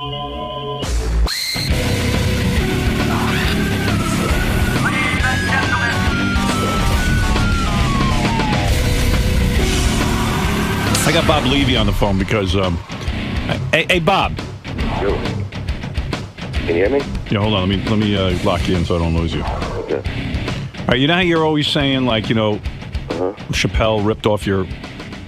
I got Bob Levy on the phone because, hey, Bob. Sure. Can you hear me? Yeah, hold on. Let me lock you in so I don't lose you. Okay. All right, you know how you're always saying, like, Chappelle ripped off your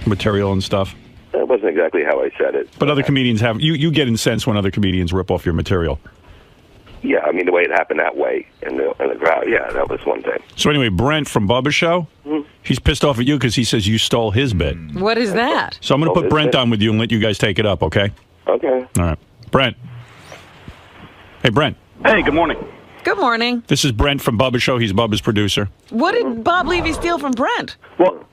material and stuff? That wasn't exactly how I said it. But other comedians have. You get incensed when other comedians rip off your material. Yeah, I mean, the way it happened that way in the crowd, yeah, that was one thing. So anyway, Brent from 𝗵𝗶𝗍 Show, he's pissed off at you because he says you stole his bit. What is that? So I'm going to put Brent on with you and let you guys take it up, okay? Okay. All right. Brent. Hey, Brent. Hey, good morning. Good morning. This is Brent from 𝗵𝗶𝗍 Show. He's Bubba's producer. What did Bob Levy steal from Brent? Well,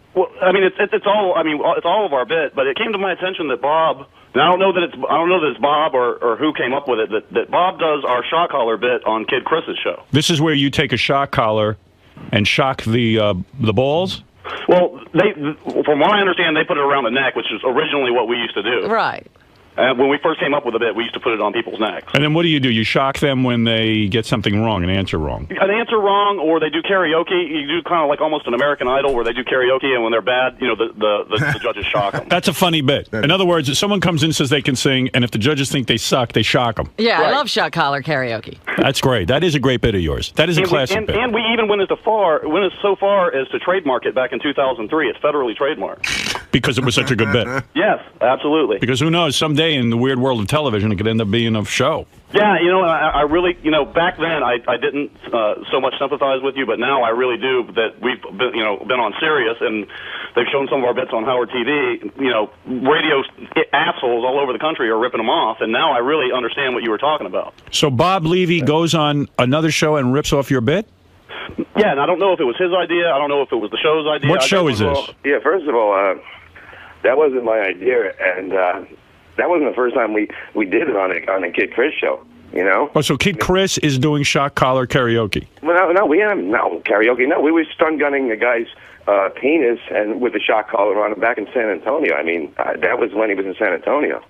I mean, it's all. I mean, it's all of our bit. But it came to my attention that Bob. And I don't know that it's Bob or who came up with it. That Bob does our shock collar bit on 𝗦𝗄𝗿𝗄's show. This is where you take a shock collar and shock the balls. Well, from what I understand, they put it around the neck, which is originally what we used to do. Right. When we first came up with the bit, we used to put it on people's necks. And then what do? You shock them when they get something wrong, an answer wrong. An answer wrong, or they do karaoke. You do kind of like almost an American Idol where they do karaoke, and when they're bad, the judges shock them. That's a funny bit. In other words, if someone comes in and says they can sing, and if the judges think they suck, they shock them. Yeah, right. I love shock collar karaoke. That's great. That is a great bit of yours. That is a classic bit. And we even went so far as to trademark it back in 2003. It's federally trademarked. Because it was such a good bit. Yes, absolutely. Because who knows, someday in the weird world of television, it could end up being a show. Yeah, I really, back then I didn't so much sympathize with you, but now I really do. That we've been on Sirius, and they've shown some of our bits on Howard TV. Radio assholes all over the country are ripping them off, and now I really understand what you were talking about. So Bob Levy goes on another show and rips off your bit? Yeah, and I don't know if it was his idea. I don't know if it was the show's idea. What show is this? Yeah, first of all, that wasn't my idea, and that wasn't the first time we did it on a 𝗦𝗄𝗿𝗍 show. Oh, so 𝗦𝗄𝗿𝗍 is doing shock collar karaoke. Well, no, we haven't. No karaoke. No, we were stun gunning the guy's penis and with the shock collar on him back in San Antonio. I mean, that was when he was in San Antonio.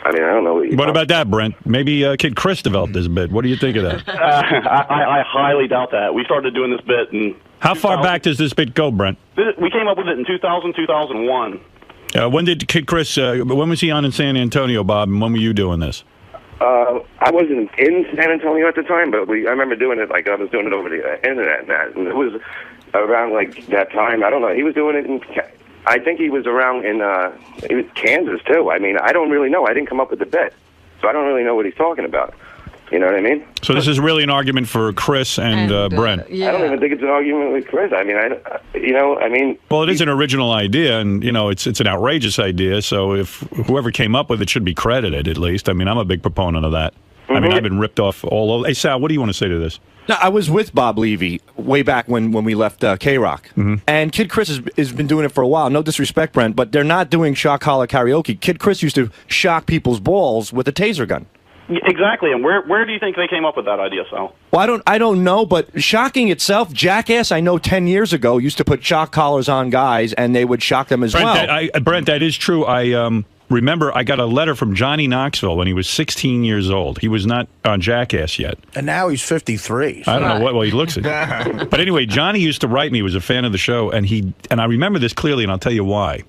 I mean, I don't know. What about that, Brent? Maybe 𝗦𝗄𝗍𝗍 developed this bit. What do you think of that? I highly doubt that. We started doing this bit in. How far back does this bit go, Brent? We came up with it in 2000, 2001. When did 𝗦𝗄𝗿𝗍? When was he on in San Antonio, Bob? And when were you doing this? I wasn't in San Antonio at the time, but I remember doing it. Like I was doing it over the internet, and it was around like that time. I don't know. He was doing it in. I think he was around in Kansas too. I mean, I don't really know. I didn't come up with the bit, so I don't really know what he's talking about. You know what I mean? So this is really an argument for Chris and Brent. Yeah. I don't even think it's an argument with Chris. I mean, I mean. Well, it is an original idea, and it's an outrageous idea. So if whoever came up with it should be credited, at least. I mean, I'm a big proponent of that. Mm-hmm. I mean, I've been ripped off all over. Hey, Sal, what do you want to say to this? No, I was with Bob Levy way back when we left K-Rock. Mm-hmm. And 𝗦𝗄𝗿𝗍 has been doing it for a while. No disrespect, Brent, but they're not doing shock collar karaoke. 𝗦𝗄𝗿𝗍 used to shock people's balls with a taser gun. Exactly, and where do you think they came up with that idea, Sal? Well, I don't know, but shocking itself, Jackass, I know 10 years ago, used to put shock collars on guys, and they would shock them as well. Brent, that is true. I remember I got a letter from Johnny Knoxville when he was 16 years old. He was not on Jackass yet. And now he's 53. I don't know what he looks at. But anyway, Johnny used to write me. He was a fan of the show, and I remember this clearly, and I'll tell you why.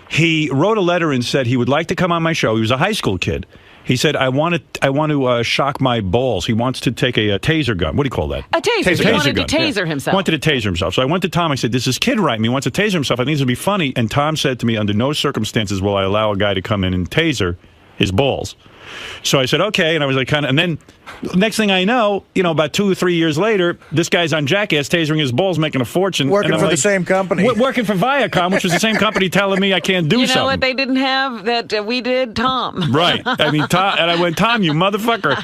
He wrote a letter and said he would like to come on my show. He was a high school kid. He said, I want to shock my balls. He wants to take a taser gun. What do you call that? A taser. He wanted to taser himself. Wanted to taser himself. So I went to Tom. I said, this kid writing me. He wants to taser himself. I think this would be funny. And Tom said to me, under no circumstances will I allow a guy to come in and taser his balls. So I said, okay. And I was like, and then next thing I know, about 2 or 3 years later, this guy's on Jackass tasering his balls, making a fortune. Working for the same company. Working for Viacom, which was the same company telling me I can't do something. You know what they didn't have that we did? Tom. Right. I mean, Tom, and I went, Tom, you motherfucker.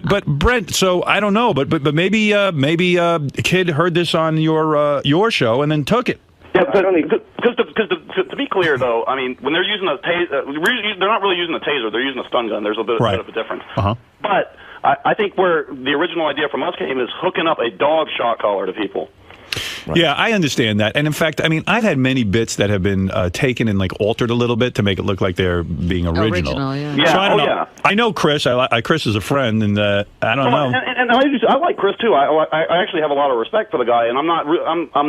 But Brent, so I don't know, but maybe a kid heard this on your show and then took it. Yeah, because to be clear, though, I mean, when they're using a taser, they're not really using a taser. They're using a stun gun. There's a bit of a difference. Uh-huh. But I think where the original idea from us came is hooking up a dog shock collar to people. Right. Yeah, I understand that. And in fact, I mean, I've had many bits that have been taken and like altered a little bit to make it look like they're being original. Yeah. So I don't know. Yeah. I know Chris. Chris is a friend, and I don't know. And I like Chris too. I actually have a lot of respect for the guy, and I'm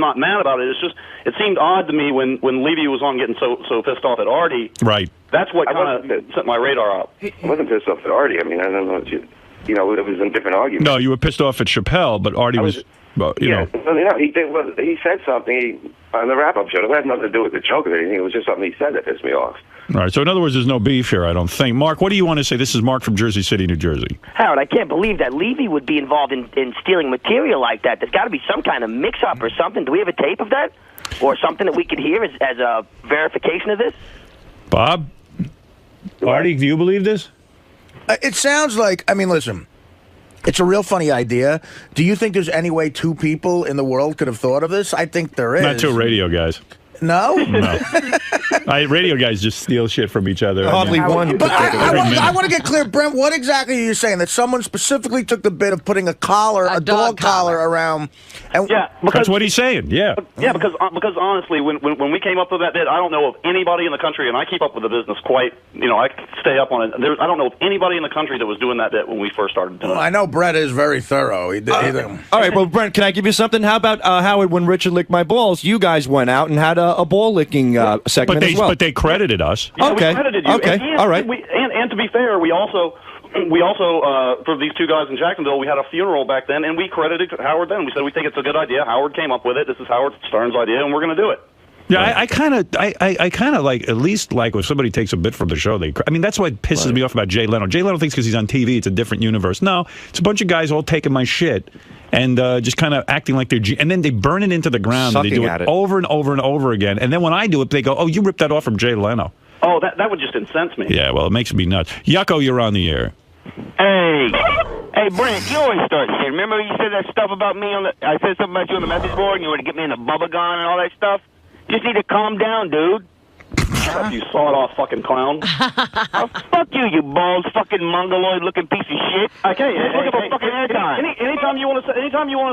not mad about it. It's just it seemed odd to me when Levy was on getting so pissed off at Artie. Right. That's what kind of set my radar up. I wasn't pissed off at Artie. I mean, I don't know what you know, it was a different argument. No, you were pissed off at Chappelle, but Artie was you know. He said something on the wrap-up show. It had nothing to do with the joke or anything. It was just something he said that pissed me off. All right. So in other words, there's no beef here, I don't think. Mark, what do you want to say? This is Mark from Jersey City, New Jersey. Howard, I can't believe that Levy would be involved in stealing material like that. There's got to be some kind of mix-up or something. Do we have a tape of that? Or something that we could hear as a verification of this? Bob? Artie, do you believe this? It sounds like, I mean, listen, it's a real funny idea. Do you think there's any way two people in the world could have thought of this? I think there is. Not two radio guys. No? No. Radio guys just steal shit from each other. Hardly one. But I want to get clear, Brent, what exactly are you saying? That someone specifically took the bit of putting a collar, a dog collar around. And Yeah, That's what he's saying, yeah. Yeah, because honestly, when we came up with that bit, I don't know of anybody in the country, and I keep up with the business quite, I stay up on it. I don't know of anybody in the country that was doing that bit when we first started doing it. I know Brett is very thorough. He did. All right, well, Brent, can I give you something? How about, Howard, when Richard licked my balls, you guys went out and had a ball licking segment as well. But they credited us. Yeah, Okay. we credited you. Okay. And All right. And to be fair, we also for these two guys in Jacksonville, we had a funeral back then, and we credited Howard then. We said we think it's a good idea. Howard came up with it. This is Howard Stern's idea, and we're going to do it. Yeah, I kind of like, at least like when somebody takes a bit from the show, that's what pisses me off about Jay Leno. Jay Leno thinks because he's on TV, it's a different universe. No, it's a bunch of guys all taking my shit and just kind of acting like they're, and then they burn it into the ground. And they do it over and over and over again. And then when I do it, they go, oh, you ripped that off from Jay Leno. Oh, that would just incense me. Yeah, well, it makes me nuts. Yucko, you're on the air. Hey, Brent, you always start shit. Remember you said that stuff about me I said something about you on the message board and you were to get me in a bubble gun and all that stuff? You just need to calm down, dude. You sawed-off fucking clown. Oh, fuck you, you bald fucking mongoloid-looking piece of shit. Okay, look at the fucking airtime. Anytime you want to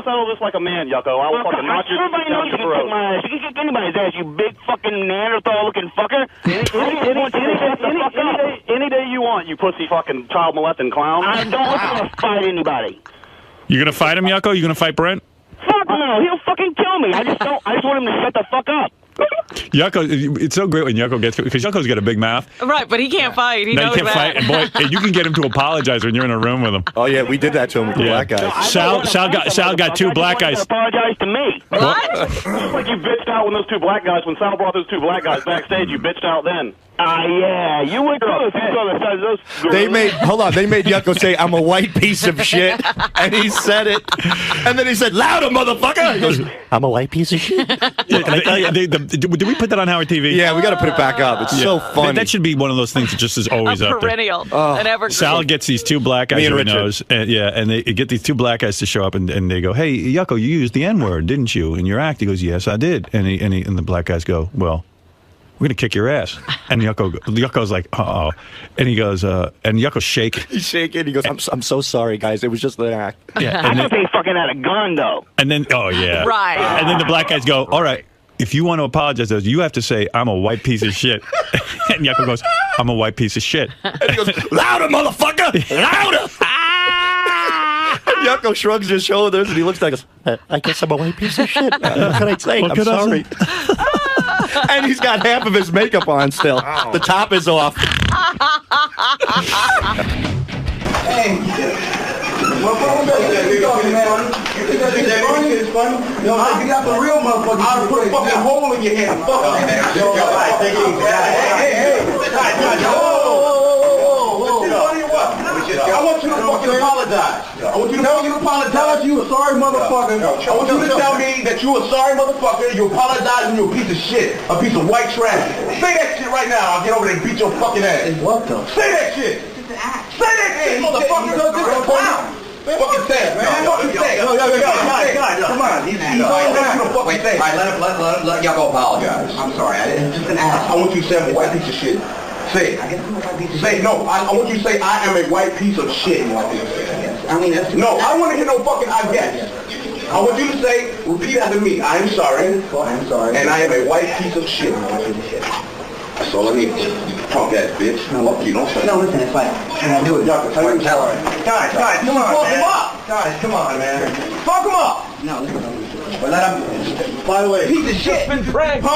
settle this like a man, Yucko, I will fucking knock you Everybody knows you can kick my ass. You can kick anybody's ass, you big fucking Neanderthal-looking fucker. Any day you want, you pussy fucking child molesting clown. I don't want to fight anybody. You gonna fight him, Yucko? You gonna fight Brent? Fuck no, he'll fucking kill me. I just want him to shut the fuck up. Yucko, it's so great when Yucko gets, because Yucko's got a big mouth. Right, but he can't fight. He No, knows you can't that. fight. And boy, you can get him to apologize when you're in a room with him. Oh, yeah, we did that to him with the black guys. Sal got two black guys. Apologize to me. What? Just like you bitched out when Sal brought those two black guys backstage, you bitched out then. Yeah, you would too if you saw the size of those. They made Yucko say, I'm a white piece of shit. And he said it. And then he said, louder, motherfucker. He goes, I'm a white piece of shit. Did we put that on Howard TV? Yeah, we got to put it back up. It's so funny. That should be one of those things that just is always A up there. perennial. An evergreen. Sal gets these two black guys who he knows, and they get these two black guys to show up, and they go, "Hey, Yucko, you used the N-word, didn't you, in your act?" He goes, "Yes, I did." And the black guys go, "Well, we're gonna kick your ass." And Yucko's like, "Uh-oh," and he goes, and Yucko's shaking. He's shaking. He goes, I'm so sorry, guys. It was just an act. Yeah, I thought they fucking had a gun though. and then oh yeah, Right. And then the black guys go, "All right, if you want to apologize, you have to say I'm a white piece of shit." And Yucko goes, "I'm a white piece of shit." And he goes, louder, motherfucker! Louder! Yucko shrugs his shoulders and he looks like, I guess I'm a white piece of shit. What can I say? I'm sorry. And he's got half of his makeup on still. The top is off. Hey, what phone you talking, man? You think that funny? No, you got the real motherfucker. I'll put a fucking hole in your head. Fuck off. I want you to fucking apologize. I want you to apologize. You a sorry motherfucker. I want you to tell me that you a sorry motherfucker. You apologize and you a piece of shit. A piece of white trash. Say that shit right now. I'll get over there and beat your fucking ass. What the? Say that shit. Say that shit, motherfucker. Fucking say it, man. Fucking say it. Come on. He's fucking say it. All right, let y'all go apologize. I'm sorry. It's just an ass. I want you to say I'm a white piece of shit. Say it. Say it. No, I want you to say I am a white piece of shit. I mean, no, I don't want to hear no fucking I guess. I want you to say, repeat after me. I am sorry. I'm sorry. And I am a white piece of shit. That's all I need. You punk ass bitch. No, you don't say. No, listen, it's fine. I'll do it. Guys, come on, man. Fuck him up. Guys, come on, man. Fuck him up. No, listen. But let him. By the way, piece of shit. Been pranked.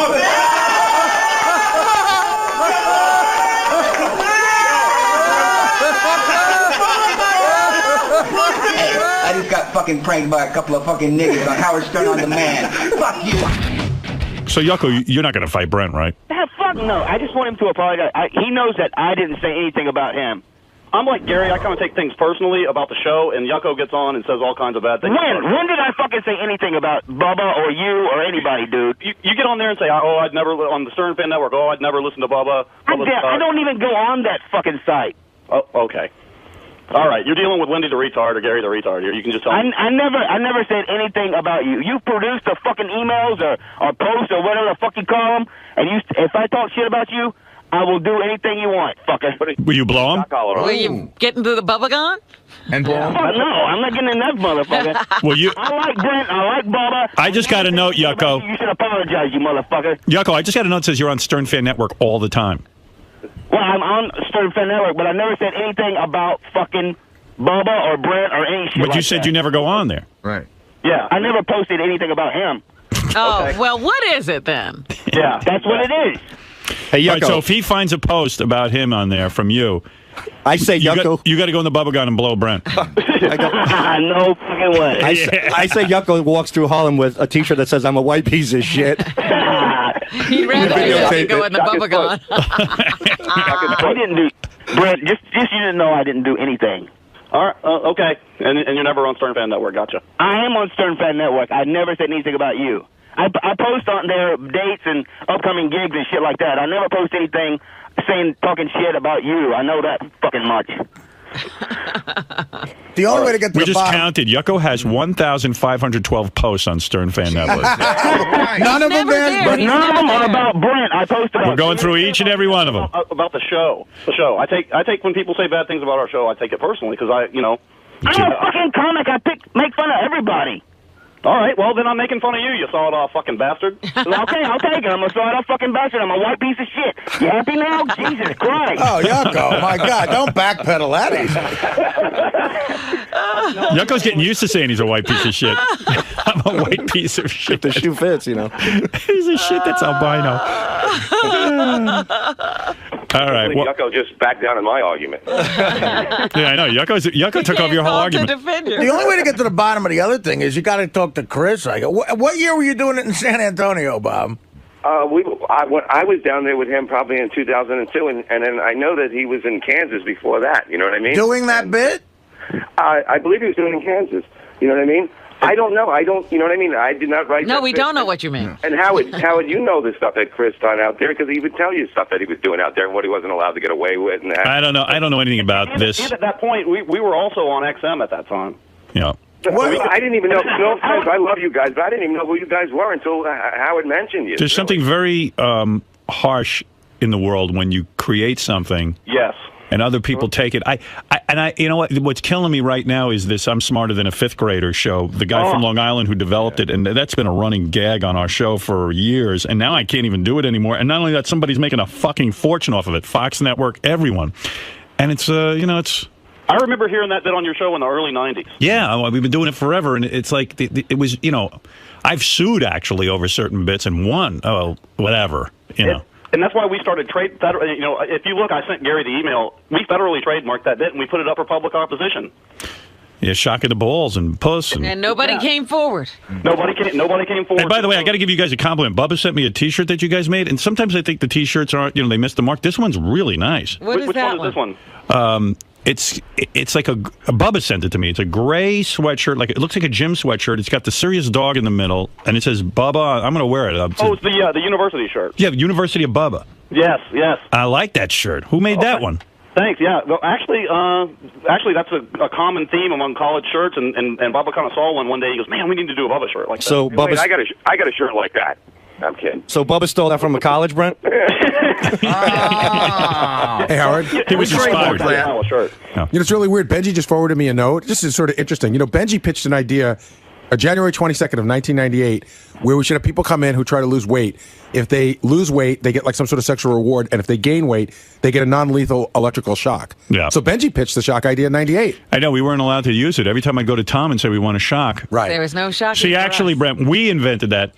I just got fucking pranked by a couple of fucking niggas on Howard Stern On Demand. Fuck you. So, Yucko, you're not going to fight Brent, right? Fuck no. I just want him to apologize. He knows that I didn't say anything about him. I'm like Gary. I kind of take things personally about the show, and Yucko gets on and says all kinds of bad things. When did I fucking say anything about Bubba or you or anybody, dude? You get on there and say, oh, I'd never, on the Stern Fan Network, oh, I'd never listen to Bubba. I don't even go on that fucking site. Oh, okay. All right, you're dealing with Wendy the retard or Gary the retard here. You can just tell me. I never said anything about you. You produced the fucking emails or posts or whatever the fuck you call them, and if I talk shit about you, I will do anything you want, fucker. Will you blow him? Will you get into the bubble gun? And blow him? Fuck no, I'm not getting in that motherfucker. Well, I like Brent, I like Bubba. I just got a note, Yucko. You should apologize, you motherfucker. Yucko, I just got a note that says you're on Stern Fan Network all the time. Well, I'm on Stern Fan Network, but I never said anything about fucking Bubba or Brent or any shit. But you said you never go on there. Right. Yeah, I never posted anything about him. Oh, okay. Well, what is it then? Yeah, that's what it is. Hey, Yucko. Right, so if he finds a post about him on there from you, I say, Yucko. You got to go in the bubble gun and blow Brent. No fucking way. I say Yucko walks through Harlem with a T-shirt that says, "I'm a white piece of shit." He'd rather you go in the bubble gun. I didn't do, Brent, just you didn't know I didn't do anything. All right, okay. And you're never on Stern Fan Network, gotcha. I am on Stern Fan Network. I never said anything about you. I post on their dates and upcoming gigs and shit like that. I never post anything talking shit about you. I know that fucking much. The only way to get to we the just bottom... counted. Yucko has 1,512 posts on Stern Fan Network. None of them, but none of them are about Brent. I post about. We're going through each and every one of them. About the show. The show. I take when people say bad things about our show, I take it personally because I'm a fucking comic. I make fun of everybody. All right, well, then I'm making fun of you, you sawed-off fucking bastard. Okay, I'll take it. I'm a sawed-off fucking bastard. I'm a white piece of shit. You happy now? Jesus Christ. Oh, Yucko, my God, don't backpedal that easy. Yucko's getting used to saying he's a white piece of shit. I'm a white piece of shit. The shoe fits, you know. He's a shit that's albino. All right. Well, Yucko just backed down in my argument. Yeah, I know. Yucko took over your whole argument. The only way to get to the bottom of the other thing is you got to talk to Chris. What year were you doing it in San Antonio, Bob? I was down there with him probably in 2002, and then I know that he was in Kansas before that. You know what I mean? Doing that bit? I believe he was doing it in Kansas. You know what I mean? I don't know. You know what I mean? I did not write. No, we don't know what you mean. And Howard, you know the stuff that Chris done out there because he would tell you stuff that he was doing out there and what he wasn't allowed to get away with. And that. I don't know. I don't know anything about this. And at that point, we were also on XM at that time. Yeah. Well, I didn't even know. No offense, I love you guys, but I didn't even know who you guys were until Howard mentioned you. There's something very harsh in the world when you create something. Yes. And other people take it. I you know what? What's killing me right now is this "I'm Smarter Than a Fifth Grader" show. The guy from Long Island who developed it, and that's been a running gag on our show for years. And now I can't even do it anymore. And not only that, somebody's making a fucking fortune off of it. Fox Network, everyone. And it's it's. I remember hearing that on your show in the early '90s. Yeah, we've been doing it forever, and it's like it was. I've sued actually over certain bits and won. Oh, whatever. And that's why we started if you look, I sent Gary the email. We federally trademarked that bit, and we put it up for public opposition. Yeah, shock of the balls and puss. And nobody came forward. Nobody came forward. And by the way, I got to give you guys a compliment. Bubba sent me a T-shirt that you guys made, and sometimes I think the T-shirts aren't, they missed the mark. This one's really nice. Which one is this one? It's like a Bubba sent it to me. It's a gray sweatshirt, it looks like a gym sweatshirt. It's got the serious dog in the middle, and it says Bubba. I'm going to wear it. It's the university shirt. Yeah, University of Bubba. Yes. I like that shirt. Who made that one? Thanks. Yeah. Well, actually, that's a common theme among college shirts, and Bubba kind of saw one day. He goes, "Man, we need to do a Bubba shirt like that." So Bubba, I got a shirt like that. I'm kidding. So Bubba stole that from a college, Brent? Hey, Howard. He was inspired. It's really weird. Benji just forwarded me a note. This is sort of interesting. Benji pitched an idea January 22nd of 1998, where we should have people come in who try to lose weight. If they lose weight, they get like some sort of sexual reward, and if they gain weight, they get a non-lethal electrical shock. Yeah. So Benji pitched the shock idea in 98. I know, we weren't allowed to use it. Every time I go to Tom and say we want a shock. Right. There was no shock. See, actually, Brent, we invented that,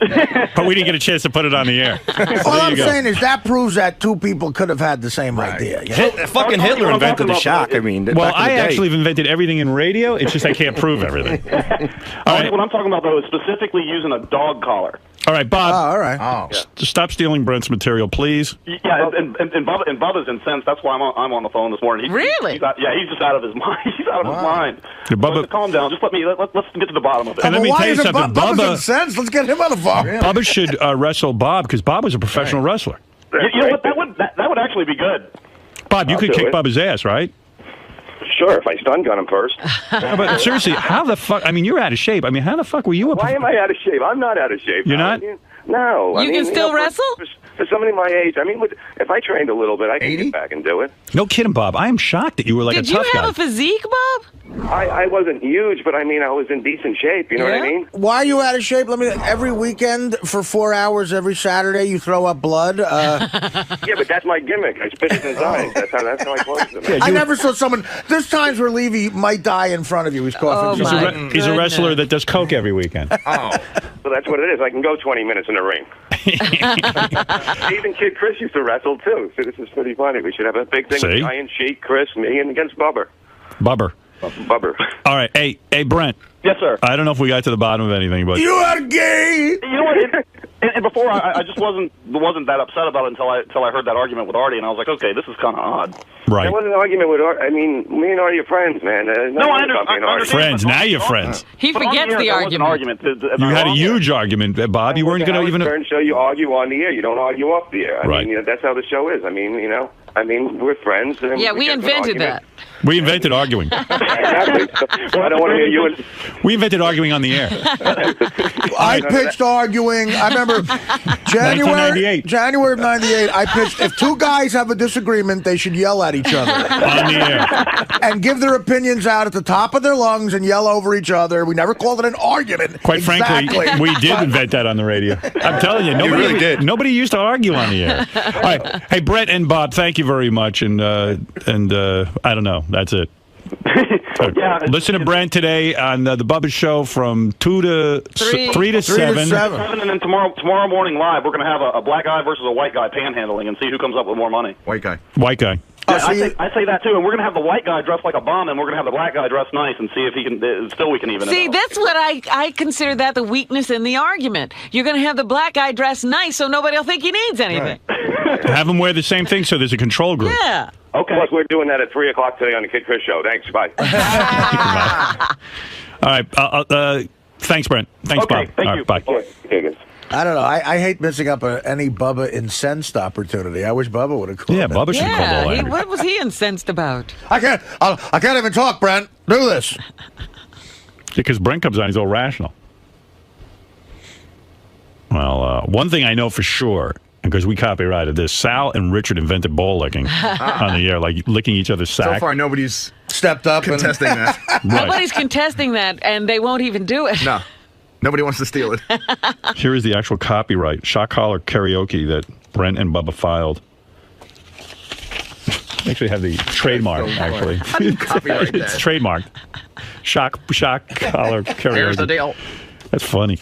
but we didn't get a chance to put it on the air. So All there I'm you go. saying is that proves that two people could have had the same idea. You know? Fucking Hitler invented the shock. I mean, Well, back in the I day. actually have invented everything in radio. It's just I can't prove everything. All right, What I'm talking about, though, is specifically using a dog collar. all right, Bob. all right. Stop stealing Brent's material, please. Yeah, and Bubba's incensed. That's why I'm on the phone this morning. Really? He's just out of his mind. He's out of his mind. Yeah, Bubba- So calm down. Just let's get to the bottom of it. And let me Why tell you is it something. Bubba's Bubba, incensed? Let's get him on the phone. Bubba should wrestle Bob because Bob was a professional wrestler. You know what? That would actually be good. Bob, you I'll could do kick it. Bubba's ass, right? Sure, if I stun gun him first. No, but seriously, how the fuck? I mean, you're out of shape. I mean, how the fuck were you? Why am I out of shape? I'm not out of shape. You're not? No. You can still wrestle? For somebody my age, I mean, if I trained a little bit, I can get back and do it. No kidding, Bob. I am shocked that you were like Did a you tough have guy. a physique, Bob? I wasn't huge, but I mean, I was in decent shape. You know what I mean? Why are you out of shape? Every weekend for 4 hours every Saturday you throw up blood. Yeah, but that's my gimmick. I spit it in his eyes. That's how I close them. I never saw someone. There's times where Levy might die in front of you. He's coughing. He's a wrestler that does coke every weekend. Oh, so that's what it is. I can go 20 minutes in the ring. Even Kid Chris used to wrestle too. So this is pretty funny. We should have a big thing. See? Giant Sheik, Chris, me, and against Bubber. Bubber. All right, hey, Brent. Yes, sir. I don't know if we got to the bottom of anything, but You are gay. You know what? And before I just wasn't that upset about it until I heard that argument with Artie, and I was like, okay, this is kind of odd. Right. There wasn't an argument with Artie. I mean, me and Artie are friends, man. No, I understand. friends. Now you're friends. He forgets the argument. You had a huge argument, Bob. You weren't going to even. Turn show. You argue on the air. You don't argue off the air. I Right. mean, that's how the show is. I mean, we're friends. And Yeah, we get into an invented that. argument. We invented arguing. Exactly. I don't want to hear you. We invented arguing on the air. I pitched arguing. I remember January 1998. of '98. I pitched if two guys have a disagreement, they should yell at each other On the air. and give their opinions out at the top of their lungs and yell over each other. We never called it an argument. Quite frankly, Exactly. we did invent that on the radio. I'm telling you, nobody really did. Nobody used to argue on the air. All right, hey Brett and Bob, thank you very much, and I don't know, that's it. Yeah, Listen to Brent today on the Bubba Show from 3 to 7. 7, and then tomorrow morning live, we're going to have a black guy versus a white guy panhandling and see who comes up with more money. White guy. White guy. Yeah, I say that too, and we're going to have the white guy dressed like a bum, and we're going to have the black guy dressed nice, and see if he can. Still, we can even. See, that's what I consider that the weakness in the argument. You're going to have the black guy dressed nice, so nobody will think he needs anything. Have them wear the same thing so there's a control group. Yeah. Okay. Plus, we're doing that at 3 o'clock today on the Kid Chris Show. Thanks. Bye. All right. Thanks, Brent. Thanks, Okay, Bob. thank All you. right, bye. I don't know. I hate missing up any Bubba incensed opportunity. I wish Bubba would have called. Yeah, Bubba should call the line. What was he incensed about? I can't even talk, Brent. Do this. Because Brent comes on, he's all rational. Well, one thing I know for sure, because we copyrighted this, Sal and Richard invented ball licking on the air, like licking each other's sack. So far, nobody's stepped up contesting that. Right. Nobody's contesting that, and they won't even do it. No. Nobody wants to steal it. Here is the actual copyright, Shock Collar Karaoke, that Brent and Bubba filed. Actually have the trademark, actually. How do you copyright that? It's trademarked. Shock Collar Karaoke. Here's the deal. That's funny.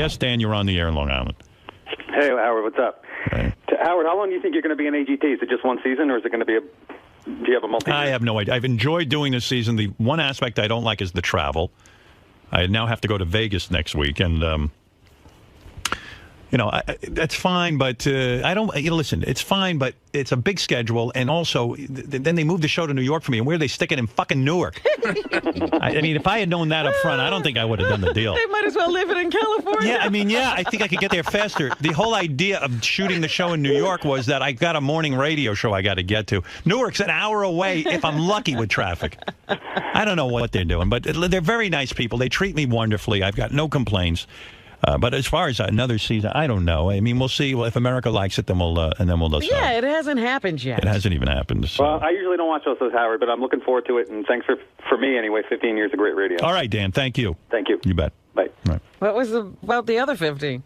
Yes, Dan, you're on the air in Long Island. Hey, Howard, what's up? Hey. Howard, how long do you think you're going to be in AGT? Is it just one season, or is it going to be do you have a multi? I have no idea. I've enjoyed doing this season. The one aspect I don't like is the travel. I now have to go to Vegas next week, and that's fine, but I don't. Listen, it's fine, but it's a big schedule, and also then they moved the show to New York for me, and where are they sticking in fucking Newark? I mean, if I had known that up front, I don't think I would have done the deal. They might as well live it in California. Yeah, I think I could get there faster. The whole idea of shooting the show in New York was that I got a morning radio show I got to get to. Newark's an hour away if I'm lucky with traffic. I don't know what they're doing, but they're very nice people. They treat me wonderfully. I've got no complaints. But as far as another season, I don't know. I mean, we'll see. Well, if America likes it, then we'll decide. Yeah, it hasn't happened yet. It hasn't even happened. So. Well, I usually don't watch those, Howard, but I'm looking forward to it. And thanks for me anyway. 15 years of great radio. All right, Dan. Thank you. Thank you. You bet. Bye. Right. What was about the other 15?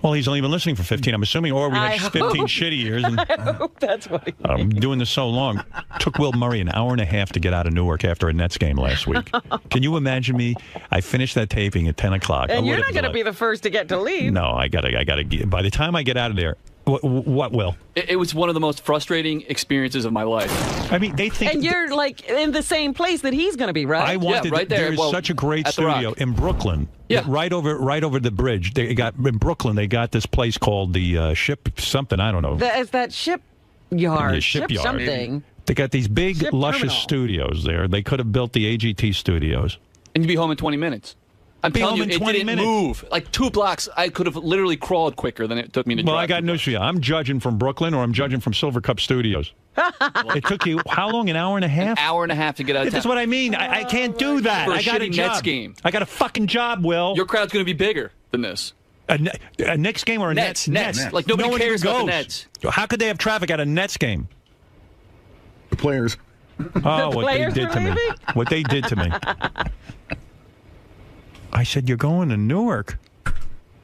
Well, he's only been listening for 15, I'm assuming, or we had 15 shitty years. And, I hope that's what he I'm doing this so long. Took Will Murray an hour and a half to get out of Newark after a Nets game last week. Can you imagine me? I finished that taping at 10 o'clock. And you're not going to be the first to get to leave. No, I gotta get. By the time I get out of there, what Will? It was one of the most frustrating experiences of my life. I mean, they think... And you're, like, in the same place that he's going to be, right? I wanted... right there. There's such a great studio in Brooklyn. Yeah. Right over the bridge. In Brooklyn, they got this place called the Ship something, I don't know. It's that shipyard. Yeah, Ship something. They got these big, Ship luscious terminal. studios there. They could have built the AGT studios. And you'd be home in 20 minutes. I'm telling you, it didn't move. Like 2 blocks, I could have literally crawled quicker than it took me to drive. Well, I got news for you. I'm judging from Brooklyn or I'm judging from Silver Cup Studios. It took you, how long, an hour and a half? An hour and a half to get out of town. That's what I mean. I can't do that. For a I got a shitty job. Nets game. I got a fucking job, Will. Your crowd's going to be bigger than this. A Knicks game or a Nets? Nets. Like, nobody no one cares even about the goes. Nets. How could they have traffic at a Nets game? The players. Oh, what they did to me. What they did to me. I said, you're going to Newark.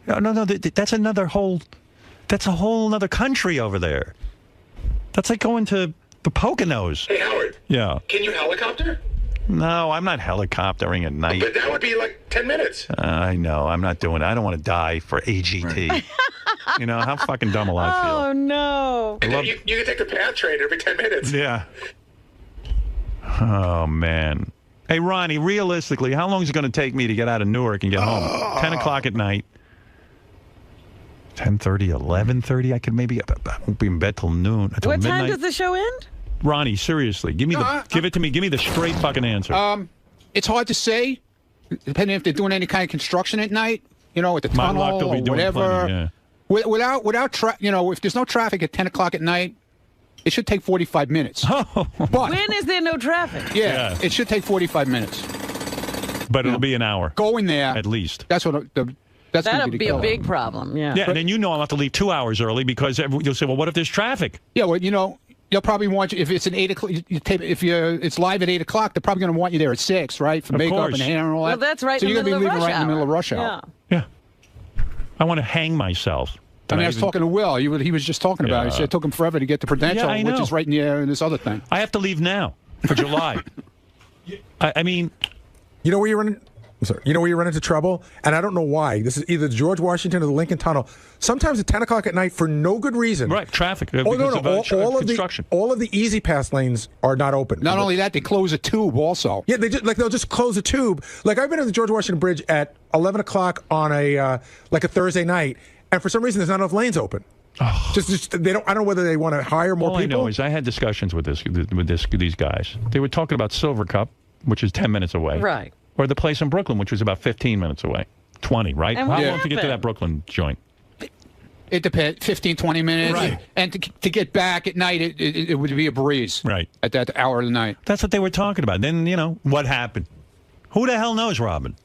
No, that's a whole other country over there. That's like going to the Poconos. Hey, Howard. Yeah. Can you helicopter? No, I'm not helicoptering at night. But that would be like 10 minutes. I know. I'm not doing it. I don't want to die for AGT. You know, how fucking dumb will I feel? Oh, no. And then you can take the PATH train every 10 minutes. Yeah. Oh, man. Hey, Ronnie, realistically, how long is it going to take me to get out of Newark and get home? 10 o'clock at night. 10:30, 11:30. I could maybe, I won't be in bed till noon. Until What midnight. time does the show end? Ronnie, seriously, give it to me. Give me the straight fucking answer. It's hard to say, depending if they're doing any kind of construction at night. You know, at the My luck, tunnel they'll be or doing whatever. plenty, yeah. Without if there's no traffic at 10 o'clock at night, it should take 45 minutes. But When is there no traffic? yeah, it should take 45 minutes. But it'll be an hour. Going there, at least. That's what that's That'll going to be a big problem, yeah. Yeah, and then you know I'll have to leave 2 hours early because you'll say, well, what if there's traffic? Yeah, well, you know, they'll probably want you if it's an 8 o'clock. It's live at 8 o'clock. They're probably going to want you there at 6, right? For Of makeup course. and hair and all that. Well, that's right So in you're the going to middle be of leaving rush right in the middle of rush hour. hour. Yeah. I want to hang myself. I mean, I was talking to Will. He was just talking about it. He said it took him forever to get the credential, Yeah, I which know. is right in the air and this other thing. I have to leave now for July. I mean, you know where you run? I'm sorry. You know where you run into trouble, and I don't know why. This is either George Washington or the Lincoln Tunnel. Sometimes at 10 o'clock at night for no good reason. Right, traffic. Oh, because no. of construction. All of the easy pass lanes are not open. Not only that, they close a tube also. Yeah, they'll just close a tube. Like I've been at the George Washington Bridge at 11 o'clock on a Thursday night, and for some reason there's not enough lanes open. Just they don't. I don't know whether they want to hire more All people. I know is I had discussions with these guys. They were talking about Silver Cup, which is 10 minutes away. Right. Or the place in Brooklyn, which was about 15 minutes away. 20, right? And How what long to get to happened? that Brooklyn joint? It depends, 15, 20 minutes. Right. And to get back at night, it would be a breeze. Right. At that hour of the night. That's what they were talking about. Then, what happened? Who the hell knows, Robin?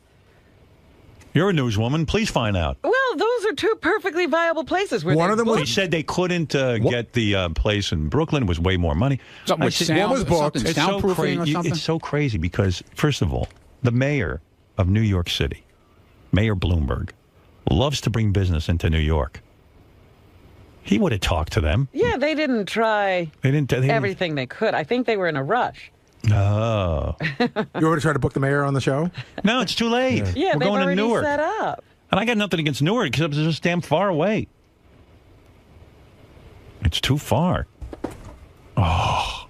You're a newswoman. Please find out. Well, those are two perfectly viable places. Where They said they couldn't get the place in Brooklyn. It was way more money. Something with sound, one was booked. something It's so soundproofing or crazy. something? It's so crazy because, first of all, the mayor of New York City, Mayor Bloomberg, loves to bring business into New York. He would have talked to them. Yeah, they didn't try everything they could. I think they were in a rush. Oh. You want to try to book the mayor on the show? No, it's too late. Yeah, We're they've going to already Newark. set up. And I got nothing against Newark because it's just damn far away. It's too far. Oh,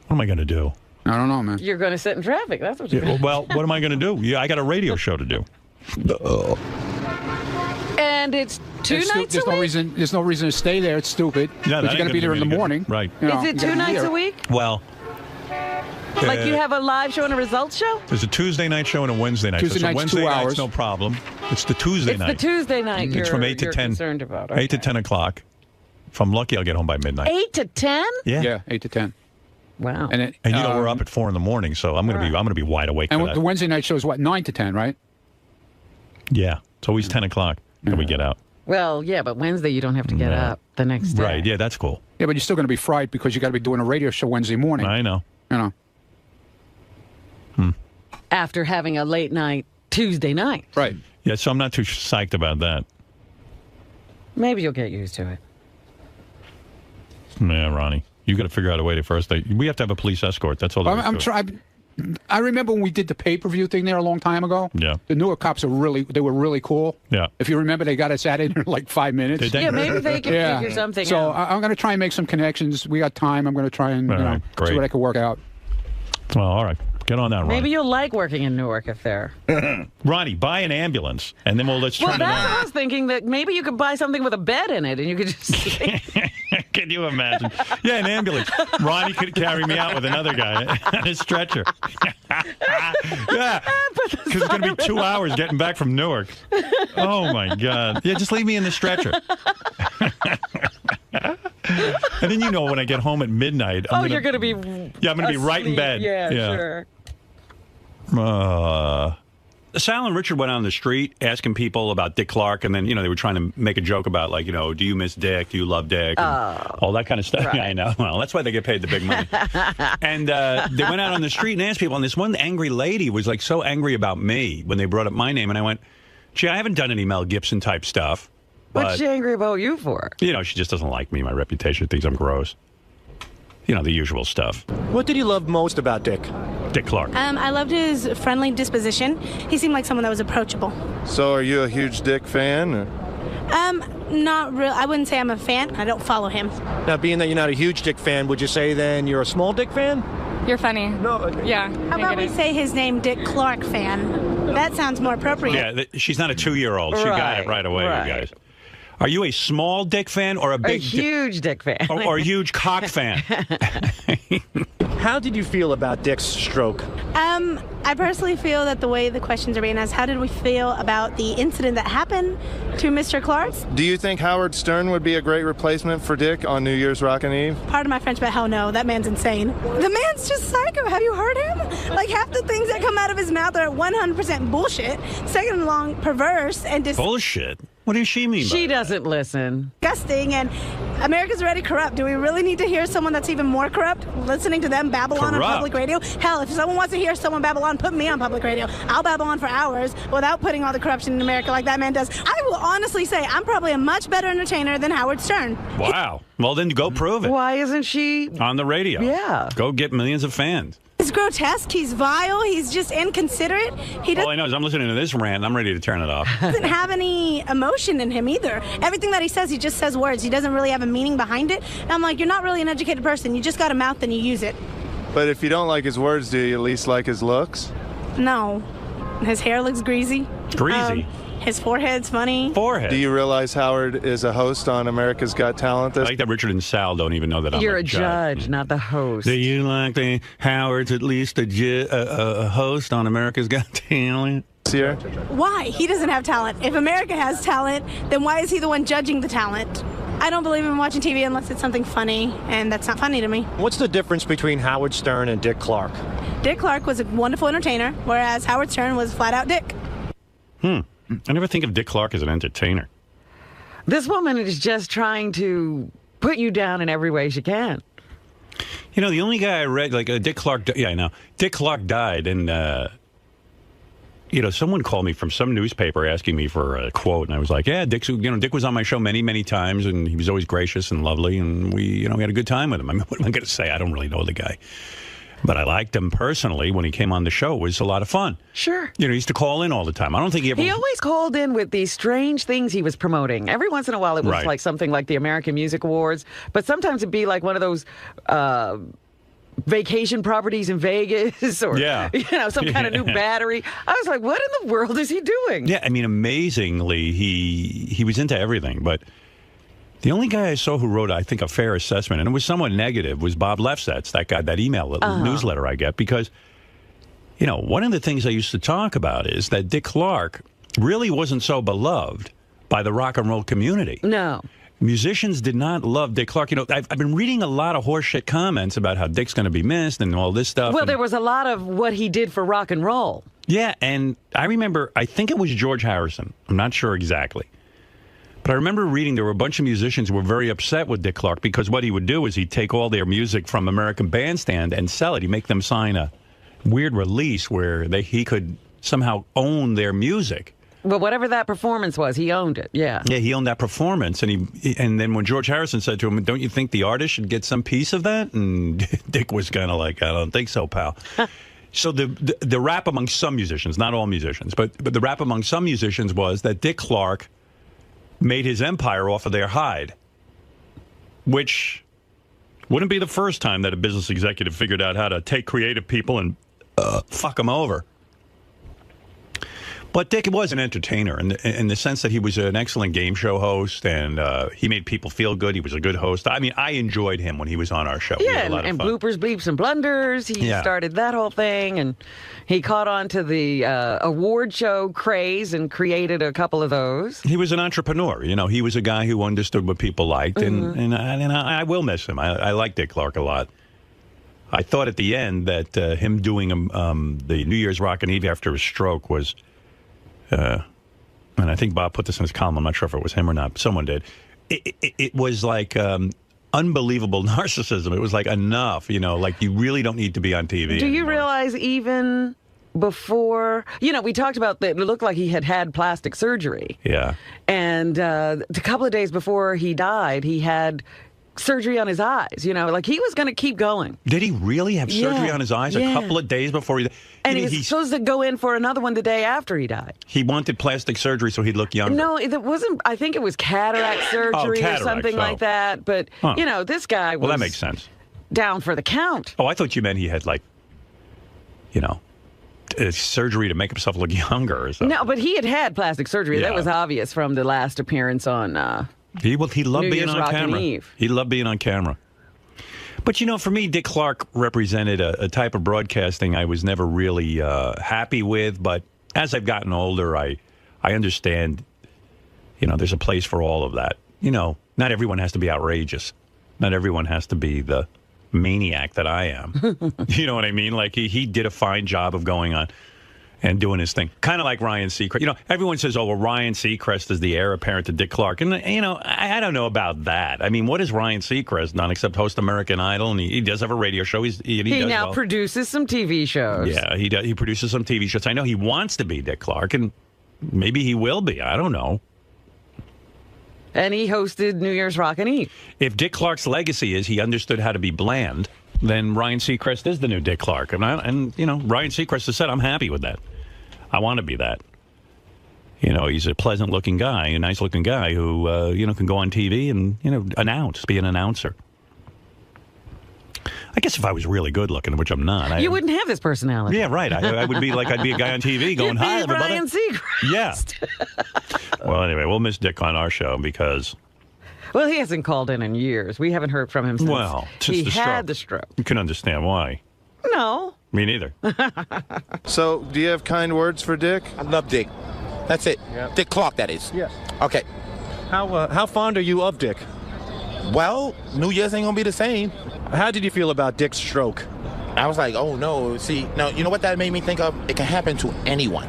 what am I going to do? I don't know, man. You're going to sit in traffic. That's what you're going to do. Well, what am I going to do? Yeah, I got a radio show to do. And it's two nights a week? There's no reason to stay there. It's stupid. Yeah, but you got to be there in the morning. Right. You know, Is it you 2 gotta be nights there. a week? Well, Like you have a live show and a results show? there's a Tuesday night show and a Wednesday night Tuesday show. So night's Wednesday 2 night's hours. no problem. It's the Tuesday It's night. the Tuesday night It's from 8 to you're 10. concerned about. 8 to 10 o'clock. If I'm lucky, I'll get home by midnight. 8 to 10? Yeah. Yeah, 8 to 10. Wow. And you know we're up at 4 in the morning, so I'm gonna be wide awake And for that. the Wednesday night show is what, 9 to 10, right? Yeah, it's always 10 o'clock when we get out. Well, yeah, but Wednesday you don't have to get Yeah. up the next day. Right? Yeah, that's cool. Yeah, but you're still going to be fried because you got to be doing a radio show Wednesday morning. I know. You know. After having a late night Tuesday night. Right. Yeah, so I'm not too psyched about that. Maybe you'll get used to it. Yeah, Ronnie, you got to figure out a way to first. We have to have a police escort. That's all. there is I'm to it. trying. I remember when we did the pay-per-view thing there a long time ago. Yeah. The Newark cops were really cool. Yeah. If you remember, they got us out in like 5 minutes. Did they? Yeah, maybe they can figure something So out. I'm going to try and make some connections. We got time. I'm going to try and All right, see great. what I can work out. Well, all right. Get on that, Ronnie. Maybe you'll like working in Newark if they're... Ronnie, buy an ambulance, and then let's Well, turn it that's what I on. was thinking, that maybe you could buy something with a bed in it and you could just... Can you imagine? Yeah, an ambulance. Ronnie could carry me out with another guy on a stretcher. Yeah, because it's going to be 2 hours getting back from Newark. Oh, my God. Yeah, just leave me in the stretcher. And then, when I get home at midnight... you're going to be... Yeah, I'm going to be right in bed. Yeah, sure. Sal and Richard went on the street asking people about Dick Clark, and then, they were trying to make a joke about, like, do you miss Dick? Do you love Dick? And all that kind of stuff. Right. Yeah, I know. Well, that's why they get paid the big money. And they went out on the street and asked people, and this one angry lady was, like, so angry about me when they brought up my name, and I went, gee, I haven't done any Mel Gibson-type stuff. What's she angry about you for? She just doesn't like me, my reputation, thinks I'm gross. The usual stuff. What did you love most about Dick? Dick Clark. I loved his friendly disposition. He seemed like someone that was approachable. So are you a huge Dick fan? Or? Not real. I wouldn't say I'm a fan. I don't follow him. Now, being that you're not a huge Dick fan, would you say then you're a small Dick fan? You're funny. No. Yeah. How about we say his name, Dick Clark fan? That sounds more appropriate. Yeah, she's not a 2-year-old. She got it right away, right. you guys. Are you a small Dick fan or a big huge Dick fan? Or a huge cock fan? How did you feel about Dick's stroke? I personally feel that the way the questions are being asked, how did we feel about the incident that happened to Mr. Clark? Do you think Howard Stern would be a great replacement for Dick on New Year's Rockin' Eve? Pardon my French, but hell no, that man's insane. The man's just psycho. Have you heard him? Like, half the things that come out of his mouth are 100% bullshit. Second along, perverse and Bullshit? What does she mean by She doesn't listen. disgusting, and America's already corrupt. Do we really need to hear someone that's even more corrupt? Listening to them babble on Corrupt? public radio? Hell, if someone wants to hear someone babble on, put me on public radio. I'll babble on for hours without putting all the corruption in America like that man does. I will honestly say I'm probably a much better entertainer than Howard Stern. Wow. Well, then go prove it. Why isn't she On the radio. Yeah. Go get millions of fans. He's grotesque. He's vile. He's just inconsiderate. He All I know is I'm listening to this rant and I'm ready to turn it off. doesn't have any emotion in him either. Everything that he just says words. He doesn't really have a meaning behind it. And I'm like, you're not really an educated person. You just got a mouth and you use it. But if you don't like his words, do you at least like his looks? No. His hair looks greasy. Greasy? His forehead's funny. Forehead. Do you realize Howard is a host on America's Got Talent? I like that Richard and Sal don't even know that I'm You're a a judge, not the host. Do you like the Howard's at least a host on America's Got Talent? Here? Why? He doesn't have talent. If America has talent, then why is he the one judging the talent? I don't believe in watching TV unless it's something funny, and that's not funny to me. What's the difference between Howard Stern and Dick Clark? Dick Clark was a wonderful entertainer, whereas Howard Stern was flat out Dick. I never think of Dick Clark as an entertainer. This woman is just trying to put you down in every way she can. The only guy I read, like Dick Clark, yeah, I know. Dick Clark died, and, someone called me from some newspaper asking me for a quote, and I was like, yeah, Dick was on my show many, many times, and he was always gracious and lovely, and we had a good time with him. I mean, what am I going to say? I don't really know the guy. But I liked him personally when he came on the show. It was a lot of fun. Sure. You know, he used to call in all the time. I don't think he ever... He always called in with these strange things he was promoting. Every once in a while it was Right. like something like the American Music Awards, but sometimes it'd be like one of those vacation properties in Vegas or some kind of new battery. I was like, what in the world is he doing? Yeah, I mean, amazingly, he was into everything, but the only guy I saw who wrote, I think, a fair assessment, and it was somewhat negative, was Bob Lefsetz, that guy, that email newsletter I get, because, you know, one of the things I used to talk about is that Dick Clark really wasn't so beloved by the rock and roll community. No. Musicians did not love Dick Clark. You know, I've been reading a lot of horseshit comments about how Dick's going to be missed and all this stuff. Well, there was a lot of what he did for rock and roll. Yeah, and I remember, I think it was George Harrison. I'm not sure exactly. But I remember reading there were a bunch of musicians who were very upset with Dick Clark because what he would do is he'd take all their music from American Bandstand and sell it. He'd make them sign a weird release where he could somehow own their music. Well, whatever that performance was, he owned it, yeah. Yeah, he owned that performance. And then when George Harrison said to him, don't you think the artist should get some piece of that? And Dick was kind of like, I don't think so, pal. So the rap among some musicians, not all musicians, but the rap among some musicians was that Dick Clark made his empire off of their hide, which wouldn't be the first time that a business executive figured out how to take creative people and fuck them over. But Dick was an entertainer in the sense that he was an excellent game show host, and he made people feel good. He was a good host. I mean, I enjoyed him when he was on our show. Yeah, and bloopers, bleeps, and blunders. He started that whole thing, and he caught on to the award show craze and created a couple of those. He was an entrepreneur. You know, he was a guy who understood what people liked, and I will miss him. I like Dick Clark a lot. I thought at the end that him doing the New Year's Rockin' Eve after his stroke was... and I think Bob put this in his column. I'm not sure if it was him or not. Someone did. It was like unbelievable narcissism. It was like enough, you know, like you really don't need to be on TV. Do you realize even before, you know, we talked about that it looked like he had plastic surgery. Yeah. And a couple of days before he died, he had surgery on his eyes, you know, like he was going to keep going. Did he really have surgery on his eyes a couple of days before he died? And he was supposed to go in for another one the day after he died. He wanted plastic surgery so he'd look younger. No, it wasn't. I think it was cataract surgery or something like that. But, you know, this guy was... Well, that makes sense. Down for the count. Oh, I thought you meant he had, like, you know, surgery to make himself look younger or something. No, but he had plastic surgery. Yeah. That was obvious from the last appearance on... He loved being on camera. Eve. He loved being on camera. But, you know, for me, Dick Clark represented a type of broadcasting I was never really happy with. But as I've gotten older, I understand, you know, there's a place for all of that. You know, not everyone has to be outrageous. Not everyone has to be the maniac that I am. You know what I mean? Like, he did a fine job of going on and doing his thing. Kind of like Ryan Seacrest. You know, everyone says, oh, well, Ryan Seacrest is the heir apparent to Dick Clark. And, you know, I don't know about that. I mean, what has Ryan Seacrest done except host American Idol? And he does have a radio show. He now produces some TV shows. Yeah, he produces some TV shows. I know he wants to be Dick Clark, and maybe he will be. I don't know. And he hosted New Year's Rockin' Eve. If Dick Clark's legacy is he understood how to be bland, then Ryan Seacrest is the new Dick Clark. And you know, Ryan Seacrest has said, I'm happy with that. I want to be that. You know, he's a pleasant-looking guy, a nice-looking guy who, you know, can go on TV and, you know, be an announcer. I guess if I was really good-looking, which I'm not. You wouldn't have this personality. Yeah, right. I would be like, I'd be a guy on TV going, hi, everybody. Ryan Seacrest. Yeah. Well, anyway, we'll miss Dick on our show because... Well, he hasn't called in years. We haven't heard from him since he had the stroke. You can understand why. No. Me neither. So, do you have kind words for Dick? I love Dick. That's it. Yeah. Dick Clark, that is. Yes. Okay. How fond are you of Dick? Well, New Year's ain't gonna be the same. How did you feel about Dick's stroke? I was like, oh no. See, now you know what that made me think of? It can happen to anyone.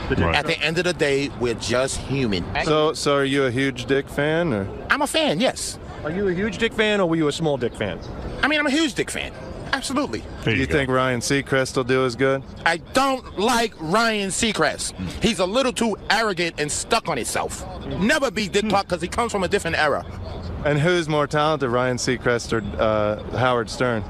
Right. At the end of the day, we're just human. So are you a huge Dick fan? Or? I'm a fan, yes. Are you a huge Dick fan, or were you a small Dick fan? I mean, I'm a huge Dick fan. Absolutely. Do you think Ryan Seacrest will do as good? I don't like Ryan Seacrest. He's a little too arrogant and stuck on himself. Never be Dick Clark because he comes from a different era. And who's more talented, Ryan Seacrest or Howard Stern?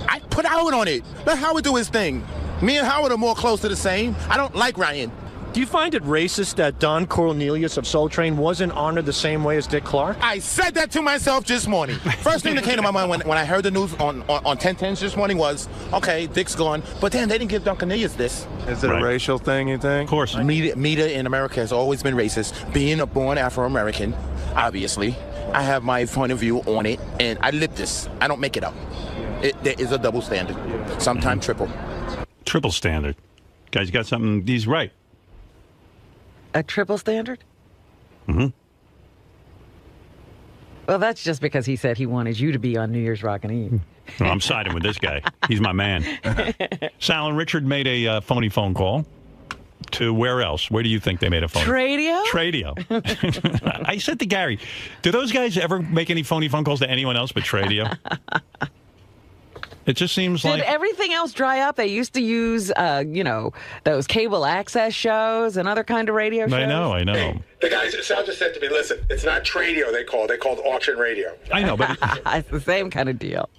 I put Howard on it. Let Howard do his thing. Me and Howard are more close to the same. I don't like Ryan. Do you find it racist that Don Cornelius of Soul Train wasn't honored the same way as Dick Clark? I said that to myself this morning. First thing that came to my mind when I heard the news on 1010s this morning was, okay, Dick's gone, but then they didn't give Don Cornelius this. Is it a racial thing, you think? Of course. Media in America has always been racist. Being a born Afro-American, obviously, I have my point of view on it, and I live this. I don't make it up. There is a double standard, sometimes triple. Triple standard. Guys, got something. He's right. A triple standard? Mm-hmm. Well, that's just because he said he wanted you to be on New Year's Rockin' Eve. Well, I'm siding with this guy. He's my man. Sal and Richard made a phony phone call to where else? Where do you think they made a phone? Tradio? Tradio. I said to Gary, do those guys ever make any phony phone calls to anyone else but Tradio? It just seems Did like everything else dry up? They used to use, those cable access shows and other kind of radio shows. I know. The guys, Sal just said to me, listen, it's not Tradio they called auction radio. I know, but it's the same kind of deal.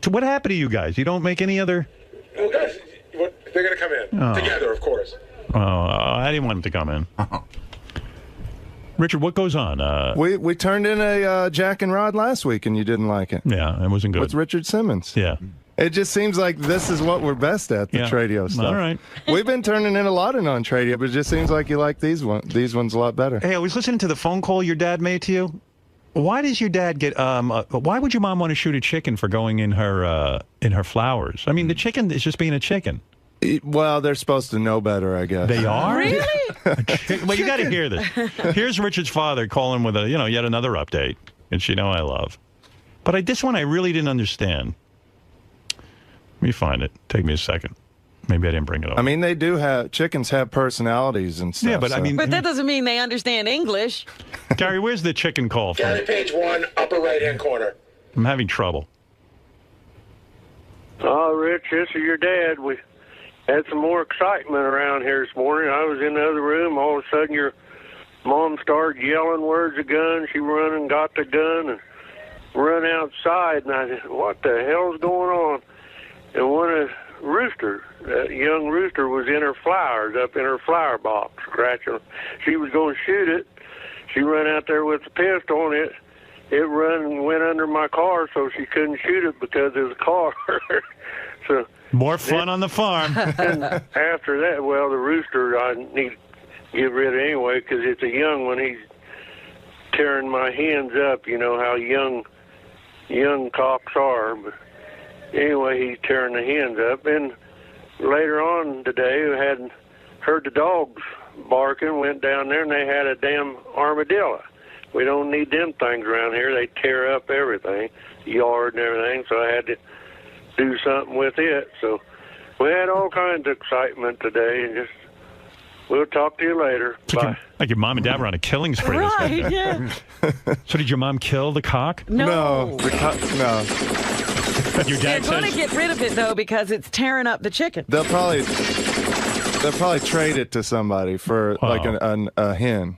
What happened to you guys? You don't make any other... Well, guys, they're going to come in. Together, of course. Oh, I didn't want them to come in. Richard, what goes on? We turned in a Jack and Rod last week, and you didn't like it. Yeah, it wasn't good. With Richard Simmons. Yeah. It just seems like this is what we're best at, the Tradio stuff. All right. We've been turning in a lot of non-Tradio, but it just seems like you like these ones a lot better. Hey, I was listening to the phone call your dad made to you. Why does your dad get? Why would your mom want to shoot a chicken for going in her flowers? I mean, the chicken is just being a chicken. Well, they're supposed to know better, I guess. They are? Really? Well, you got to hear this. Here's Richard's father calling with yet another update, which I love. But this one I really didn't understand. Let me find it. Take me a second. Maybe I didn't bring it up. I mean, chickens have personalities and stuff. Yeah, but But that doesn't mean they understand English. Gary, where's the chicken call from? Gary, page 1, upper right-hand corner. I'm having trouble. Oh, Rich, this is your dad. We had some more excitement around here this morning. I was in the other room. All of a sudden, your mom started yelling words of gun. She run and got the gun and run outside. And I said, what the hell's going on? And that young rooster was in her flowers, up in her flower box, scratching. She was going to shoot it. She ran out there with the pistol, and it run and went under my car, so she couldn't shoot it because of the car. So more fun on the farm. And after that, well, the rooster I need to get rid of anyway because it's a young one. He's tearing my hens up. You know how young cocks are. But anyway, he's tearing the hens up. And later on today, I had heard the dogs barking, went down there, and they had a damn armadillo. We don't need them things around here. They tear up everything, the yard and everything, so I had to do something with it. So we had all kinds of excitement today, and we'll talk to you later. Bye. Like your mom and dad were on a killing spree. Right, yeah. So did your mom kill the cock? No. No. Your dad They're going to get rid of it, though, because it's tearing up the chicken. They'll probably trade it to somebody for like a hen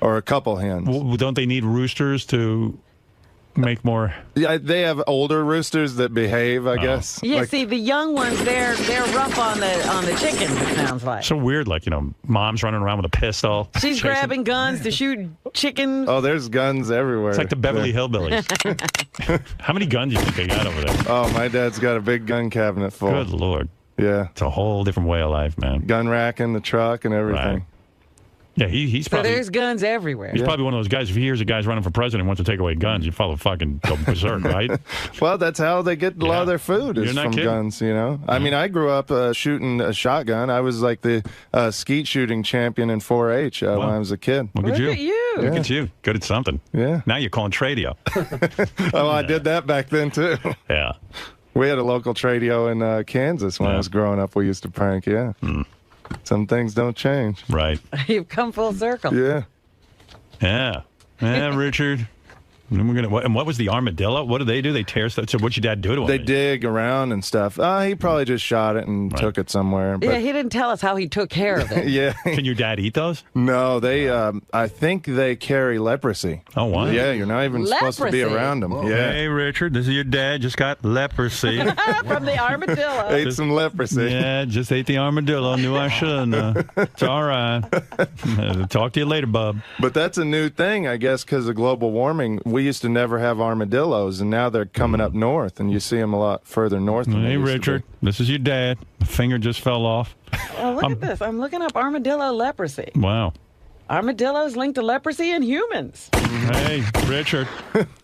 or a couple hens. Well, don't they need roosters to make more? Yeah, they have older roosters that behave, I guess. Yeah, see, the young ones, they're rough on the chickens, it sounds like. So weird, like, mom's running around with a pistol. She's grabbing guns to shoot chickens. Oh, there's guns everywhere. It's like the Beverly Hillbillies. How many guns do you think they got over there? Oh, my dad's got a big gun cabinet full. Good Lord. Yeah. It's a whole different way of life, man. Gun rack in the truck and everything. Right. Yeah, he's probably... So there's guns everywhere. He's probably one of those guys, if he hears a guy's running for president and wants to take away guns, you follow fucking go berserk, right? Well, that's how they get a lot of their food is from guns, I mean, I grew up shooting a shotgun. I was like the skeet shooting champion in 4-H when I was a kid. Look at you. Yeah. Look at you. Good at something. Yeah. Now you're calling Tradio. Oh, I did that back then, too. Yeah. We had a local Tradio in Kansas when I was growing up. We used to prank, Some things don't change. Right. You've come full circle. Yeah. Yeah. Yeah, Richard. And what was the armadillo? What do? They tear stuff. So what'd your dad do to him? They dig around and stuff. He probably just shot it and took it somewhere. But Yeah, he didn't tell us how he took care of it. yeah. Can your dad eat those? No, they. I think they carry leprosy. Oh, wow. Yeah, you're not even supposed to be around them. Yeah. Hey, Richard, this is your dad. Just got leprosy. From the armadillo. Ate some leprosy. Yeah, just ate the armadillo. Knew I shouldn't. It's all right. Talk to you later, bub. But that's a new thing, I guess, because of global warming. We used to never have armadillos, and now they're coming up north, and you see them a lot further north. Than Hey, Richard, this is your dad. The finger just fell off. Oh, look at this. I'm looking up armadillo leprosy. Wow. Armadillos linked to leprosy in humans. Hey, Richard,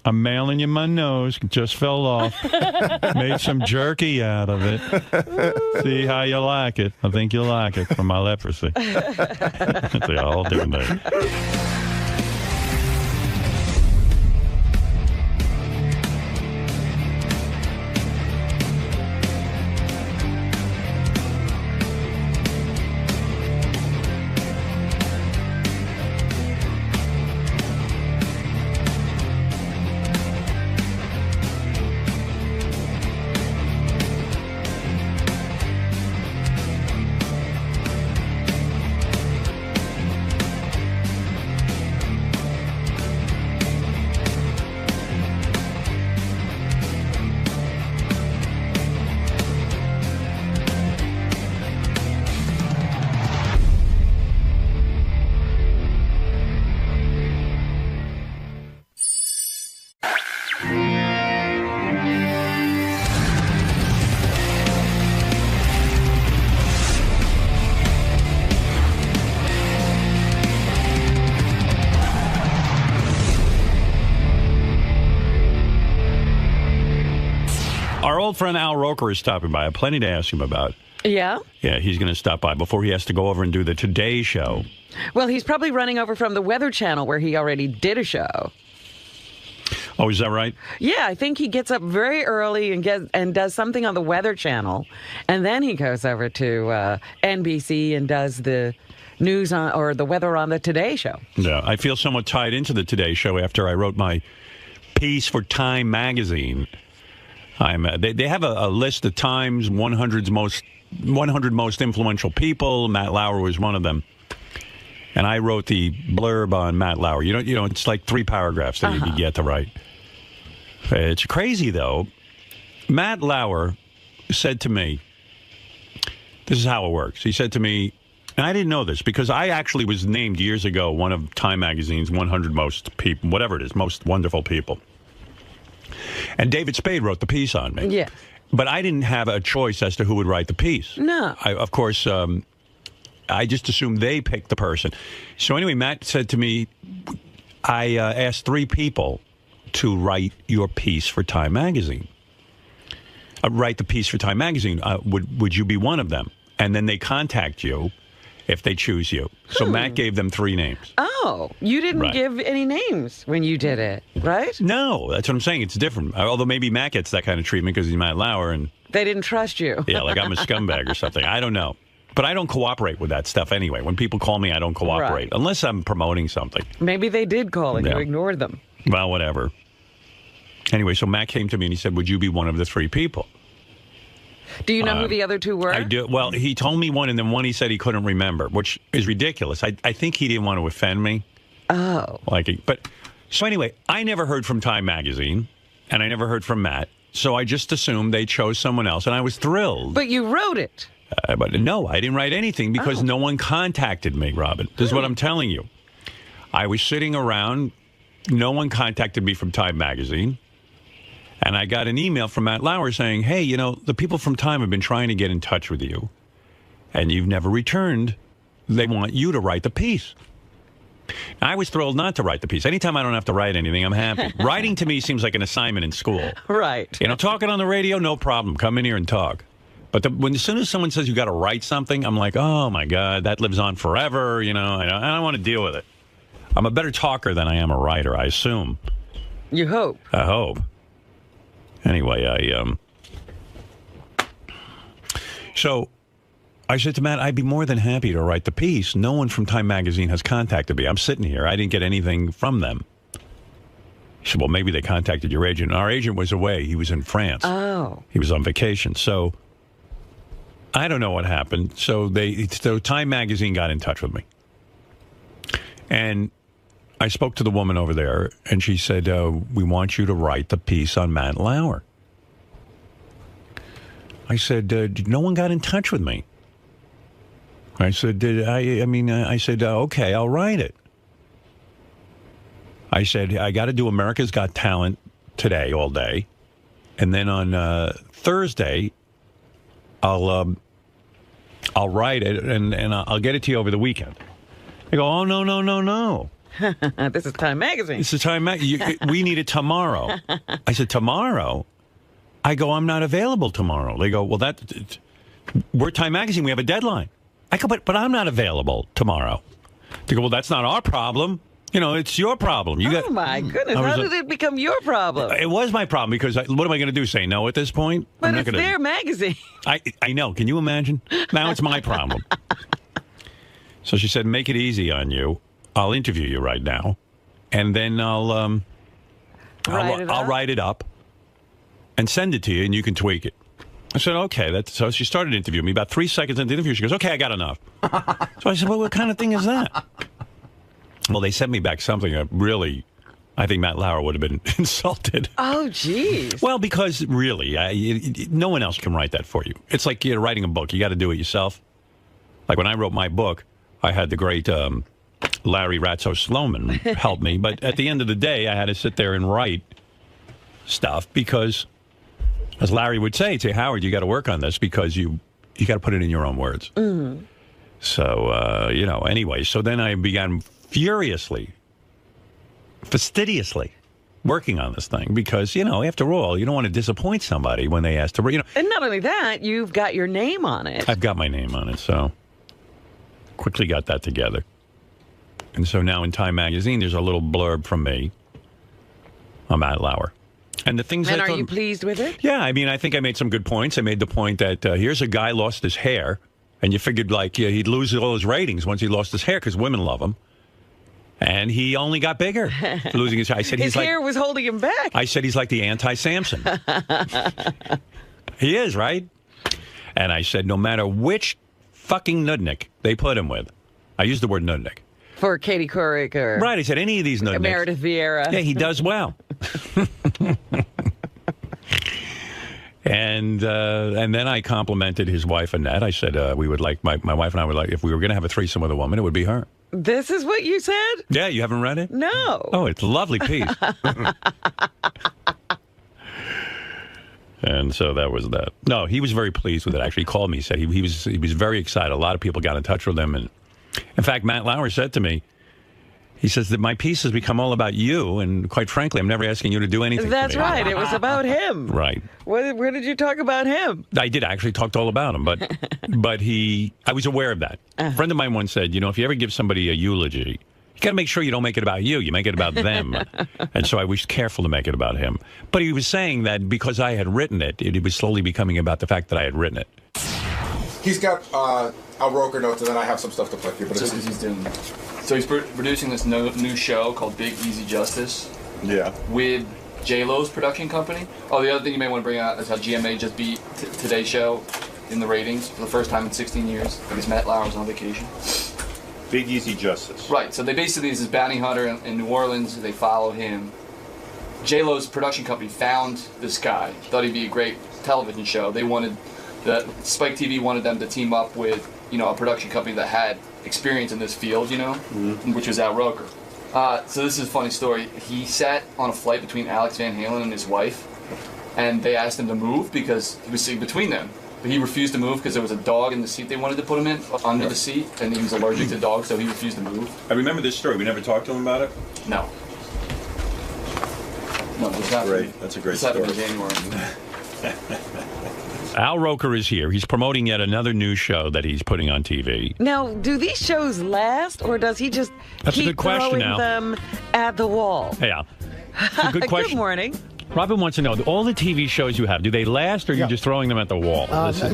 I'm mailing you my nose. Just fell off. Made some jerky out of it. See how you like it. I think you'll like it for my leprosy. That's a whole different thing. Our old friend Al Roker is stopping by. I have plenty to ask him about. Yeah? Yeah, he's going to stop by before he has to go over and do the Today Show. Well, he's probably running over from the Weather Channel where he already did a show. Oh, is that right? Yeah, I think he gets up very early and does something on the Weather Channel, and then he goes over to NBC and does the news or the weather on the Today Show. Yeah, I feel somewhat tied into the Today Show after I wrote my piece for Time magazine. They have a list of Time's 100 most influential people. Matt Lauer was one of them. And I wrote the blurb on Matt Lauer. You know, it's like 3 paragraphs that you get to write. It's crazy, though. Matt Lauer said to me, this is how it works. He said to me, and I didn't know this because I actually was named years ago one of Time Magazine's 100 most people, whatever it is, most wonderful people. And David Spade wrote the piece on me. Yeah. But I didn't have a choice as to who would write the piece. No. Of course, I just assumed they picked the person. So anyway, Matt said to me, I asked 3 people to write your piece for Time Magazine. Write the piece for Time Magazine. Would you be one of them? And then they contact you if they choose you. So Matt gave them 3 names. Oh, you didn't give any names when you did it, right? No, that's what I'm saying. It's different. Although maybe Matt gets that kind of treatment because he's Matt Lauer. And they didn't trust you. Yeah, like I'm a scumbag or something. I don't know. But I don't cooperate with that stuff anyway. When people call me, I don't cooperate. Right. Unless I'm promoting something. Maybe they did call and you ignored them. Well, whatever. Anyway, so Matt came to me and he said, would you be one of the 3 people? Do you know who the other 2 were? I do. Well, he told me one, and then one he said he couldn't remember, which is ridiculous. I think he didn't want to offend me. Oh. So anyway, I never heard from Time Magazine, and I never heard from Matt, so I just assumed they chose someone else, and I was thrilled. But you wrote it. But no, I didn't write anything because no one contacted me, Robin. This is what I'm telling you. I was sitting around. No one contacted me from Time Magazine. And I got an email from Matt Lauer saying, hey, you know, the people from Time have been trying to get in touch with you, and you've never returned. They want you to write the piece. I was thrilled not to write the piece. Anytime I don't have to write anything, I'm happy. Writing to me seems like an assignment in school. Right. You know, talking on the radio, no problem. Come in here and talk. But as soon as someone says you got to write something, I'm like, oh, my God, that lives on forever. You know, I don't want to deal with it. I'm a better talker than I am a writer, I assume. You hope. I hope. Anyway, so I said to Matt, I'd be more than happy to write the piece. No one from Time Magazine has contacted me. I'm sitting here. I didn't get anything from them. He said, well, maybe they contacted your agent. And our agent was away. He was in France. Oh. He was on vacation. So I don't know what happened. So Time Magazine got in touch with me. And I spoke to the woman over there, and she said, we want you to write the piece on Matt Lauer. I said, no one got in touch with me. I said, I said, okay, I'll write it. I said, I got to do America's Got Talent today, all day. And then on Thursday, I'll write it, and I'll get it to you over the weekend. They go, oh, no. This is Time Magazine. This is Time Magazine. We need it tomorrow. I said, tomorrow? I go, I'm not available tomorrow. They go, well, we're Time Magazine. We have a deadline. I go, but I'm not available tomorrow. They go, well, that's not our problem. It's your problem. My goodness. How did it become your problem? It was my problem because what am I going to do? Say no at this point? But it's their magazine. I know. Can you imagine? Now it's my problem. So she said, make it easy on you. I'll interview you right now. And then I'll write it up and send it to you, and you can tweak it. I said, okay. So she started interviewing me. About 3 seconds into the interview, she goes, okay, I got enough. So I said, well, what kind of thing is that? Well, they sent me back something that really, I think Matt Lauer would have been insulted. Oh, geez. Well, because really, no one else can write that for you. It's like writing a book. You got to do it yourself. Like when I wrote my book, I had the great Larry Ratso Sloman help me. But at the end of the day, I had to sit there and write stuff because, as Larry would say, Howard, you got to work on this because you got to put it in your own words. Mm-hmm. So, anyway, so then I began fastidiously working on this thing because, after all, you don't want to disappoint somebody when they ask to, And not only that, you've got your name on it. I've got my name on it, so quickly got that together. And so now in Time Magazine, there's a little blurb from me on Matt Lauer. And the things are you pleased with it? Yeah, I think I made some good points. I made the point that here's a guy lost his hair, and you figured he'd lose all his ratings once he lost his hair because women love him. And he only got bigger for losing his hair. I said his hair was holding him back. I said he's like the anti-Samson. He is, right? And I said no matter which fucking nudnik they put him with, I used the word nudnik. For Katie Couric or... Right, I said any of these nudniks. Meredith Vieira. Yeah, he does well. And then I complimented his wife, Annette. I said we would like, my wife and I would like, if we were going to have a threesome with a woman, it would be her. This is what you said? Yeah, you haven't read it? No. Oh, it's a lovely piece. And so that was that. No, he was very pleased with it. Actually, he called me. He said he was very excited. A lot of people got in touch with him. And in fact, Matt Lauer said to me, he says that my piece has become all about you. And quite frankly, I'm never asking you to do anything. That's for me. right. It was about him. Right. Where did you talk about him? I did actually talk all about him, but I was aware of that. A friend of mine once said, if you ever give somebody a eulogy, you got to make sure you don't make it about you. You make it about them. And so I was careful to make it about him. But he was saying that because I had written it, it was slowly becoming about the fact that I had written it. He's got Al Roker notes, and then I have some stuff to play for you. But So he's producing this new show called Big Easy Justice. Yeah. With J-Lo's production company. Oh, the other thing you may want to bring out is how GMA just beat Today's Show in the ratings for the first time in 16 years because Matt Lauer's on vacation. Big Easy Justice. Right, so they basically, this bounty hunter in New Orleans, they follow him. J-Lo's production company found this guy, thought he'd be a great television show. They wanted, Spike TV wanted them to team up with, a production company that had experience in this field, which was Al Roker. So this is a funny story. He sat on a flight between Alex Van Halen and his wife, and they asked him to move because he was sitting between them. But he refused to move because there was a dog in the seat they wanted to put him in, under the seat, and he was allergic to dogs, so he refused to move. I remember this story. We never talked to him about it? No. No, this happened. Great. That's a great story. This happened in January. Al Roker is here. He's promoting yet another new show that he's putting on TV. Now, do these shows last, or does he just keep throwing Al. them at the wall? Yeah. It's a good question. Good morning. Robin wants to know, all the TV shows you have, do they last, or are you just throwing them at the wall? That's her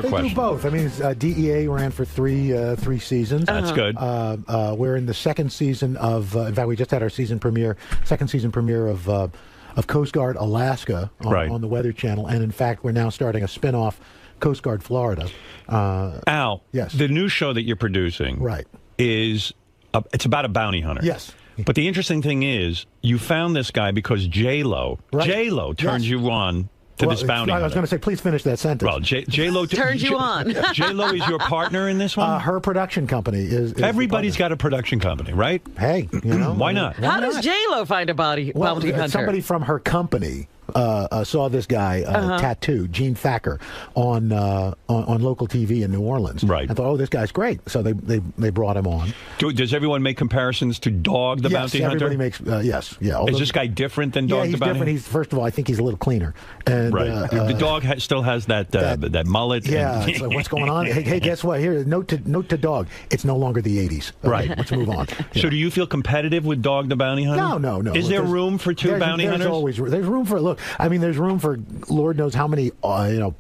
they question. Do both. I mean, DEA ran for three seasons. That's good. We're in the second season of. In fact, we just had our second season premiere of Coast Guard Alaska on the Weather Channel, and in fact, we're now starting a spinoff, Coast Guard Florida. Al, yes, the new show that you're producing, is it's about a bounty hunter. Yes. But the interesting thing is, you found this guy because J-Lo turned you on to this bounty hunter. I was going to say, please finish that sentence. Well, J-Lo turns you on. J-Lo is your partner in this one? Her production company is Everybody's got a production company, right? Hey, you know. Why not? How does J-Lo find a bounty hunter? Somebody from her company saw this guy, Tattoo, Gene Thacker, on local TV in New Orleans. Right. And thought, oh, this guy's great. So they brought him on. Does everyone make comparisons to Dog the Bounty Hunter? Everybody makes, yes. Yeah. Is this guy different than Dog the Bounty Hunter? He's different. First of all, I think he's a little cleaner. And, the Dog still has that mullet. Yeah. So what's going on? Hey, guess what? Here, note to Dog. It's no longer the 80s. Right. Let's move on. So do you feel competitive with Dog the Bounty Hunter? No. Is there room for two bounty hunters? There's room for, look, I mean, there's room for Lord knows how many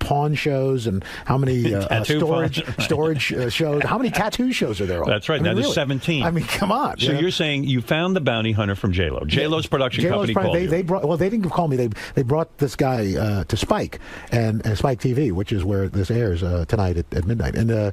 pawn shows and how many storage shows. How many tattoo shows are there? That's right. Now there's 17. I mean, come on. So you're saying you found the bounty hunter from J-Lo. J-Lo's production company called you. They didn't call me. They brought this guy to Spike and Spike TV, which is where this airs tonight at midnight. And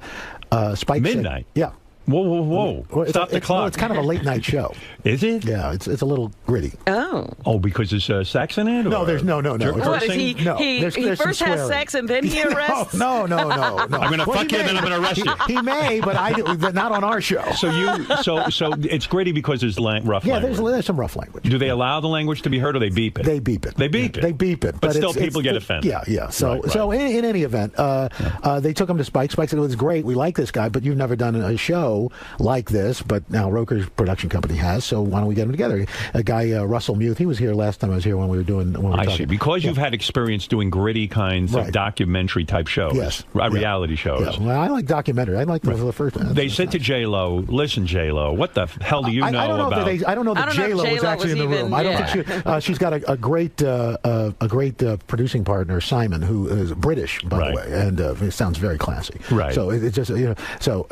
Spike midnight. Yeah. Whoa. Stop the clock. Well, it's kind of a late night show. Is it? Yeah, it's a little gritty. Oh, because there's sex in it? No, there's no. What is he? No, he first has sex and then he arrests? No. I'm going to fuck you and then I'm going to arrest you. He may, but not on our show. So it's gritty because there's rough language. Yeah, there's some rough language. Do they allow the language to be heard, or they beep it? They beep it. But still, people get offended. Yeah. So in any event, they took him to Spike. Spike said, it was great. We like this guy, but you've never done a show like this. But now Roker's production company has, so why don't we get them together? A guy, Russell Muth, he was here last time I was here when we were doing. I see. Because you've had experience doing gritty kinds of documentary type shows. Yes. Reality shows. Yeah. Well, I like documentary. I like the first one. They said to J-Lo, listen, J-Lo, what the hell do you know about? I don't know that J-Lo was actually in the room. I don't think she's got a great producing partner, Simon, who is British, by the way, and it sounds very classy. Right. So it's just, So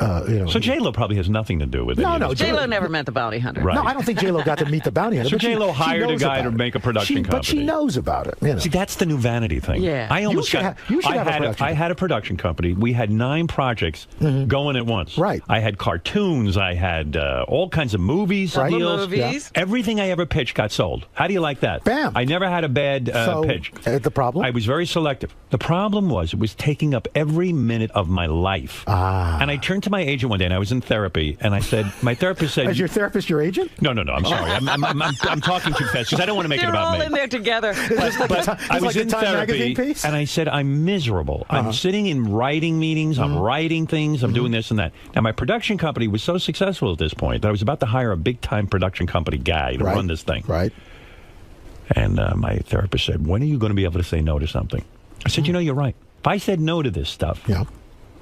J-Lo probably has nothing to do with it. No. J-Lo never met the bounty hunter. Right. No, I don't think J-Lo got to meet the bounty hunter. So J-Lo hired a guy to make a production company. But she knows about it. You know. See, that's the new vanity thing. Yeah. I had a production company. We had 9 projects going at once. Right. I had cartoons. I had all kinds of movies. Deals. Yeah. Everything I ever pitched got sold. How do you like that? Bam. I never had a bad pitch. The problem? I was very selective. The problem was it was taking up every minute of my life. And I turned to my agent one day, and I was in therapy, and I said, my therapist said... Is your therapist your agent? No, I'm sorry. I'm talking too fast because I don't want to make it about me. They're all in there together. But I was in therapy, and I said, I'm miserable. I'm sitting in writing meetings. I'm writing things. I'm doing this and that. Now, my production company was so successful at this point that I was about to hire a big-time production company guy to run this thing. Right. And my therapist said, when are you going to be able to say no to something? I said, you're right. If I said no to this stuff,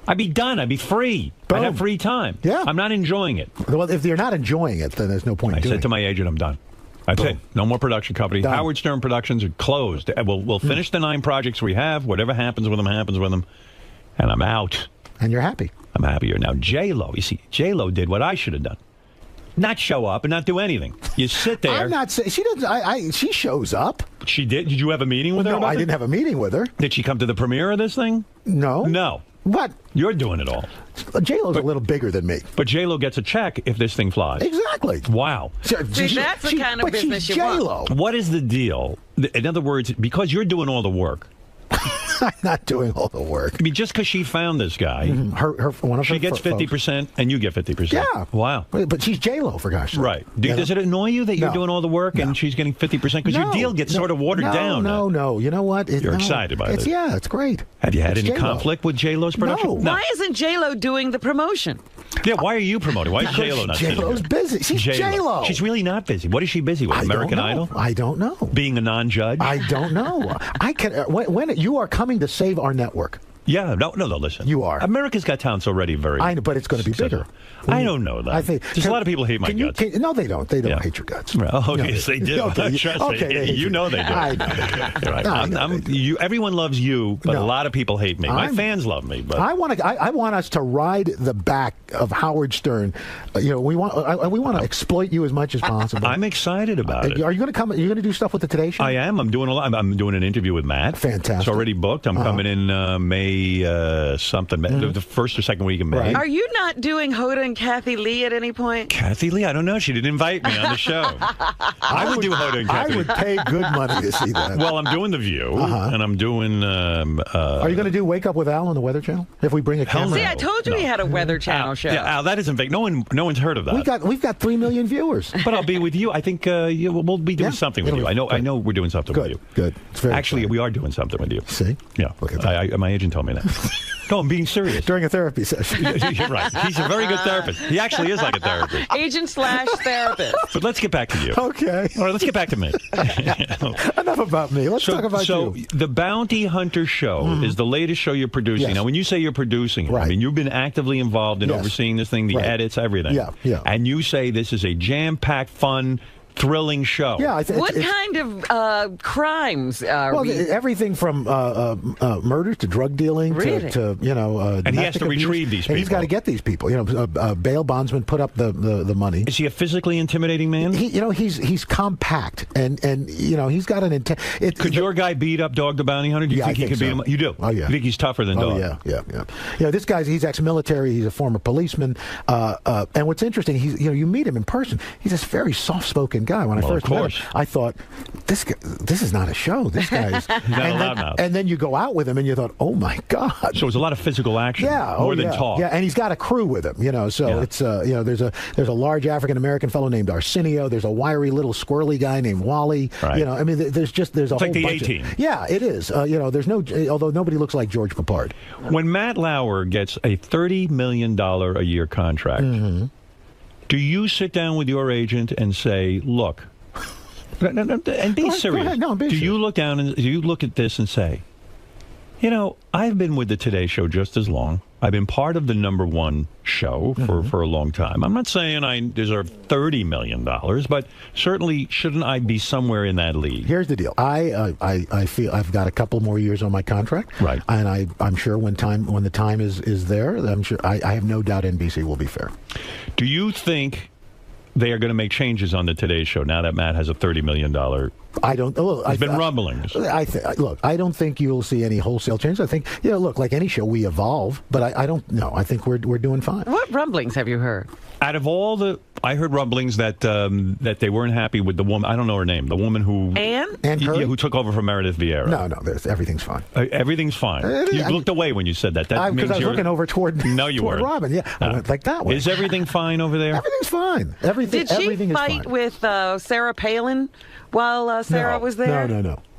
I'd be done. I'd be free. Boom. I'd have free time. Yeah. I'm not enjoying it. Well, if you're not enjoying it, then there's no point in doing it. I said to my agent, I'm done. That's it. No more production company. Done. Howard Stern Productions are closed. We'll finish the 9 projects we have. Whatever happens with them, happens with them. And I'm out. And you're happy. I'm happier. Now, J-Lo, you see, J-Lo did what I should have done. Not show up and not do anything. You sit there. I'm not saying she doesn't. She shows up. She did. Did you have a meeting with her? No, I didn't have a meeting with her. Did she come to the premiere of this thing? No. What? You're doing it all. J-Lo's a little bigger than me. But J-Lo gets a check if this thing flies. Exactly. Wow. See, that's the kind of business you want. What is the deal? In other words, because you're doing all the work. I'm not doing all the work. I mean, just because she found this guy, she gets 50% and you get 50%. Yeah. Wow. But she's J-Lo, for gosh sake. Right. Does it annoy you that you're doing all the work and she's getting 50%? Because your deal gets sort of watered down. No. You know what? You're excited by this. Yeah, it's great. Have you had any conflict with J-Lo's production? No. Why isn't J-Lo doing the promotion? Yeah, why are you promoting? Why is J-Lo not sitting J-Lo's busy. She's J-Lo. She's really not busy. What is she busy with? American Idol? I don't know. Being a non-judge? I don't know. When you are coming to save our network. Yeah, no, listen. You are. America's Got Talent's already very. I know, but it's going to be bigger. I don't know that. I think there's a lot of people hate my guts. No, they don't. They don't hate your guts. Oh, yes, they do. Trust me. You know they do. I know. Right. Everyone loves you, but a lot of people hate me. My fans love me, but I want us to ride the back of Howard Stern. We want to exploit you as much as possible. I'm excited about it. Are you going to come? Are you going to do stuff with the Today Show? I am. I'm doing a lot. I'm doing an interview with Matt. Fantastic. It's already booked. I'm coming in May something. The first or second week in May. Right. Are you not doing Hoda and Kathy Lee at any point? Kathy Lee? I don't know. She didn't invite me on the show. I would do Hoda and Kathy. I would pay good money to see that. Well, I'm doing The View, and I'm doing... Are you going to do Wake Up with Al on the Weather Channel? If we bring a camera? See, I told you we had a Weather Channel show. Yeah, Al, that isn't fake. No one's heard of that. We've got 3 million viewers. But I'll be with you. I think we'll be doing something with you. I know we're doing something with you. Good. Actually, we are doing something with you. See? Yeah. My agent told me that. No, I'm being serious. During a therapy session. You're right. He's a very good therapist. He actually is like a therapist. Agent/therapist. But let's get back to you. Okay. All right, let's get back to me. Enough about me. Let's talk about you. So the Bounty Hunter show is the latest show you're producing. Yes. Now, when you say you're producing it, I mean, you've been actively involved in overseeing this thing, the edits, everything. Yeah. And you say this is a jam-packed, fun, thrilling show. Yeah, what kind of crimes are we? Everything from murders to drug dealing to and he has to retrieve these people. And he's got to get these people. Bail bondsman put up the money. Is he a physically intimidating man? He's compact and he's got an intent. Could your guy beat up Dog the Bounty Hunter? Do you think he could beat him? You do? Oh yeah. You think he's tougher than Dog? Yeah. This guy's he's ex-military. He's a former policeman. And what's interesting, you meet him in person. He's this very soft-spoken guy. When I first met him, I thought, this is not a show. This guy's and then you go out with him and you thought, oh my God. So it's a lot of physical action, more than talk. Yeah, and he's got a crew with him, So it's there's a large African American fellow named Arsenio. There's a wiry little squirrely guy named Wally. Right. I mean, there's a whole like the bunch A-team. Yeah, it is. There's no, although nobody looks like George Papard. When Matt Lauer gets a $30 million a year contract. Do you sit down with your agent and say, look, and be serious. No, do you look down and do you look at this and say, I've been with the Today Show just as long. I've been part of the #1 show for a long time. I'm not saying I deserve $30 million, but certainly shouldn't I be somewhere in that league? Here's the deal. I feel I've got a couple more years on my contract. Right. And I'm sure when the time is there, I'm sure I have no doubt NBC will be fair. Do you think they are going to make changes on the Today Show now that Matt has a $30 million? I don't. There's been rumblings. Look, I don't think you'll see any wholesale changes. I think, look, like any show, we evolve, but I don't know. I think we're doing fine. What rumblings have you heard? Out of all I heard rumblings that they weren't happy with the woman. I don't know her name. The woman who who took over from Meredith Vieira. No, everything's fine. Everything's fine. You looked away when you said that. Because I was looking over toward. No, you weren't. Robin. Yeah, I went like that way. Is everything fine over there? Everything's fine. Did she fight with Sarah Palin while Sarah was there?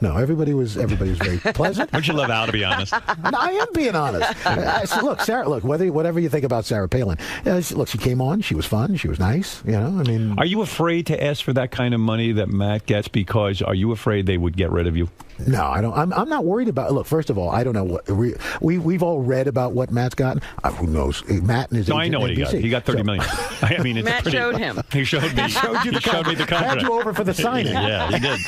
No. Everybody was very pleasant. Don't you love Al, to be honest? I am being honest. Look, Sarah. Look, whatever you think about Sarah Palin, look, she came on. She was fun. She was nice. I mean, are you afraid to ask for that kind of money that Matt gets? Because are you afraid they would get rid of you? No, I don't. I'm not worried about. Look, first of all, I don't know what we've all read about what Matt's gotten. Who knows? Matt and his. No, I know what he got. He got $30 million. I mean, Matt showed him. He showed me. He showed me the contract. Had you over for the signing. Yeah, he did.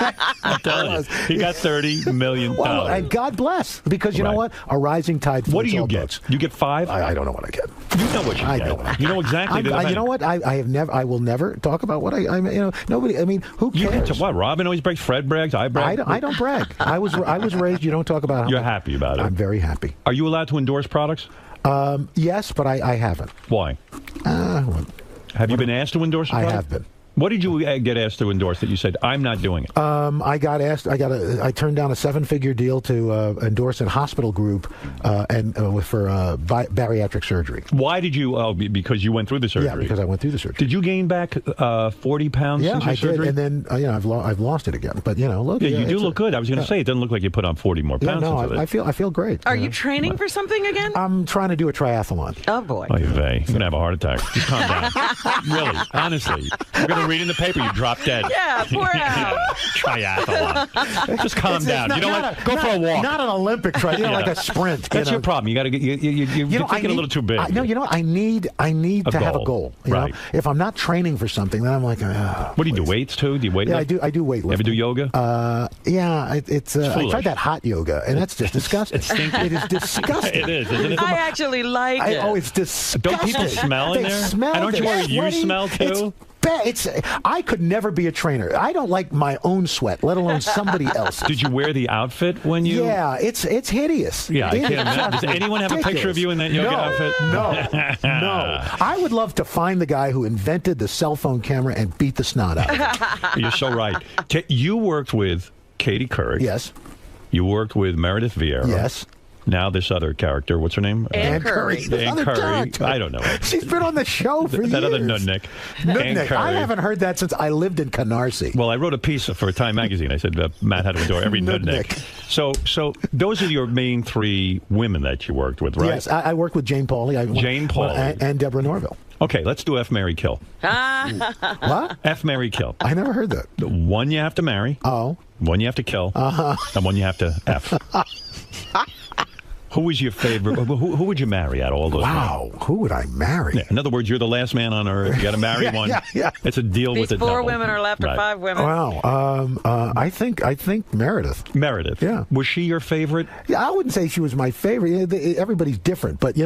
I'm telling you, he got $30 million. Well, and God bless, because you know what? A rising tide. What do you get? You get 5? I don't know what I get. You know what you get. You know exactly. You know what? I will never talk about what I nobody. I mean, who cares? You get to what? Robin always brags. Fred brags. I brag. I don't brag. I was raised. You don't talk about. You're happy about it. I'm very happy. Are you allowed to endorse products? Yes, but I haven't. Why? Have you been asked to endorse a product? I have been. What did you get asked to endorse that you said, I'm not doing it? I got asked. I turned down a 7-figure deal to endorse a hospital group for bariatric surgery. Why did you? Oh, because you went through the surgery. Yeah, because I went through the surgery. Did you gain back 40 pounds since your surgery? Yeah, I did, and then I've lost it again. But look. Yeah, you do look good. I was going to say it doesn't look like you put on 40 more pounds. Yeah, no, I feel great. Are you training for something again? I'm trying to do a triathlon. Oh boy. Oh, you're going to have a heart attack. Just calm down. Really, honestly, you're going to reading the paper, you drop dead. Yeah, poor Al. Triathlon. Just calm down. You know what? Go for a walk. Not an Olympic triathlon, like a sprint. That's your problem. You got to get you're thinking a little too big. No, you know what? I need to have a goal. You know? If I'm not training for something, then I'm like, what do you do? Weights too? Do you weight? Yeah, I do weightlifting. Ever do yoga? Yeah, it's. I tried that hot yoga, and that's just disgusting. It's stinky. It is disgusting. It is, isn't it? I actually like it. Oh, it's disgusting. Don't people smell in there? Smell. And don't you worry you smell too? I could never be a trainer. I don't like my own sweat, let alone somebody else's. Did you wear the outfit when you? Yeah, it's hideous. Yeah, I can't imagine. Does anyone have a picture of you in that yoga outfit? No. I would love to find the guy who invented the cell phone camera and beat the snot out of it. You're so right. You worked with Katie Couric. Yes. You worked with Meredith Vieira. Yes. Now this other character, what's her name? Ann Curry. Ann Curry. I don't know. She's been on the show for years. That other nudnik. Nudnik. I haven't heard that since I lived in 𝗛𝗏𝗏. Well, I wrote a piece for Time Magazine. I said Matt had to adore every nudnik. So those are your main three women that you worked with, right? Yes, I worked with Jane Pauley. Jane Pauley. And Deborah Norville. Okay, let's do F, Marry, Kill. What? F, Marry, Kill. I never heard that. One you have to marry. Oh. One you have to kill. And one you have to F. Who was your favorite? Who would you marry out of all those? Wow, who would I marry? Yeah, in other words, you're the last man on earth. You got to marry one. Yeah. It's a deal with the devil. 4 women are left, or 5 women. Wow. I think Meredith. Meredith. Yeah. Was she your favorite? Yeah, I wouldn't say she was my favorite. Everybody's different, but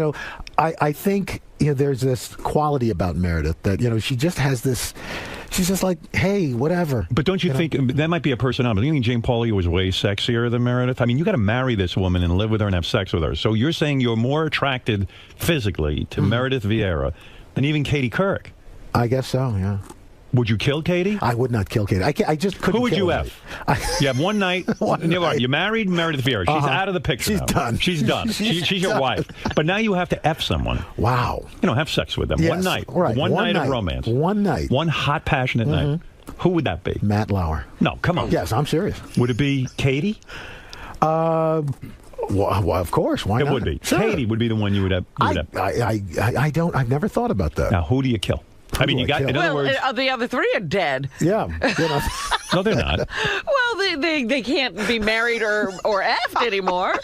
I think there's this quality about Meredith that she just has this. She's just like, hey, whatever. But don't you think that might be a personality? You think Jane Pauley was way sexier than Meredith? I mean, you got to marry this woman and live with her and have sex with her. So you're saying you're more attracted physically to Meredith Vieira than even Katie Couric? I guess so, yeah. Would you kill Katie? I would not kill Katie. I just couldn't. Who would kill you her. F? You have one night. You married Meredith Vieira. She's out of the picture. She's now. done. She's done. She's your wife. But now you have to F someone. Wow. Have sex with them. Yes, One night. Right. One night of romance. One night. One hot, passionate night. Who would that be? Matt Lauer. No, come on. Yes, I'm serious. Would it be Katie? Well, of course. Why not? It would be. Sure. Katie would be the one you would have. I don't. I've never thought about that. Now, who do you kill? I mean, you got. In other words, the other 3 are dead. Yeah. No, they're not. Well, they can't be married or effed anymore.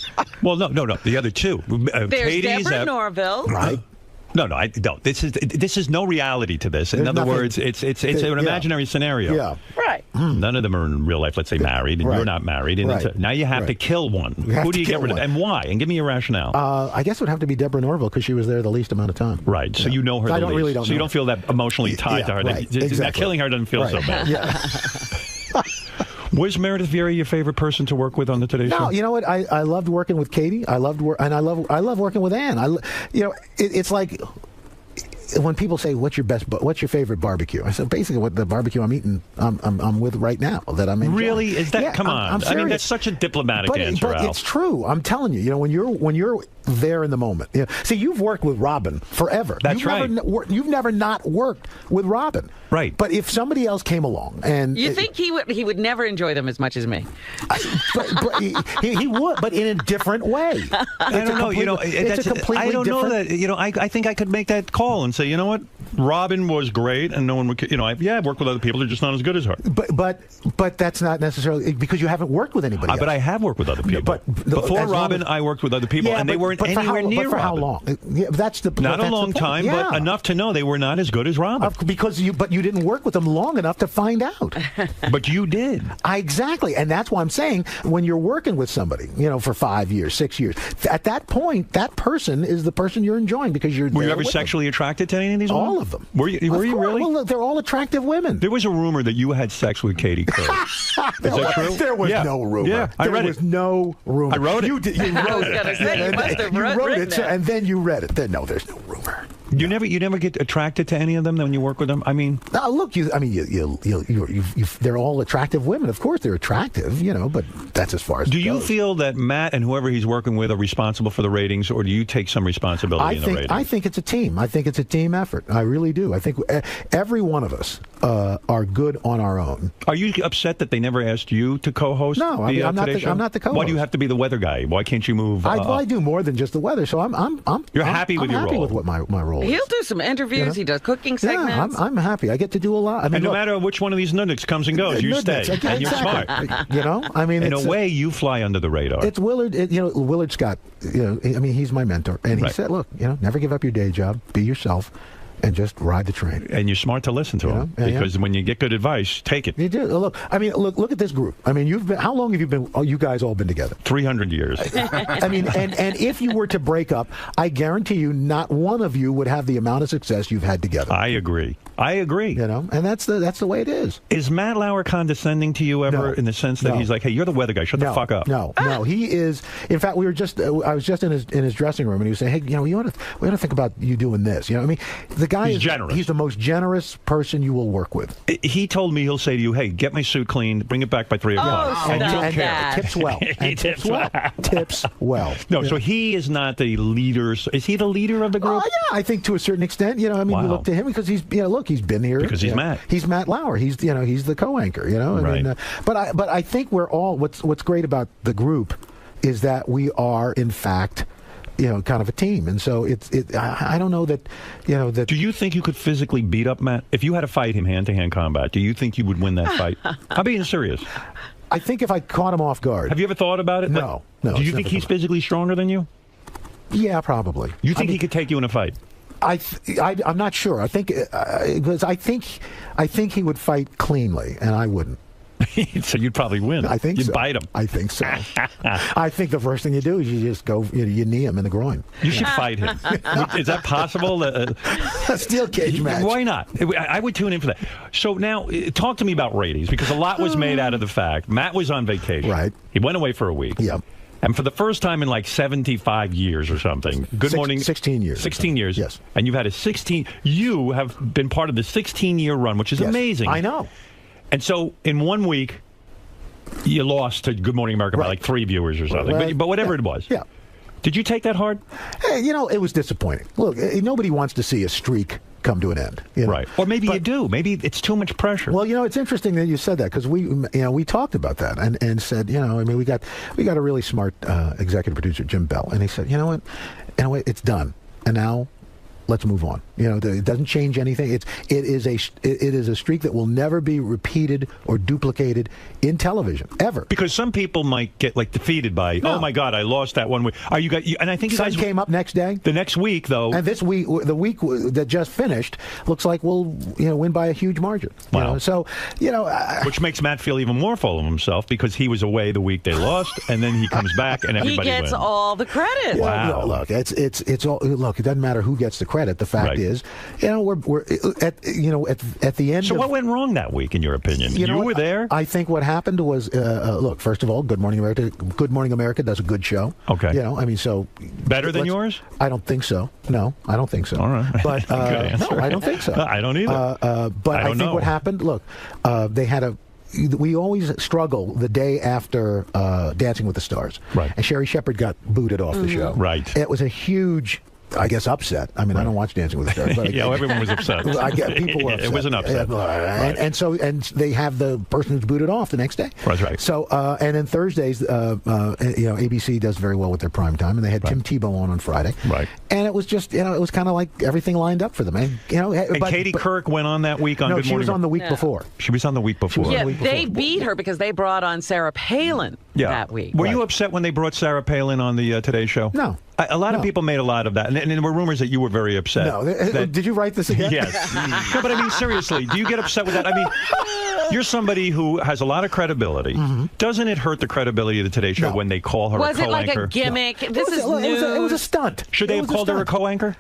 Well, no. The other 2. There's Katie's Deborah Norville. Right. No, I don't. This is no reality to this. In other words, it's an imaginary scenario. Yeah. Right. None of them are in real life, let's say, married, and you're not married. And now you have to kill one. Who do you get rid of? And why? And give me your rationale. I guess it would have to be Deborah Norville because she was there the least amount of time. Right. So you know her the least. Really don't so you don't feel that emotionally tied to her. Right. That killing her doesn't feel so bad. Yeah. Was Meredith Vieira your favorite person to work with on the Today Show? No, you know what? I loved working with Katie. I love working with Ann. It's like when people say, "What's your favorite barbecue?" I said, basically, what the barbecue I'm eating, I'm with right now that I'm enjoying. Really? Is that? Yeah, come on. I mean, that's such a diplomatic answer, but Al. it's true. I'm telling you. When you're there in the moment. See, you've worked with Robin forever. That's right. You've never not worked with Robin. Right. But if somebody else came along and you think he would never enjoy them as much as me? But he would, but in a different way. I don't know. It's a completely I don't know different. that. I think I could make that call and say, you know what, Robin was great, and no one would. I've worked with other people. They're just not as good as her. But that's not necessarily because you haven't worked with anybody. But I have worked with other people. But before Robin, I worked with other people, and they weren't anywhere near But for how Robin. long? Yeah, that's the Not that's a long the time, point. but enough to know they were not as good as Robin. Because you didn't work with them long enough to find out. But you did. Exactly, and that's why I'm saying when you're working with somebody, for 5 years, 6 years, at that point, that person is the person you're enjoying because you're. Were you ever sexually attracted to any of these women? All of them. Were you really? Well, they're all attractive women. There was a rumor that you had sex with Katie Couric. Is that true? There was no rumor. Yeah, I read it. There was no rumor. I wrote it. You wrote it. I was going to say, you must have written it. And then you read it. No, there's no rumor. You never get attracted to any of them when you work with them. I mean, look, they're all attractive women. Of course, they're attractive, but that's as far as. Do you feel that Matt and whoever he's working with are responsible for the ratings, or do you take some responsibility in the ratings? I think it's a team. I think it's a team effort. I really do. I think every one of us are good on our own. Are you upset that they never asked you to co-host? No, I'm not the co-host. Why do you have to be the weather guy? Why can't you move? I do more than just the weather. So I'm happy with your role. with what my role. always. He'll do some interviews. He does cooking segments. Yeah, I'm happy. I get to do a lot. I mean, and no matter which one of these nudniks comes and goes, you stay. And you're smart. You know, I mean, in a way, you fly under the radar. It's Willard. Willard Scott. I mean, he's my mentor, and he said, "Look, never give up your day job. Be yourself." And just ride the train. And you're smart to listen to him because when you get good advice, take it. You do. Look, I mean, look at this group. I mean, how long have you been? You guys all been together? 300 years. I mean, and if you were to break up, I guarantee you, not one of you would have the amount of success you've had together. I agree. And that's the way it is. Is Matt Lauer condescending to you ever in the sense that he's like, hey, you're the weather guy, shut the fuck up? No, he is. In fact, I was just in his dressing room, and he was saying, hey, we ought to think about you doing this. I mean, the guy is generous. He's the most generous person you will work with. He told me he'll say to you, hey, get my suit cleaned, bring it back by 3 o'clock. And you don't care. Tips well. He tips well. Tips well. No, so he is not the leader. Is he the leader of the group? Yeah, I think to a certain extent. I mean, we look to him because he's been here. Because he's Matt. He's Matt Lauer. He's the co-anchor. I mean, but I think we're all what's great about the group is that we are in fact kind of a team, and so I don't know that that. Do you think you could physically beat up Matt if you had to fight him hand-to-hand combat? Do you think you would win that fight? I'm being serious. I think if I caught him off guard. Have you ever thought about it? No. Do you think he's physically stronger than you? Yeah, probably. You think he could take you in a fight? I'm not sure. I think because I think he would fight cleanly, and I wouldn't. So you'd probably win. I think you'd so. bite him. I think so. I think the first thing you do is you just go, you knee him in the groin. You should fight him. Is that possible? A steel cage match. Why not? I would tune in for that. So now, talk to me about ratings, because a lot was made out of the fact Matt was on vacation. Right. He went away for a week. Yep. And for the first time in like 75 years or something. Good morning. 16 years. 16 years. Yes. And you've had a 16. You have been part of the 16-year run, which is amazing. I know. And so in 1 week, you lost to Good Morning America by like 3 viewers or something. But whatever it was. Yeah. Did you take that hard? Hey, it was disappointing. Look, nobody wants to see a streak come to an end. Right. Or maybe you do. Maybe it's too much pressure. Well, it's interesting that you said that, because we talked about that and said, I mean, we got a really smart executive producer, Jim Bell, and he said, you know what, it's done, and now let's move on. It doesn't change anything. It is a streak that will never be repeated or duplicated in television ever. Because some people might get defeated by, oh my God, I lost that 1 week. And I think you guys came up next day. The next week, though, and this week, the week that just finished, looks like we'll win by a huge margin. Wow. So which makes Matt feel even more full of himself, because he was away the week they lost, and then he comes back and everybody He gets wins. all the credit. Wow. Look, it's all. Look, it doesn't matter who gets the credit. The fact is, we're at the end. So what went wrong that week, in your opinion? You were there. I think what happened was, look, first of all, Good Morning America. Good Morning America does a good show. Okay. I mean, so better than yours? I don't think so. No, I don't think so. All right. But Good answer. no, I don't think so. I don't either. But I think know. what happened. Look, they had we always struggle the day after Dancing with the Stars. Right. And Sherry Shepherd got booted off the show. Right. It was a huge, I guess, upset. I mean, I don't watch Dancing with the Stars. But everyone was upset. I get people were upset. It was an upset. Right. And they have the person who's booted off the next day. That's right. So and then Thursdays, ABC does very well with their prime time, and they had Tim Tebow on Friday. Right. And it was just, it was kind of like everything lined up for them. And Katie Couric went on that week on Good Morning. No, she was on the week before. She was on the week before. Yeah, they beat her because they brought on Sarah Palin that week. Were you upset when they brought Sarah Palin on the Today Show? No. A lot of people made a lot of that, and there were rumors that you were very upset. No, did you write this again? Yes. No, but I mean, seriously, do you get upset with that? I mean, you're somebody who has a lot of credibility. Mm-hmm. Doesn't it hurt the credibility of the Today Show when they call her a co-anchor? Was it like a gimmick? No. This is news. It was a stunt. Should they have called her a co-anchor?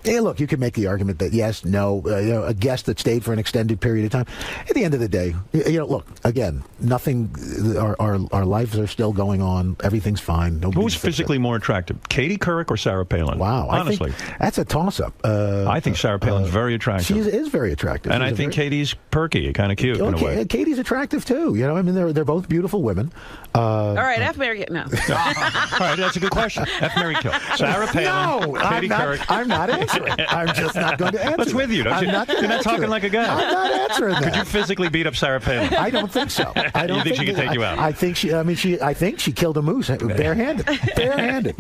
Hey, look, you can make the argument that yes, no, a guest that stayed for an extended period of time. At the end of the day, look, again, nothing. Our lives are still going on. Everything's fine. Who's physically more attractive, Katie Couric or Sarah Palin? Wow, honestly, I think that's a toss-up. I think Sarah Palin's very attractive. She is very attractive, and I think Katie's perky, kind of cute in a way. Katie's attractive too. I mean, they're both beautiful women. All right, F. Mary, no. All right, that's a good question. F. Mary Kill. Sarah Palin, Katie Couric. I'm not answering answering. I'm just not going to answer. What's with you? You're not talking like a guy. I'm not answering that. Could you physically beat up Sarah Palin? I don't think so. I don't You think she could take you out? I think she. I mean, I think she killed a moose barehanded. Barehanded.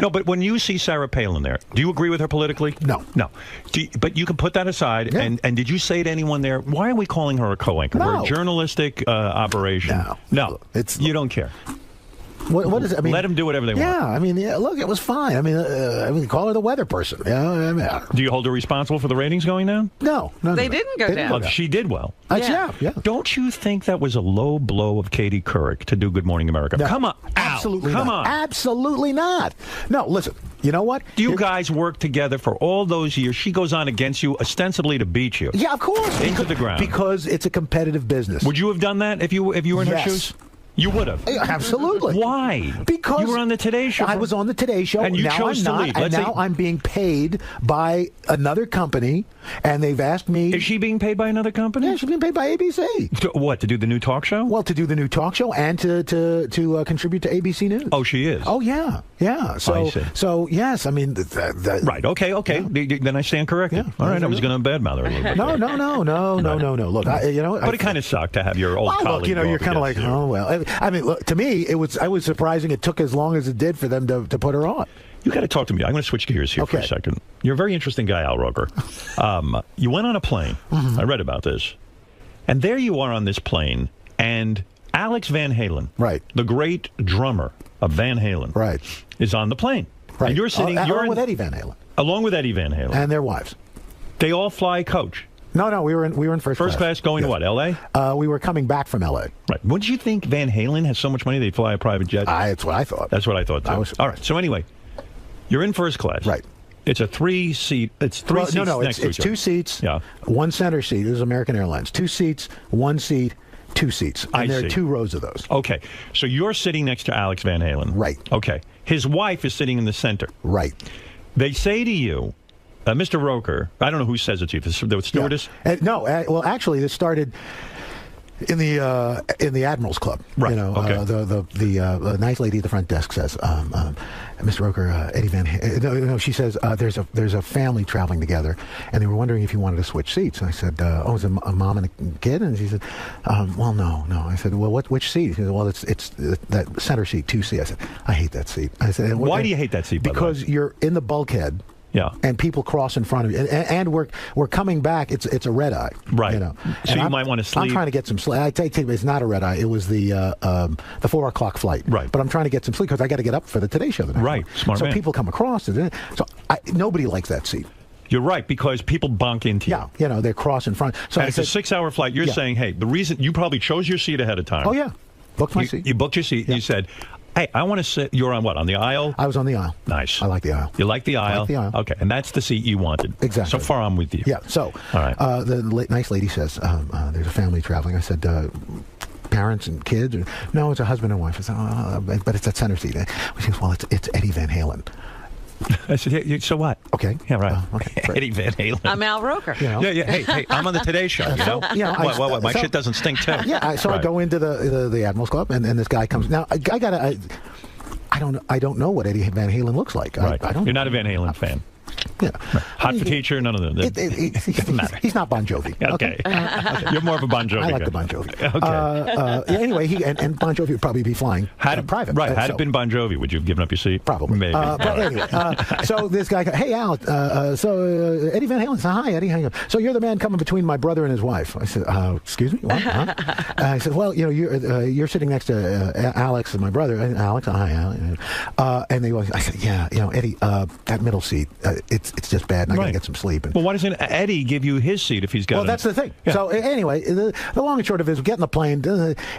No, but when you see Sarah Palin there, do you agree with her politically? No. No. But you can put that aside. Yeah. And did you say to anyone there, why are we calling her a co-anchor? No. We're a journalistic operation. No. You don't care. What is it? I mean, let them do whatever they want. Yeah, I mean, look, it was fine. I mean, call her the weather person. Yeah. Do you hold her responsible for the ratings going down? No. They didn't go down. Well, she did well. Yeah. Don't you think that was a low blow of 𝗫𝗄𝗃 to do Good Morning America? No, Come on. Absolutely Come not. on. Absolutely not. No, listen. You know what? You guys worked together for all those years. She goes on against you ostensibly to beat you. Yeah, of course. Into the ground. Because it's a competitive business. Would you have done that if you were in her shoes? You would have. Absolutely. Why? Because you were on the Today Show. I was on the Today Show. And you now chose I'm to not, leave. And now I'm being paid by another company, and they've asked me. Is she being paid by another company? Yeah, she's being paid by ABC. What, to do the new talk show? Well, to do the new talk show and to contribute to ABC News. Oh, she is? Oh, yeah. Yeah. So yes, I mean. Right. Okay. Yeah. Then I stand corrected. Yeah. All right. I was going to badmouth her a little bit. No. Look, But it kind of sucked to have your old colleague. Look, you're kind of like, oh, well. I mean, look, to me, I was surprising it took as long as it did for them to put her on. You got to talk to me. I'm going to switch gears here for a second. You're a very interesting guy, Al Roker. You went on a plane. I read about this. And there you are on this plane. And Alex Van Halen, right, the great drummer of Van Halen, right, is on the plane. Right. And you're sitting. Along with Eddie Van Halen. Along with Eddie Van Halen. And their wives. They all fly coach. No, we were in first class. First class going to what, L.A.? We were coming back from L.A. Right. Wouldn't you think Van Halen has so much money they'd fly a private jet? That's what I thought. That's what I thought, too. All right. So anyway, you're in first class. Right. It's a three-seat. It's three seats next to each it's two seats. Yeah. One center seat. This is American Airlines. 2 seats, 1 seat, 2 seats. And there are 2 rows of those. Okay. So you're sitting next to Alex Van Halen. Right. Okay. His wife is sitting in the center. Right. They say to you, Mr. Roker, I don't know who says it to you, the stewardess? Yeah. Well, actually, this started in the Admirals Club. Right. You know, okay. The nice lady at the front desk says, Mr. Roker, Eddie Van Halen. No, she says, there's a family traveling together, and they were wondering if you wanted to switch seats. And I said, is it a mom and a kid? And she said, well, no. I said, well, which seat? She said, well, it's that center seat, 2C. I said, I hate that seat. I said, why do you hate that seat? Because you're in the bulkhead. Yeah, and people cross in front of you, and we're coming back. It's a red eye, right? You know, so you might want to sleep. I'm trying to get some sleep. I take it, it's not a red eye. It was the 4 o'clock flight, right? But I'm trying to get some sleep because I got to get up for the Today Show the next right. Smart so man. People come across it. So nobody likes that seat. You're right, because people bunk into you. Yeah, you know, they cross in front. So and it's a 6-hour flight. You're saying, hey, the reason you probably chose your seat ahead of time. Oh yeah, booked my seat. You booked your seat. Yeah. You said, hey, I want to sit. You're on what? On the aisle? I was on the aisle. Nice. I like the aisle. You like the aisle? I like the aisle. Okay, and that's the seat you wanted. Exactly. So far, I'm with you. Yeah. So, all right. The nice lady says, "There's a family traveling." I said, "Parents and kids?" No, it's a husband and wife. I said, "But it's that center seat." She goes, "Well, it's Eddie Van Halen." I said, hey, so what? Okay. Yeah, right. Okay. Eddie Van Halen. I'm Al Roker. You know? Yeah. Hey, I'm on the Today Show. You know? What? My shit doesn't stink too. Yeah. So I go into the Admirals Club, and this guy comes. Now I don't know what Eddie Van Halen looks like. Right. I don't. You're not a Van Halen fan. Yeah. Right. Hot for teacher, none of them. Doesn't matter. He's not Bon Jovi. Okay. You're more of a Bon Jovi I like guy. the Bon Jovi. Okay. Anyway, and Bon Jovi would probably be flying private. Right. Had it been Bon Jovi, would you have given up your seat? Probably. Maybe. But anyway, so this guy goes, hey, Al, Eddie Van Halen said, hi, Eddie. How you? So you're the man coming between my brother and his wife. I said, excuse me? What? Huh? I said, well, you know, you're sitting next to Alex and my brother. Alex, hi, Al. And they go, I said, yeah, you know, Eddie, that middle seat, it's just bad. And I got to get some sleep. Well, why doesn't Eddie give you his seat if he's got? Well, that's the thing. Yeah. So anyway, the long and short of it is, we get in the plane,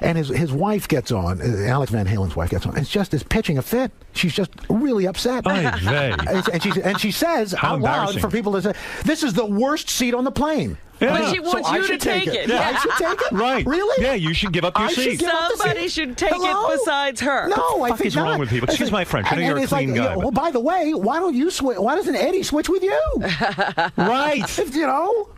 and his wife gets on. Alex Van Halen's wife gets on. And is pitching a fit. She's just really upset. And she says out loud for people to say, "This is the worst seat on the plane." Yeah. But she wants you to take it. Yeah. I should take it? Right. Really? Yeah, you should give up your seat. Somebody should take it besides her. No, I think not. What is wrong with people? Excuse my French. I know you're a clean guy. Well, by the way, why don't you switch? Why doesn't Eddie switch with you? Right. You know?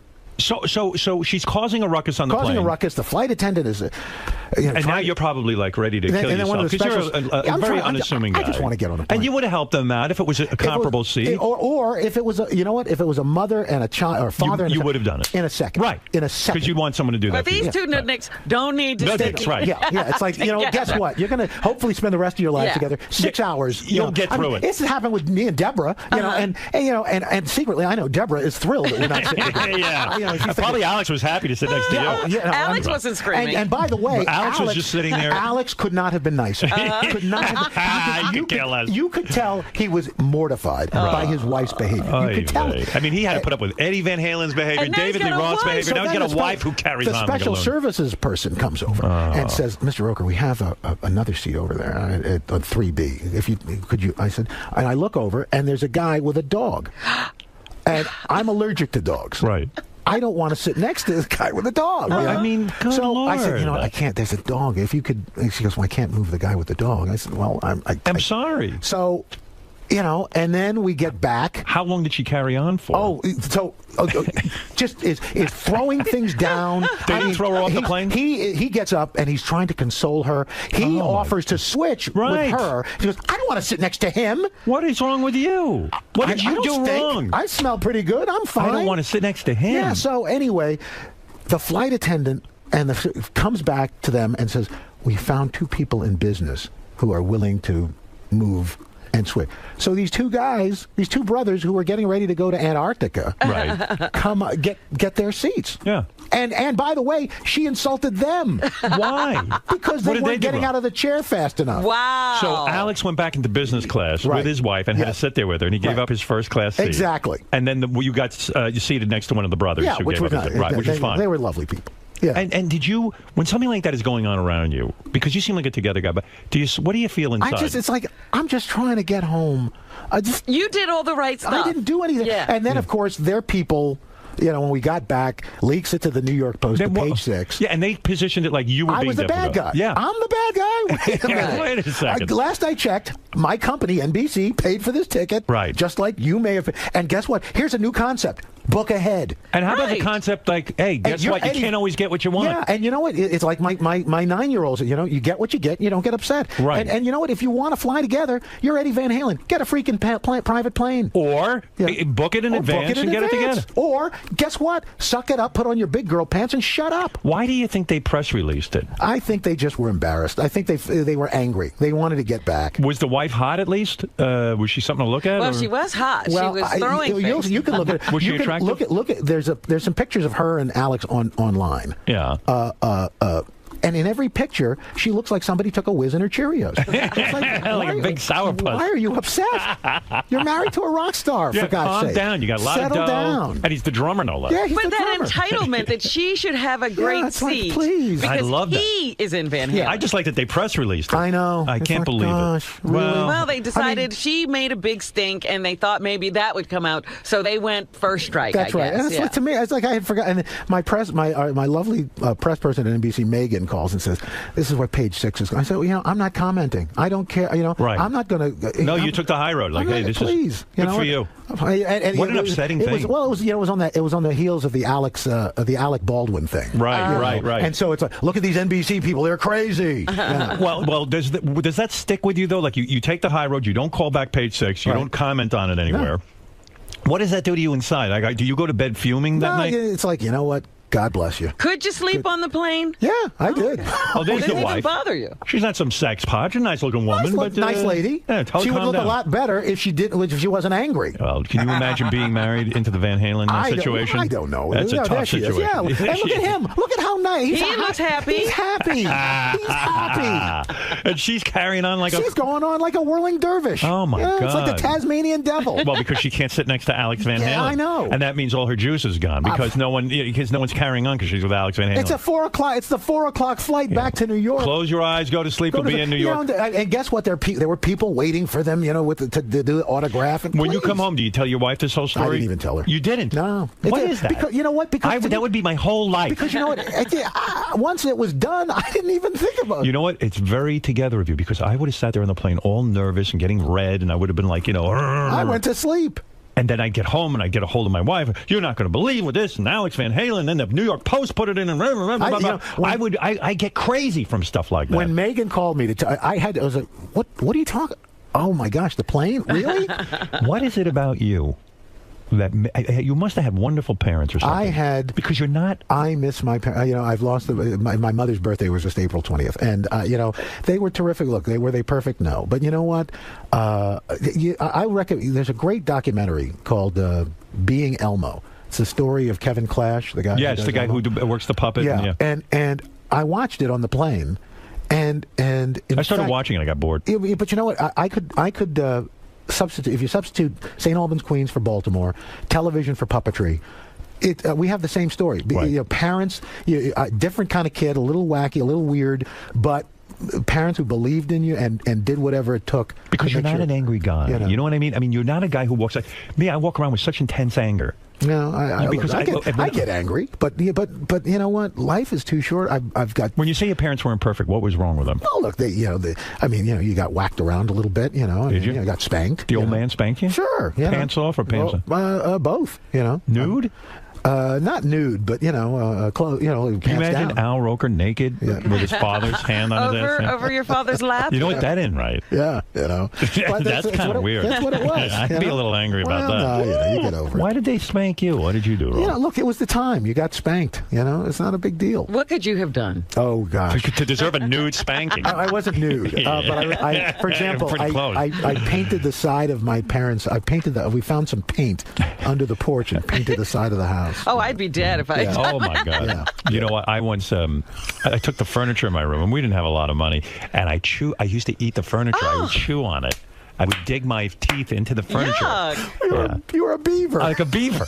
So she's causing a ruckus on the plane. Causing a ruckus. The flight attendant is, and now you're probably like ready to kill yourself because you're a very unassuming guy. I just want to get on a plane. And you would have helped them out if it was a comparable seat, or if it was a, you know what? If it was a mother and a child or father, you would have done it in a second, right? In a second, because you'd want someone to do that. But these two nudniks don't need to stick. That's right. Yeah. It's like guess what? You're gonna hopefully spend the rest of your life together. 6 hours. You'll get through it. This has happened with me and Deborah. And secretly, I know Deborah is thrilled that we're not sitting together. Yeah. Probably Alex was happy to sit next to you. Alex wasn't screaming. And by the way, Alex was just sitting there. Alex could not have been nicer. Could not have, you could tell he was mortified by his wife's behavior. You could tell. I mean, he had to put up with Eddie Van Halen's behavior, David Lee Roth's behavior. Now he's got a wife who carries on. The special services person comes over and says, "Mr. Roker, we have another seat over there at 3B. If you could you?" I said, and I look over, and there's a guy with a dog, and I'm allergic to dogs. Right. I don't want to sit next to this guy with a dog. Right. I mean, good Lord. I said, I can't. There's a dog. If you could, she goes, well, I can't move the guy with the dog. I said, well, I'm sorry. So, and then we get back. How long did she carry on for? Just is throwing things down. Did he throw her off the plane? He gets up and he's trying to console her. He offers to switch with her. She goes, I don't want to sit next to him. What is wrong with you? What did you do wrong? I smell pretty good. I'm fine. I don't want to sit next to him. Yeah. So anyway, the flight attendant comes back to them and says, we found 2 people in business who are willing to move and switch. So these 2 guys, these 2 brothers who were getting ready to go to Antarctica, come get their seats. Yeah. And by the way, she insulted them. Why? Because they weren't getting out of the chair fast enough. Wow. So Alex went back into business class with his wife and had to sit there with her, and he gave up his first class seat. Exactly. And then you got seated next to one of the brothers. Yeah, who which gave was up nice. which is fine. They were lovely people. Yeah. And did you, when something like that is going on around you, because you seem like a together guy, but what do you feel inside? It's like, I'm just trying to get home. You did all the right stuff. I didn't do anything. Yeah. And then, of course, their people, when we got back, leaks it to the New York Post, to page 6. Yeah, and they positioned it like you were I being was the bad guy. Yeah. I'm the bad guy. Wait a minute. Wait a second. Last I checked, my company, NBC, paid for this ticket. Right. Just like you may have. And guess what? Here's a new concept. Book ahead. And how about the concept like, hey, guess what? You can't always get what you want. Yeah, and you know what? It's like my 9-year-olds. You get what you get. You don't get upset. Right. And you know what? If you want to fly together, you're Eddie Van Halen. Get a freaking private plane. Or book it in advance and get it together. Or guess what? Suck it up, put on your big girl pants, and shut up. Why do you think they press released it? I think they just were embarrassed. I think they were angry. They wanted to get back. Was the wife hot at least? Was she something to look at? Well, she was hot. Well, she was throwing things. You can look at it. Was she attractive? Look at. There's some pictures of her and Alex online. Yeah. And in every picture, she looks like somebody took a whiz in her Cheerios. It's like a big sourpuss. Why are you upset? You're married to a rock star, for God's sake. Calm down. You got a lot of dough. Settle down. And he's the drummer, no less. Yeah, he's but the that drummer. entitlement that she should have a great seat. Like, please. Because I love that. he is in Van Halen. Yeah, I just like that they press released it. I know. I can't believe gosh, it. Really? Well, they decided she made a big stink, and they thought maybe that would come out, so they went first strike. That's right. I guess. And it's like, to me, it's like I had forgotten. And my lovely press person at NBC, Megan, calls and says, "This is what page 6 is." I said, well, I'm not commenting. I don't care. Right. I'm not going to. No, you took the high road. Like, hey, this is good for you. And what an upsetting thing. It was on the heels of the Alec Baldwin thing. Right. And so it's like, look at these NBC people. They're crazy. Yeah. Well, does that stick with you though? Like you take the high road. You don't call back page 6. You don't comment on it anywhere. No. What does that do to you inside? Like, do you go to bed fuming that night? It's like, you know what? God bless you. Could you sleep on the plane? Yeah, I did. Oh, there's the wife. Didn't even bother you. She's not some sex pot. She's a nice-looking woman, but nice lady. Yeah, she would look down. a lot better if she wasn't angry. Well, can you imagine being married into the Van Halen situation? I don't know. That's a tough situation. Yeah, and look at him. Look at how nice. He looks happy. He's happy. He's happy. And she's carrying on like she's going on like a whirling dervish. Oh my God! It's like the Tasmanian devil. Well, because she can't sit next to Alex Van Halen. Yeah, I know. And that means all her juice is gone because no one's carrying on because she's with Alex Van Halen. It's a 4 o'clock. It's the 4 o'clock flight back to New York. Close your eyes, go to sleep. We'll be in New York. And guess what? There were people waiting for them. To do the autograph. And when you come home, do you tell your wife this whole story? I didn't even tell her. You didn't? No. What is that? Because you know what? Because that would be my whole life. Because you know what? Once it was done, I didn't even think about it. You know what? It's very together of you because I would have sat there on the plane all nervous and getting red, and I would have been like, I went to sleep. And then I'd get home and I'd get a hold of my wife. You're not going to believe what this and Alex Van Halen. Then the New York Post put it in and I get crazy from stuff like that. When Megan called me I was like, what are you talking? Oh my gosh, the plane? Really? What is it about you that you must have had wonderful parents or something? I had, because you're not. I miss my parents. I've lost my mother's birthday was just April 20th, and they were terrific. Look, were they perfect? No, but you know what? I reckon there's a great documentary called "Being Elmo." It's the story of Kevin Clash, the guy. Yes, the guy who works the puppet. Yeah, and I watched it on the plane, and I started watching it. I got bored. But you know what? I could. Substitute, if you substitute St. Albans, Queens for Baltimore, television for puppetry, we have the same story. Right. Parents, different kind of kid, a little wacky, a little weird, but parents who believed in you and did whatever it took. Because you're not an angry guy. You know what I mean? I mean, you're not a guy who walks like me. I walk around with such intense anger. No, I get angry, but you know what? Life is too short. I've got. When you say your parents weren't perfect, what was wrong with them? Oh, look, you got whacked around a little bit, Did you? You got spanked. The old man spanked you? Sure. Pants off or pants on? Both. Nude? Not nude, but clothes. Can you imagine down. Al Roker naked with his father's hand on his ass? Over your father's lap? You know what? That ain't right. Yeah, that's kind of weird. That's what it was. I'd be a little angry about that. No, you get over it. Why did they spank you? What did you do wrong? Look, it was the time. You got spanked. It's not a big deal. What could you have done? Oh gosh, to deserve a nude spanking. I wasn't nude, but I, for example, I painted the side of my parents. We found some paint under the porch and painted the side of the house. Oh, I'd be dead if I. Oh my God! Yeah. You know what? I once I took the furniture in my room, and we didn't have a lot of money, and I used to eat the furniture. I would chew on it. I would dig my teeth into the furniture. You were a beaver. Like a beaver.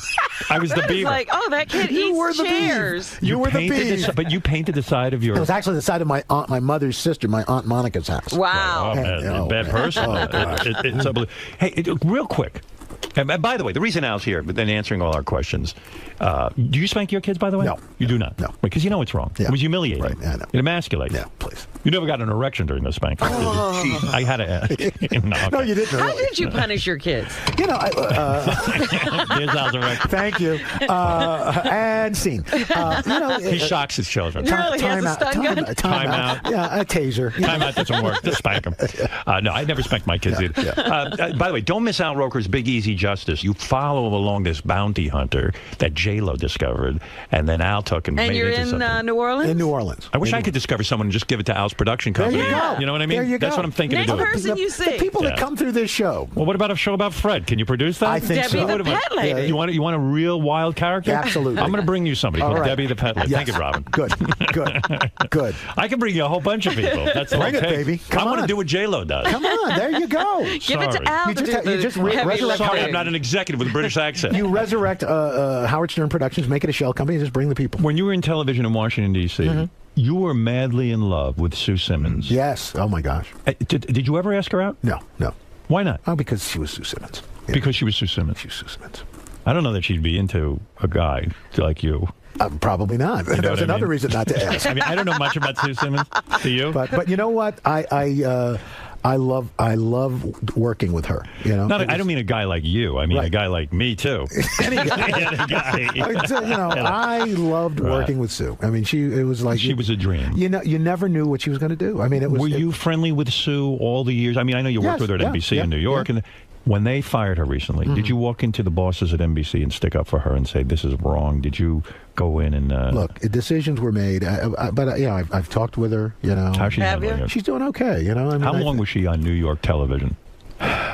I was the beaver. Like, that kid eats chairs. You were the beaver. But you painted the side of your. It was actually the side of my mother's sister, my Aunt Monica's house. Wow. Oh, man, bad person. It's unbelievable. Hey, real quick. And by the way, the reason Al's here, but then answering all our questions, do you spank your kids, by the way? No. You do not? No. Because you know it's wrong. Yeah. It was humiliating. Right, yeah, I know. It emasculates. Yeah, please. You never got an erection during the spanking. Oh. I had a... No, you didn't. How did you punish your kids? Here's Al's erection. Thank you. And scene. He shocks his children. Really? He has a stun gun? Time out. Yeah, a taser. Time out doesn't work. Just spank them. No, I never spanked my kids either. By the way, don't miss Al Roker's Big Easy Justice. You follow along this bounty hunter that J-Lo discovered, and then Al took and made it into something. And you're in New Orleans? In New Orleans. I wish I could discover someone and just give it to Al's production company. There you go. You know what I mean? There you go. That's what I'm thinking Next of doing. person you see. The people that come through this show. Well, what about a show about Fred? Can you produce that? I think Debbie so. the Pet Lady. You want a real wild character? Absolutely. I'm going to bring you somebody called Debbie the Pet Lady. Yes. Thank you, Robin. Good. I can bring you a whole bunch of people. That's all Bring it, takes. baby. I want to do what J-Lo does. Come on, there you go. Give it to Al You to just- do you the just heavy resurrect- Sorry, lifting. I'm not an executive with a British accent. You resurrect Howard Stern Productions, make it a shell company, and just bring the people. When you were in television in Washington, D.C., you were madly in love with Sue Simmons. Yes. Oh, my gosh. Did you ever ask her out? No. Why not? Oh, because she was Sue Simmons. Yeah. Because she was Sue Simmons. She was Sue Simmons. I don't know that she'd be into a guy like you. Probably not. You know There's another reason not to ask. I mean, I don't know much about Sue Simmons. Do you? But you know what? I love working with her. I don't mean a guy like you. I mean a guy like me too. Any guy. I loved working with Sue. I mean, it was like she was a dream. You never knew what she was going to do. I mean, Were you friendly with Sue all the years? I mean, I know you worked with her at NBC in New York, and when they fired her recently, did you walk into the bosses at NBC and stick up for her and say this is wrong? Did you go in and look? Decisions were made, but I've talked with her. How's she handling it? She's doing okay. I mean, how long was she on New York television?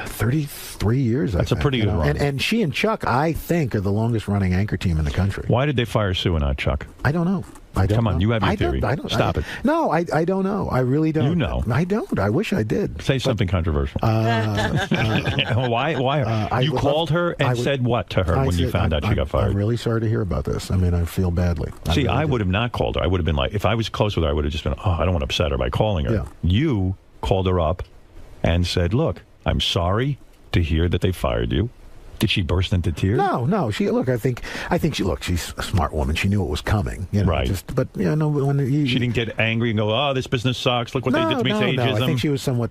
33 years. That's a pretty good run. And she and Chuck, I think, are the longest running anchor team in the country. Why did they fire Sue and not Chuck? I don't know. Come on, you have your theory. Stop it. No, I don't know. I really don't. You know. I don't. I wish I did. Say something controversial. Why? You called her and said what to her when you found out she got fired? I'm really sorry to hear about this. I mean, I feel badly. See, I would have not called her. I would have been like, if I was close with her, I would have just been, I don't want to upset her by calling her. Yeah. You called her up and said, look, I'm sorry to hear that they fired you. Did she burst into tears? No. I think she's a smart woman. She knew it was coming. Right. But she didn't get angry and go, "Oh, this business sucks. Look what they did to me." No. I think she was somewhat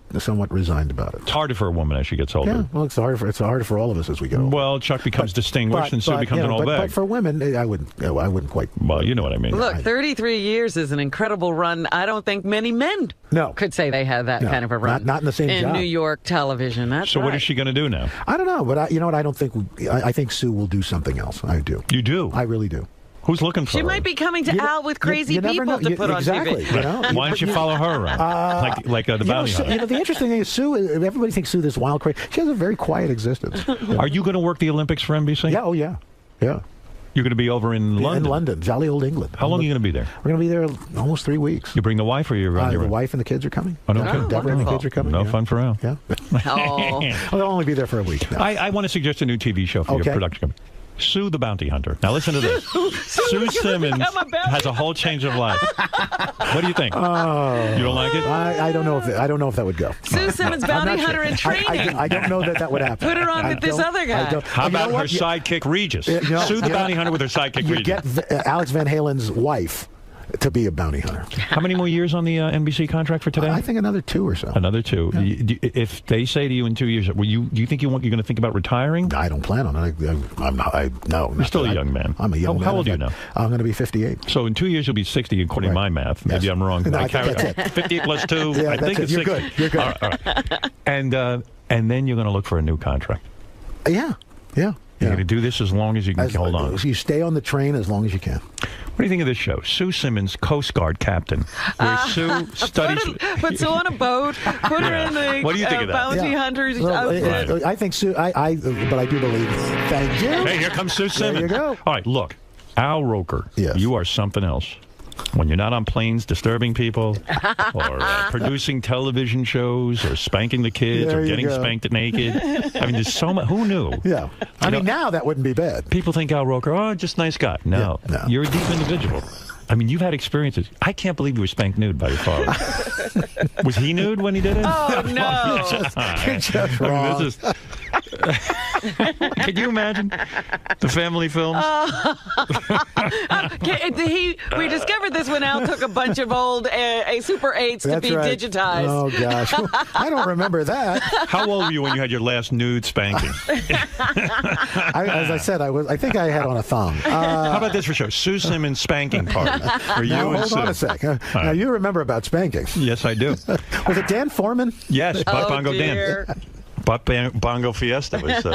resigned about it. It's harder for a woman as she gets older. Yeah. Well, it's harder for all of us as we get older. Well, Chuck becomes distinguished, and Sue becomes an old bag. But for women, I wouldn't quite. Well, you know what I mean. Look, 33 years is an incredible run. I don't think many men could say they had that kind of a run. Not in the same job. New York television. That's so. What is she going to do now? I don't know, but you know what? I don't think. I think Sue will do something else. I do. You do? I really do. Who's looking for her? She might be coming to Al with crazy people to put on exactly, TV. Why don't you follow her around? like the bounty hunter? The interesting thing is Sue, everybody thinks Sue this wild, crazy. She has a very quiet existence. Are you going to work the Olympics for NBC? Yeah, yeah. You're going to be over in London? In London, jolly old England. How long are you going to be there? We're going to be there almost 3 weeks. You bring the wife or you're on your The own? wife and the kids are coming. Oh, no kidding. Deborah and the kids are coming. No fun for Al. Yeah. Oh. They'll only be there for a week. No. I want to suggest a new TV show for your production company. Sue the Bounty Hunter. Now listen to this. Sue Simmons has a whole change of life. What do you think? You don't like it? I don't know if that would go. Sue Simmons, Bounty Hunter in training. I don't know that would happen. Put her on with this other guy. How about her sidekick Regis? Sue the Bounty Hunter with her sidekick Regis. You get Alex Van Halen's wife to be a bounty hunter. How many more years on the NBC contract for today? I think another 2 or so. Another 2. Yeah. If they say to you in 2 years, do you think you're going to think about retiring? I don't plan on it. No. You're still a young man. I'm a young man. How old are you now? I'm going to be 58. So in 2 years you'll be 60 according to my math. Maybe I'm wrong. No, that's it. 58 plus 2. Yeah, I think it's You're 60. good. You're good. All right. And then you're going to look for a new contract. Yeah. You're going to do this as long as you can hold on. You stay on the train as long as you can. What do you think of this show? Sue Simmons, Coast Guard captain, where Sue studies. Put Sue on a boat. Put her in the what do you think of that? bounty hunters. I think Sue. But I do believe. Thank you. Hey, here comes Sue Simmons. There you go. All right, look, Al Roker. Yes. You are something else. When you're not on planes disturbing people, or producing television shows, or spanking the kids, or getting spanked naked. I mean, there's so much. Who knew? Yeah. I mean, now that wouldn't be bad. People think Al Roker, just nice guy. No. You're a deep individual. I mean, you've had experiences. I can't believe you were spanked nude by your father. Was he nude when he did it? Oh, no. You're just wrong. Can you imagine the family films? We discovered this when Al took a bunch of old Super 8s to be digitized. Oh, gosh. I don't remember that. How old were you when you had your last nude spanking? As I said, I think I had on a thong. How about this for sure? Sue Simmons spanking party. For you and hold Sue. on a sec. Now, you remember about spanking. Yes, I do. Was it Dan Foreman? Yes, Buck Bongo dear. Dan. Buck Bongo Fiesta was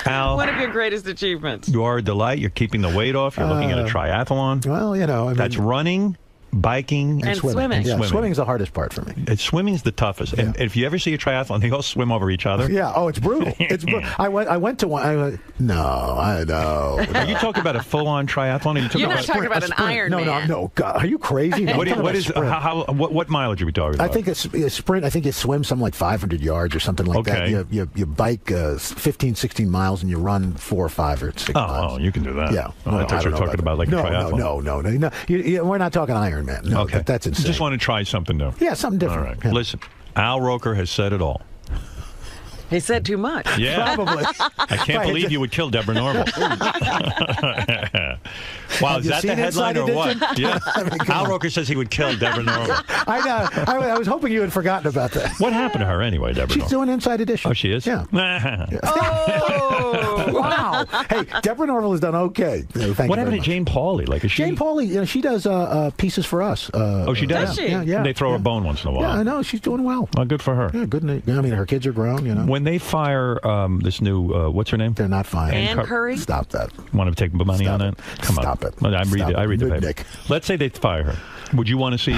Al. One of your greatest achievements. You are a delight. You're keeping the weight off. You're looking at a triathlon. Well, I mean, that's running, biking, and swimming. Yeah, swimming's the hardest part for me. Swimming's the toughest. And if you ever see a triathlon, they all swim over each other. Yeah. Oh, it's brutal. It's brutal. I went to one. No, I know. Are you talking about a full-on triathlon? You're not talking about an Ironman. No. God, are you crazy? No, what mileage are we talking about? I think it's a sprint. I think you swim something like 500 yards or something like that. You bike 15, 16 miles and you run 4 or 5 or 6 miles. Oh, you can do that. Yeah. I thought you were talking about like a triathlon. No. We're not talking Ironman. No, okay. That's insane. Just want to try something new. Yeah, something different. All right. Yeah. Listen, Al Roker has said it all. He said too much. Yeah. Probably. I can't believe you would kill Deborah Norville. Wow, is that the headline or what? Yeah. Al Roker says he would kill Deborah Norville. I know. I was hoping you had forgotten about that. What happened to her anyway, Deborah She's doing Inside Edition. Oh, she is? Yeah. Oh, wow. Hey, Deborah Norville has done okay. What happened to Jane Pauley? Jane Pauley, she does pieces for us. She does? Does she? Yeah. They throw her a bone once in a while. Yeah, I know. She's doing well. Oh, good for her. Yeah, good. I mean, her kids are grown, When they fire this new, what's her name? They're not firing. Ann Curry? Stop that. Want to take money on that? Come on. Stop it. I read the paper. Nick. Let's say they fire her. Would you want to see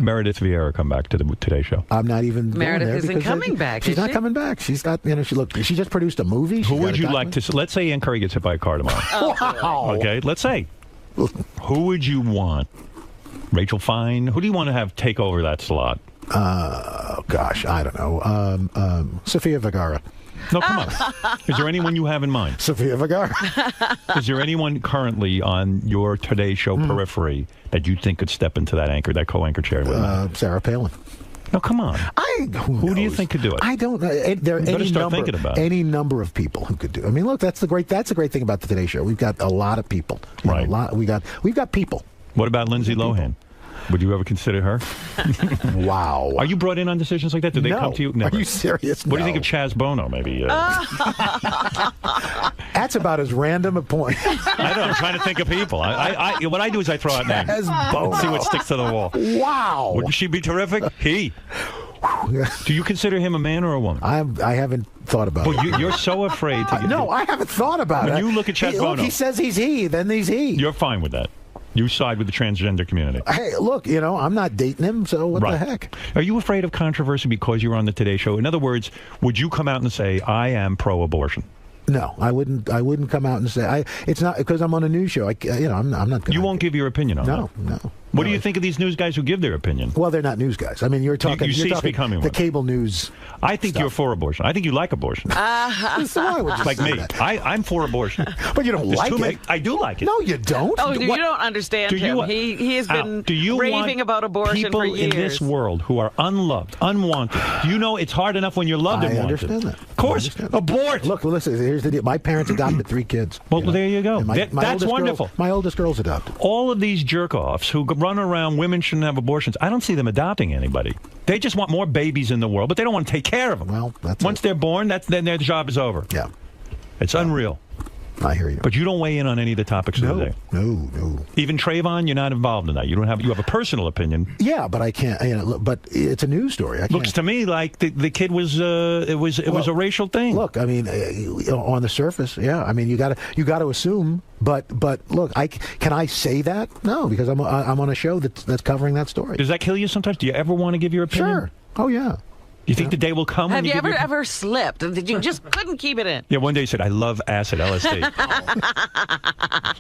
Meredith Vieira come back to the Today Show? I'm not even. Meredith isn't coming back. She's not coming back. She's got. She just produced a movie. Who would you like to? Let's say Ann Curry gets hit by a car tomorrow. Wow. Okay. Let's say. Who would you want? Rachel Fine. Who do you want to have take over that slot? Gosh, I don't know. Sofia Vergara. No, come on. Is there anyone you have in mind? Sofia Vergara. Is there anyone currently on your Today Show periphery that you think could step into that co-anchor chair with Sarah Palin. No, come on. Who do you think could do it? I don't know. There are better start thinking about it. any number of people who could do it. I mean, look, that's the great thing about the Today Show. We've got a lot of people. Right. We've got people. What about Lindsay Lohan? Would you ever consider her? Wow. Are you brought in on decisions like that? Do they come to you? Never. Are you serious? What do you think of Chaz Bono, maybe? That's about as random a point. I know. I'm trying to think of people. What I do is I throw out names. Chaz Bono. See what sticks to the wall. Wow. Wouldn't she be terrific? He. Do you consider him a man or a woman? I haven't thought about it. Well, you're so afraid to get... No, I haven't thought about it. When you look at Chaz Bono... Look, he says he's he, then he's he. You're fine with that. You side with the transgender community. Hey, look, I'm not dating him, so what the heck? Are you afraid of controversy because you're on the Today Show? In other words, would you come out and say, I am pro-abortion? No, I wouldn't come out and say it's not because I'm on a news show. I'm not. You won't give your opinion on that. No. What do you think of these news guys who give their opinion? Well, they're not news guys. I mean, you're talking. You cease becoming the one. Cable news. I think you're for abortion. I think you like abortion. So why would you like say me. that? I'm for abortion. But you don't like it. I do like it. No, you don't. Oh, you don't understand him. He has been raving about abortion people for years. in this world who are unloved, unwanted. You know, it's hard enough when you're loved and wanted. I understand that. Of course, abort. Look, listen. Here's the deal. My parents adopted 3 kids. Well, there you go. That's oldest wonderful. My oldest girl's adopted. All of these jerk-offs who run around, women shouldn't have abortions. I don't see them adopting anybody. They just want more babies in the world, but they don't want to take care of them. Well, once they're born, then their job is over. Yeah. It's unreal. I hear you. But you don't weigh in on any of the topics of the day. No. Even Trayvon, you're not involved in that. You have a personal opinion. Yeah, but I can't. But it's a news story. Looks to me like the kid was it was a racial thing. Look, I mean, on the surface, yeah. I mean, you got to assume. But look, can I say that? No, because I'm on a show that's covering that story. Does that kill you sometimes? Do you ever want to give your opinion? Sure. Oh yeah. You think the day will come? Have you ever slipped? Did you just couldn't keep it in? Yeah, one day you said, I love acid, LSD.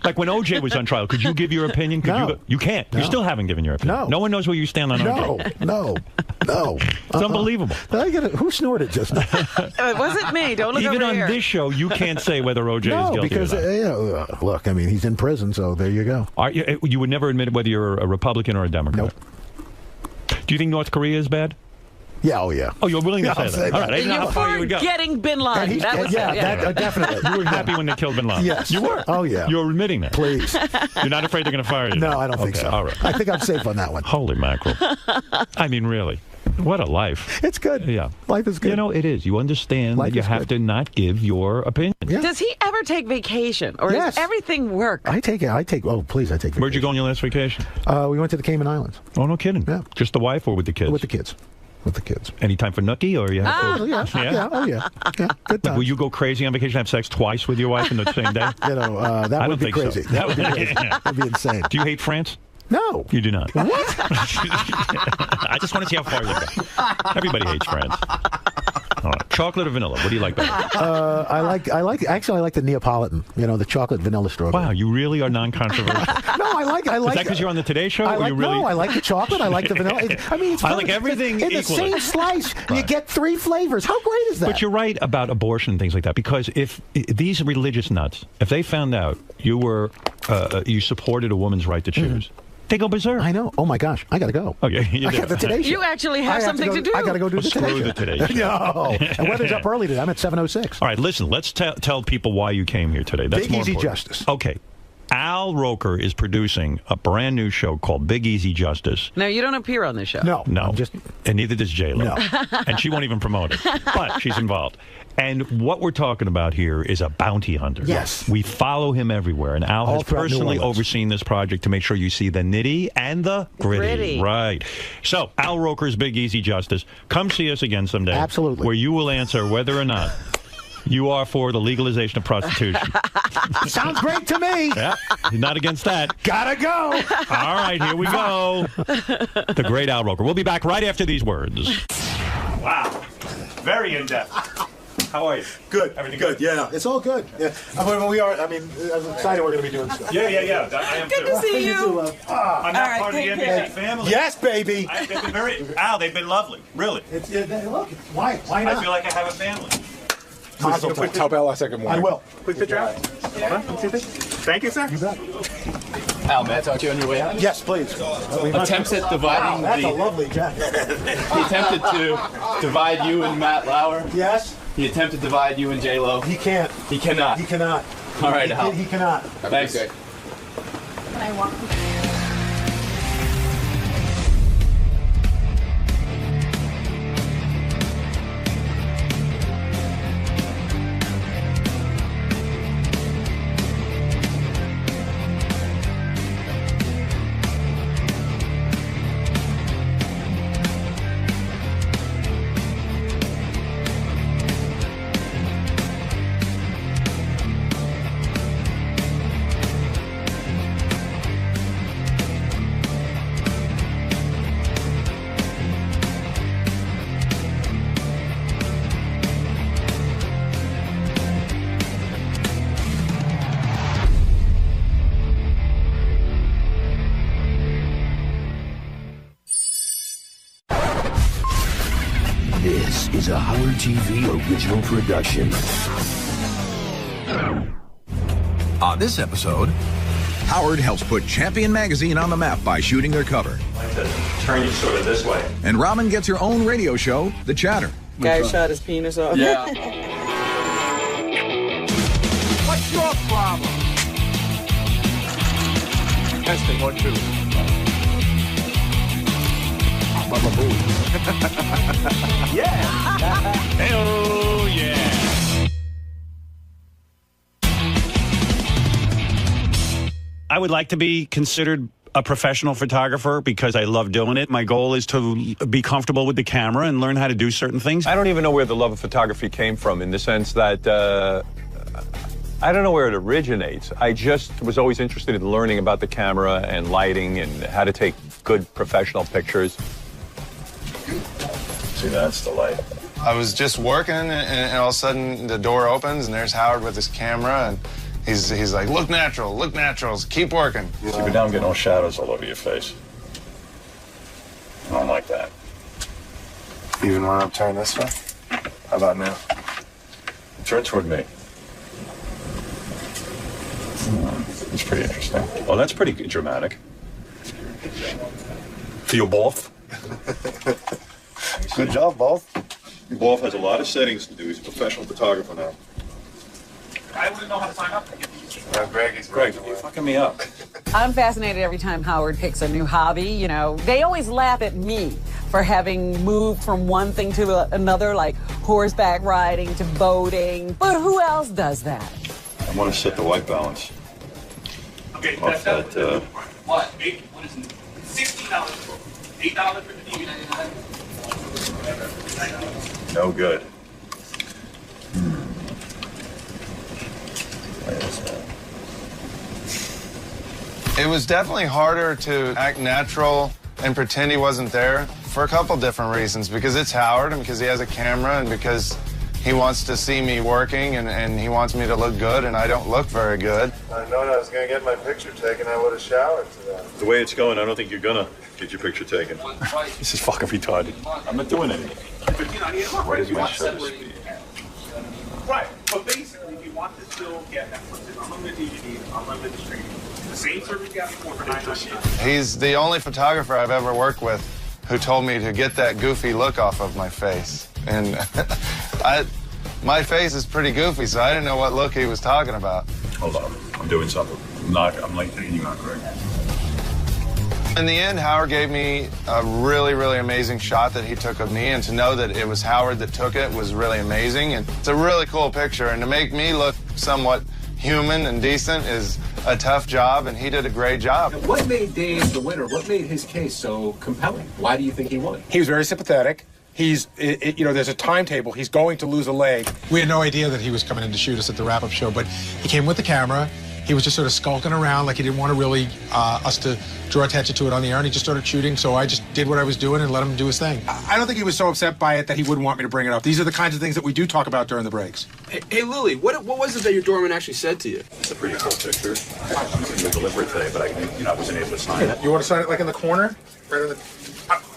Like when OJ was on trial, could you give your opinion? You can't. No. You still haven't given your opinion. No one knows where you stand on OJ. No. It's unbelievable. Who snorted just now? It wasn't me. Don't look Even over here. on this show, you can't say whether OJ is guilty because, or not. look, I mean, he's in prison, so there you go. You would never admit whether you're a Republican or a Democrat? Nope. Do you think North Korea is bad? Yeah, oh yeah. Oh, you're willing to say that? All right, I didn't know how far you would go. Getting Bin Laden. Definitely. You were happy when they killed Bin Laden? Yes. You were? Oh, yeah. You're admitting that? Please. You're not afraid they're going to fire you? No, I don't think so. All right. I think I'm safe on that one. Holy mackerel. I mean, really. What a life. It's good. Yeah. Life is good. You know, it is. You understand that you have to not give your opinion. Yeah. Does he ever take vacation? Or does everything work? I take, oh, please, I take vacation. Where'd you go on your last vacation? We went to the Cayman Islands. Oh, no kidding. Yeah. Just the wife or with the kids? With the kids. With the kids. Any time for nookie or you have Oh, yeah. Good time. Will you go crazy on vacation, have sex twice with your wife in the same day? That would be crazy. So. That would be crazy. That would be insane. Do you hate France? No. You do not. What? I just want to see how far you go. Everybody hates France. All right. Chocolate or vanilla? What do you like better? I like the Neapolitan. The chocolate vanilla strawberry. Wow, you really are non-controversial. No, I like. Is that because you're on the Today Show? No, I like the chocolate. I like the vanilla. I like everything in equally. the same slice. Right. You get 3 flavors. How great is that? But you're right about abortion and things like that, because if these religious nuts, if they found out you supported a woman's right to choose. They go berserk. I know. Oh my gosh, I gotta go. Oh yeah, you do. The Today Show. You actually have something to do. I gotta go do the Today Show. No, and weather's up early today. I'm at 7:06. All right, listen. Let's tell people why you came here today. That's Big more Easy important. Justice. Okay. Al Roker is producing a brand new show called Big Easy Justice. No, you don't appear on this show. No. And neither does J-Lo. No. And she won't even promote it. But she's involved. And what we're talking about here is a bounty hunter. Yes. We follow him everywhere. And Al has personally overseen this project to make sure you see the nitty and the gritty. Right. So, Al Roker's Big Easy Justice. Come see us again someday. Absolutely. Where you will answer whether or not you are for the legalization of prostitution. Sounds great to me. Yeah, you're not against that. Gotta go. All right, here we go. The great Al Roker. We'll be back right after these words. Wow. Very in-depth. How are you? Good. Everything good? Yeah. It's all good. Yeah. We are. I mean, I'm excited we're going to be doing stuff. Yeah. I am Good to see you. I'm not part of the NBC family. Yes, baby. Al, they've been lovely. Really. Look, why not? I feel like I have a family. Tell Bella a second one. I will. Quick picture out. Yeah. Thank you, sir. You bet. Al, may I talk to you on your way out? Yes, please. Attempts at dividing That's the... a lovely jacket. He attempted to divide you and Matt Lauer. Yes. He attempted to divide you and J-Lo. He can't. He cannot. He cannot. All right, Al. He cannot. Thanks. I want. This is a Howard TV original production. On this episode, Howard helps put Champion Magazine on the map by shooting their cover. I like to turn you sort of this way. And Ramen gets her own radio show, The Chatter. Guy shot his penis off. Yeah. What's your problem? Testing 1, 2. Yeah. Oh yeah. I would like to be considered a professional photographer because I love doing it. My goal is to be comfortable with the camera and learn how to do certain things. I don't even know where the love of photography came from, in the sense that I don't know where it originates. I just was always interested in learning about the camera and lighting and how to take good professional pictures. See, that's the light. I was just working, and all of a sudden the door opens, and there's Howard with his camera, and he's like, look natural, keep working. See, but now I'm getting all shadows all over your face. I don't like that. Even when I'm turned this way? How about now? Turn toward me. It's pretty interesting. Oh, that's pretty dramatic. Feel both? Good job, both. Wolf has a lot of settings to do. He's a professional photographer now. I wouldn't know how to sign up. Greg, you're fucking me up. I'm fascinated every time Howard picks a new hobby. You know, they always laugh at me for having moved from one thing to another, like horseback riding to boating. But who else does that? I want to set the white balance. Okay, off that. What? What is it? $16. $8 for the DVD. No good. It was definitely harder to act natural and pretend he wasn't there for a couple different reasons. Because it's Howard, and because he has a camera, and because he wants to see me working, and he wants me to look good, and I don't look very good. I known I was going to get my picture taken, I would have showered today. The way it's going, I don't think you're gonna get your picture taken. This is fucking retarded. I'm not doing anything. Why does my shirt speed? Right, but basically, if you want to still get Netflix, unlimited DVD, unlimited streaming, the same service you got before for $9.99. He's the only photographer I've ever worked with who told me to get that goofy look off of my face. And my face is pretty goofy, so I didn't know what look he was talking about. Hold on, I'm doing something. I'm like taking you out, Greg. In the end, Howard gave me a really, really amazing shot that he took of me, and to know that it was Howard that took it was really amazing. And it's a really cool picture, and to make me look somewhat human and decent is a tough job, and he did a great job. What made Dave the winner? What made his case so compelling? Why do you think he won? He was very sympathetic. He's, there's a timetable. He's going to lose a leg. We had no idea that he was coming in to shoot us at the wrap-up show, but he came with the camera. He was just sort of skulking around like he didn't want to really us to draw attention to it on the air, and he just started shooting, so I just did what I was doing and let him do his thing. I don't think he was so upset by it that he wouldn't want me to bring it up. These are the kinds of things that we do talk about during the breaks. Hey Lily, what was it that your doorman actually said to you? It's a pretty cool picture. I was going to deliver it today, but I wasn't able to sign it. You want to sign it like in the corner? Right on the...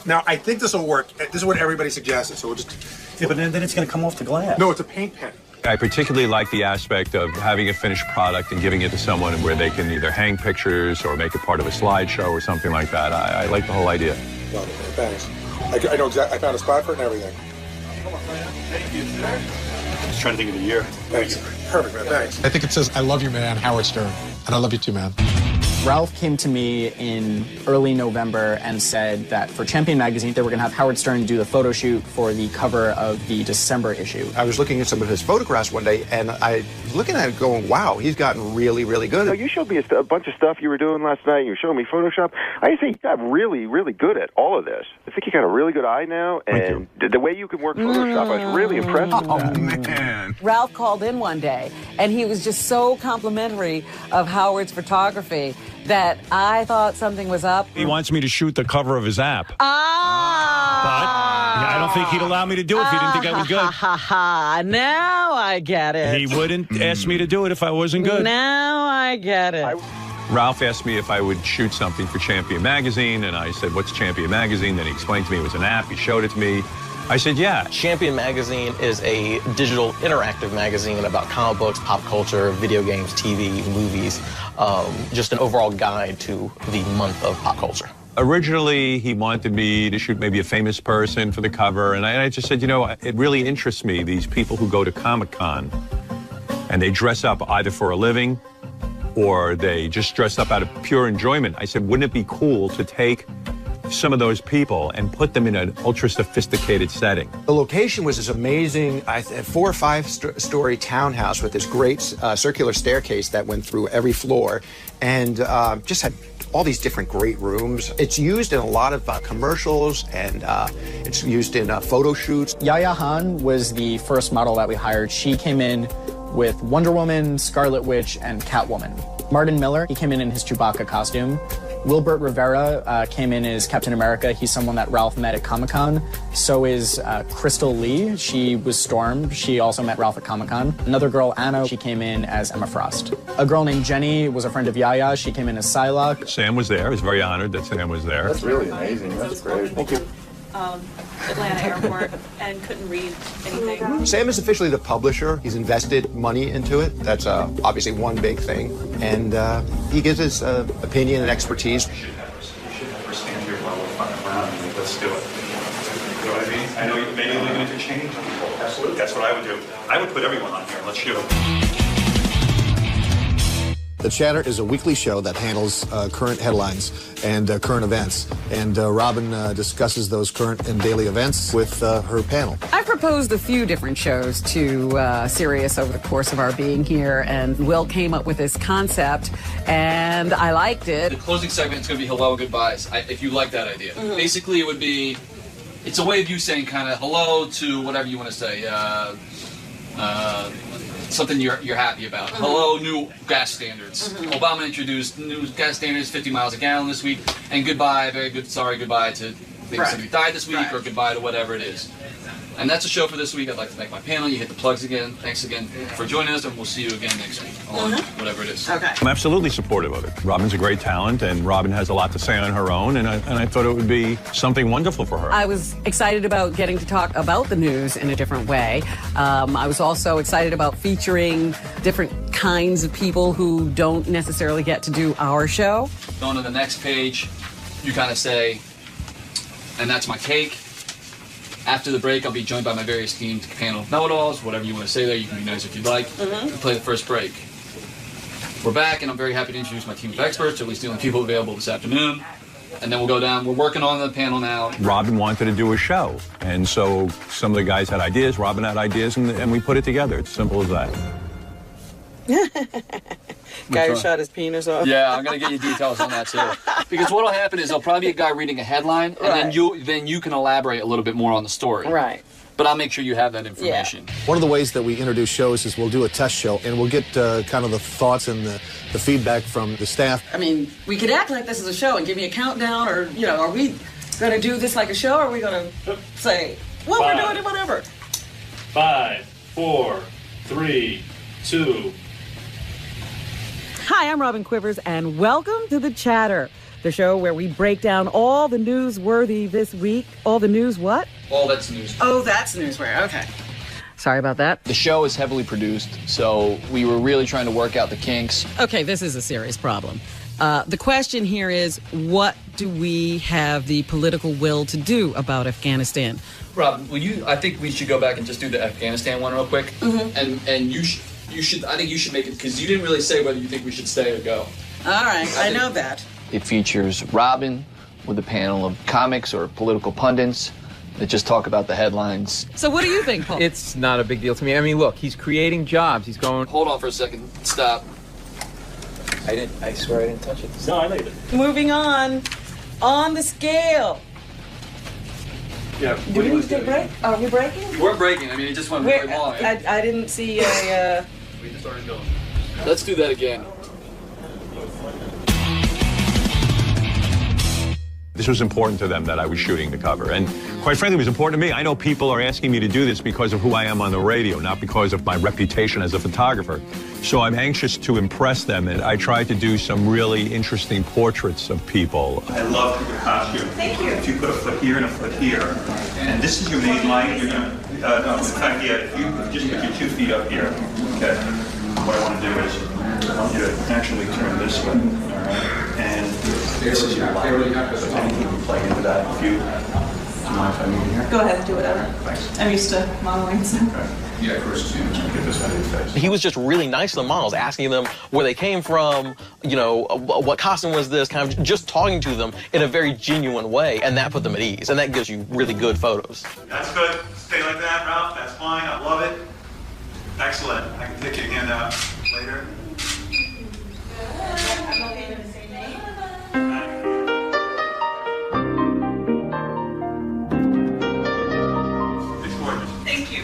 now, I think this will work. This is what everybody suggested, so we'll just... Yeah, but then it's going to come off the glass. No, it's a paint pen. I particularly like the aspect of having a finished product and giving it to someone where they can either hang pictures or make it part of a slideshow or something like that. I like the whole idea. Love it, man. Thanks. I know exactly. I found a spot for it and everything. Thank you, sir. I was trying to think of the year. Thanks. Perfect, man. Thanks. I think it says, "I love you, man, Howard Stern." And I love you too, man. Ralph came to me in early November and said that for Champion Magazine, they were going to have Howard Stern do the photo shoot for the cover of the December issue. I was looking at some of his photographs one day, and I was looking at it going, wow, he's gotten really, really good. You showed me a bunch of stuff you were doing last night. You were showing me Photoshop. I think you got really, really good at all of this. I think you got a really good eye now, and the way you can work Photoshop, I was really impressed with that. Man. Ralph called in one day, and he was just so complimentary of Howard's photography that I thought something was up. He wants me to shoot the cover of his app. But I don't think he'd allow me to do it if he didn't think I was good. Now I get it. He wouldn't ask me to do it if I wasn't good. Now I get it. Ralph asked me if I would shoot something for Champion Magazine, and I said, what's Champion Magazine? Then he explained to me it was an app. He showed it to me. I said, yeah. Champion Magazine is a digital interactive magazine about comic books, pop culture, video games, TV, movies, just an overall guide to the month of pop culture. Originally, he wanted me to shoot maybe a famous person for the cover, and I just said, you know, it really interests me, these people who go to Comic-Con, and they dress up either for a living or they just dress up out of pure enjoyment. I said, wouldn't it be cool to take some of those people and put them in an ultra-sophisticated setting? The location was this amazing 4 or 5 story townhouse with this great circular staircase that went through every floor, and just had all these different great rooms. It's used in a lot of commercials, and it's used in photo shoots. Yaya Han was the first model that we hired. She came in with Wonder Woman, Scarlet Witch, and Catwoman. Martin Miller, he came in his Chewbacca costume. Wilbert Rivera came in as Captain America. He's someone that Ralph met at Comic-Con. So is Crystal Lee. She was Storm. She also met Ralph at Comic-Con. Another girl, Anna, she came in as Emma Frost. A girl named Jenny was a friend of Yaya. She came in as Psylocke. Sam was there. I was very honored that Sam was there. That's really amazing. That's great. Thank you. Atlanta airport and couldn't read anything. Sam is officially the publisher. He's invested money into it. That's obviously one big thing. And he gives his opinion and expertise. You should never stand here while we're fucking around and let's do it. You know what I mean? I know maybe you're looking to change people. Absolutely. That's what I would do. I would put everyone on here. Let's shoot. The Chatter is a weekly show that handles current headlines and current events. And Robin discusses those current and daily events with her panel. I've proposed a few different shows to Sirius over the course of our being here, and Will came up with this concept, and I liked it. The closing segment is going to be hello, goodbyes, if you like that idea. Basically, it would be, it's a way of you saying kind of hello to whatever you want to say. Something you're happy about. Hello, new gas standards. Obama introduced new gas standards, 50 miles a gallon this week, and goodbye, very good, sorry, goodbye to maybe somebody died this week, or goodbye to whatever it is. And that's a show for this week. I'd like to thank my panel. You hit the plugs again. Thanks again for joining us, and we'll see you again next week on whatever it is. Okay. I'm absolutely supportive of it. Robin's a great talent, and Robin has a lot to say on her own, and I thought it would be something wonderful for her. I was excited about getting to talk about the news in a different way. I was also excited about featuring different kinds of people who don't necessarily get to do our show. Going to the next page, you kind of say, and that's my take. After the break, I'll be joined by my very esteemed panel of know-it-alls. Whatever you want to say there, you can be nice if you'd like. We'll play the first break. We're back, and I'm very happy to introduce my team of experts, or at least the only people available this afternoon. And then we'll go down. We're working on the panel now. Robin wanted to do a show, and so some of the guys had ideas, Robin had ideas, and we put it together. It's simple as that. Guy who shot his penis off. Yeah, I'm gonna get you details on that too. Because what'll happen is there'll probably be a guy reading a headline, and then you can elaborate a little bit more on the story. Right. But I'll make sure you have that information. One of the ways that we introduce shows is we'll do a test show, and we'll get kind of the thoughts and the feedback from the staff. I mean, we could act like this is a show and give me a countdown, or, you know, are we going to do this like a show, or are we going to say, well, we're doing it, whatever? 5, 4, 3, 2. Hi, I'm Robin Quivers, and welcome to The Chatter, the show where we break down all the newsworthy this week. All the news what? All that's news. Oh, that's newsworthy. Okay. Sorry about that. The show is heavily produced, so we were really trying to work out the kinks. Okay, this is a serious problem. The question here is, what do we have the political will to do about Afghanistan? Rob, I think we should go back and just do the Afghanistan one real quick. Mm-hmm. And you should. I think you should make it, because you didn't really say whether you think we should stay or go. All right, I know that. It features Robin with a panel of comics or political pundits that just talk about the headlines. So what do you think, Paul? It's not a big deal to me. I mean, look, he's creating jobs. He's going... Hold on for a second. Stop. I swear I didn't touch it. No, I know you didn't. Moving on the scale. Yeah. Do we need to take a break? Are we breaking? We're breaking. I mean, it just went very long. I didn't see a... We just started going. Let's do that again. This was important to them that I was shooting the cover. And quite frankly, it was important to me. I know people are asking me to do this because of who I am on the radio, not because of my reputation as a photographer. So I'm anxious to impress them, and I tried to do some really interesting portraits of people. I love your costume. Thank you. If you put a foot here and a foot here, and this is your main line, you're gonna, no, in fact, yeah, if you just put your 2 feet up here, okay, what I want to do is, I want you to actually turn this way, all right? And this is your light. So anything you can play into that. If you, do you mind if I move here? Go ahead, do whatever. Thanks. I'm used to modeling, so. Okay. Yeah, of course, get this out of your face. He was just really nice to the models, asking them where they came from, you know, what costume was this, kind of just talking to them in a very genuine way, and that put them at ease, and that gives you really good photos. That's good. Stay like that, Ralph. That's fine. I love it. Excellent. I can take your hand out later.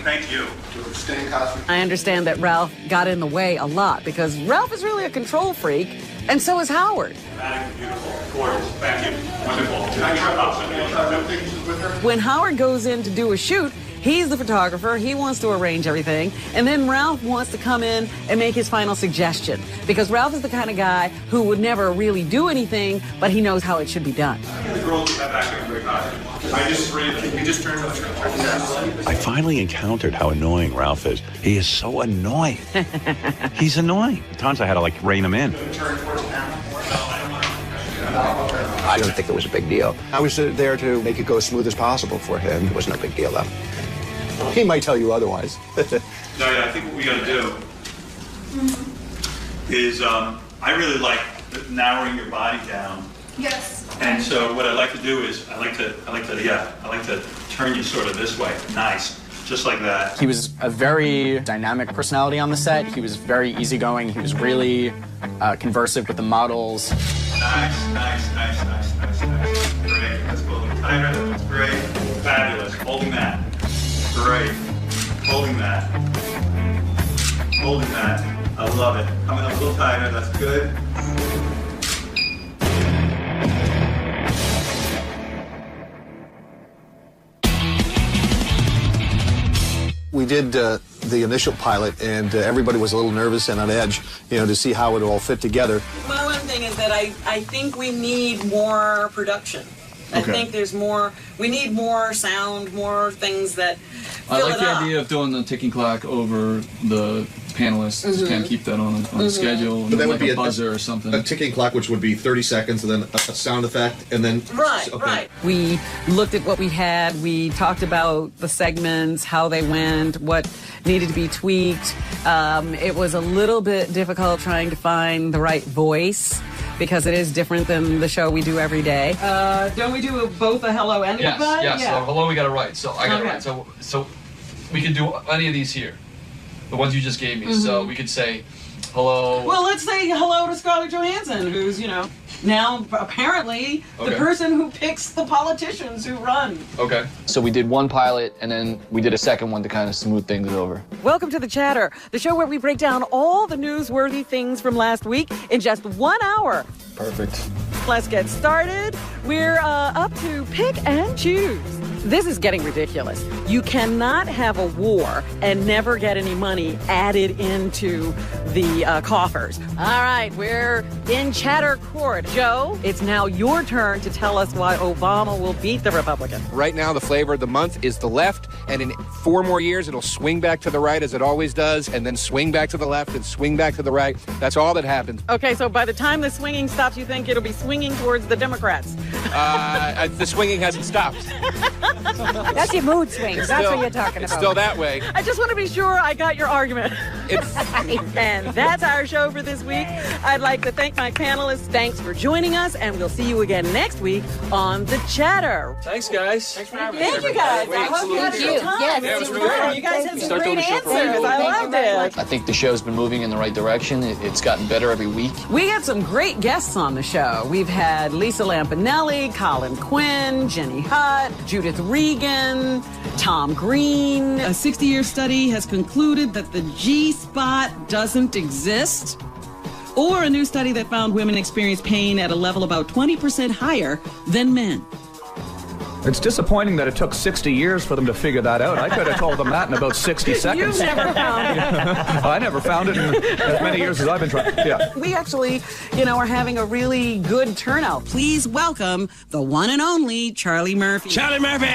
Thank you. Stay in costume. I understand that Ralph got in the way a lot because Ralph is really a control freak, and so is Howard. Dramatic, beautiful, gorgeous. Thank you. Wonderful. Can I try up When Howard goes in to do a shoot, he's the photographer, he wants to arrange everything, and then Ralph wants to come in and make his final suggestion, because Ralph is the kind of guy who would never really do anything, but he knows how it should be done. The girls get that back very high. Can you just turn the I finally encountered how annoying Ralph is. He is so annoying. He's annoying. At times I had to like rein him in. I don't think it was a big deal. I was there to make it go as smooth as possible for him. It was no big deal, though. He might tell you otherwise. No, yeah, I think what we got to do is I really like narrowing your body down. Yes. And so what I like to do is I like to turn you sort of this way. Nice. Just like that. He was a very dynamic personality on the set. He was very easygoing. He was really conversive with the models. Nice. Great. Let's go a little tighter. That's great. Fabulous. Holding that. Great. Holding that. I love it. Coming up a little tighter. That's good. We did the initial pilot, and everybody was a little nervous and on edge, to see how it all fit together. My one thing is that I think we need more production. I think there's more, we need more sound, more things that fill I like it the up. idea of doing the ticking clock over the panelists. Just kind of keep that on the schedule. But that would like be a buzzer or something. A ticking clock, which would be 30 seconds, and then a sound effect, and then... Right. We looked at what we had. We talked about the segments, how they went, what needed to be tweaked. It was a little bit difficult trying to find the right voice, because it is different than the show we do every day. Don't we do both a hello and a goodbye? Yes. So hello, we got it right. So I got it right. So we could do any of these here, the ones you just gave me. So we could say hello. Well, let's say hello to Scarlett Johansson, who's, now apparently the person who picks the politicians who run. Okay. So we did one pilot, and then we did a second one to kind of smooth things over. Welcome to The Chatter, the show where we break down all the newsworthy things from last week in just 1 hour. Perfect. Let's get started. We're up to pick and choose. This is getting ridiculous. You cannot have a war and never get any money added into the coffers. All right, we're in chatter court. Joe, it's now your turn to tell us why Obama will beat the Republican. Right now, the flavor of the month is the left, and in 4 more years, it'll swing back to the right as it always does, and then swing back to the left and swing back to the right. That's all that happens. Okay, so by the time the swinging stops, you think it'll be swinging towards the Democrats? The swinging hasn't stopped. That's your mood swings. That's what you're talking It's about. still that way. I just want to be sure I got your argument. And that's our show for this week. I'd like to thank my panelists. Thanks for joining us, and we'll see you again next week on The Chatter. Thanks, guys. Thank you, guys. I hope you had a good time. Yes, it was great. You guys had some Start great doing the show answers. for real. I loved it. I think the show's been moving in the right direction. It's gotten better every week. We had some great guests on the show. We've had Lisa Lampanelli, Colin Quinn, Jenny Hutt, Judith Regan, Tom Green. A 60-year study has concluded that the G-spot doesn't exist. Or a new study that found women experience pain at a level about 20% higher than men. It's disappointing that it took 60 years for them to figure that out. I could have told them that in about 60 seconds. You've never found it. I never found it in as many years as I've been trying. Yeah. We actually, are having a really good turnout. Please welcome the one and only Charlie Murphy. Charlie Murphy!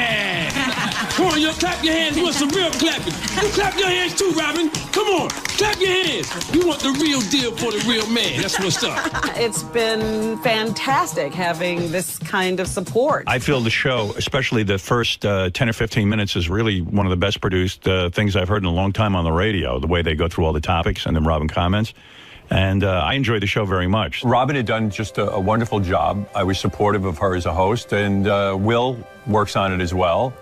Come on, clap your hands. You want some real clapping. You clap your hands too, Robin. Come on, clap your hands. You want the real deal for the real man. That's what's up. It's been fantastic having this kind of support. I feel the show, especially the first 10 or 15 minutes, is really one of the best produced things I've heard in a long time on the radio, the way they go through all the topics and then Robin comments. And I enjoy the show very much. Robin had done just a wonderful job. I was supportive of her as a host, and Will works on it as well.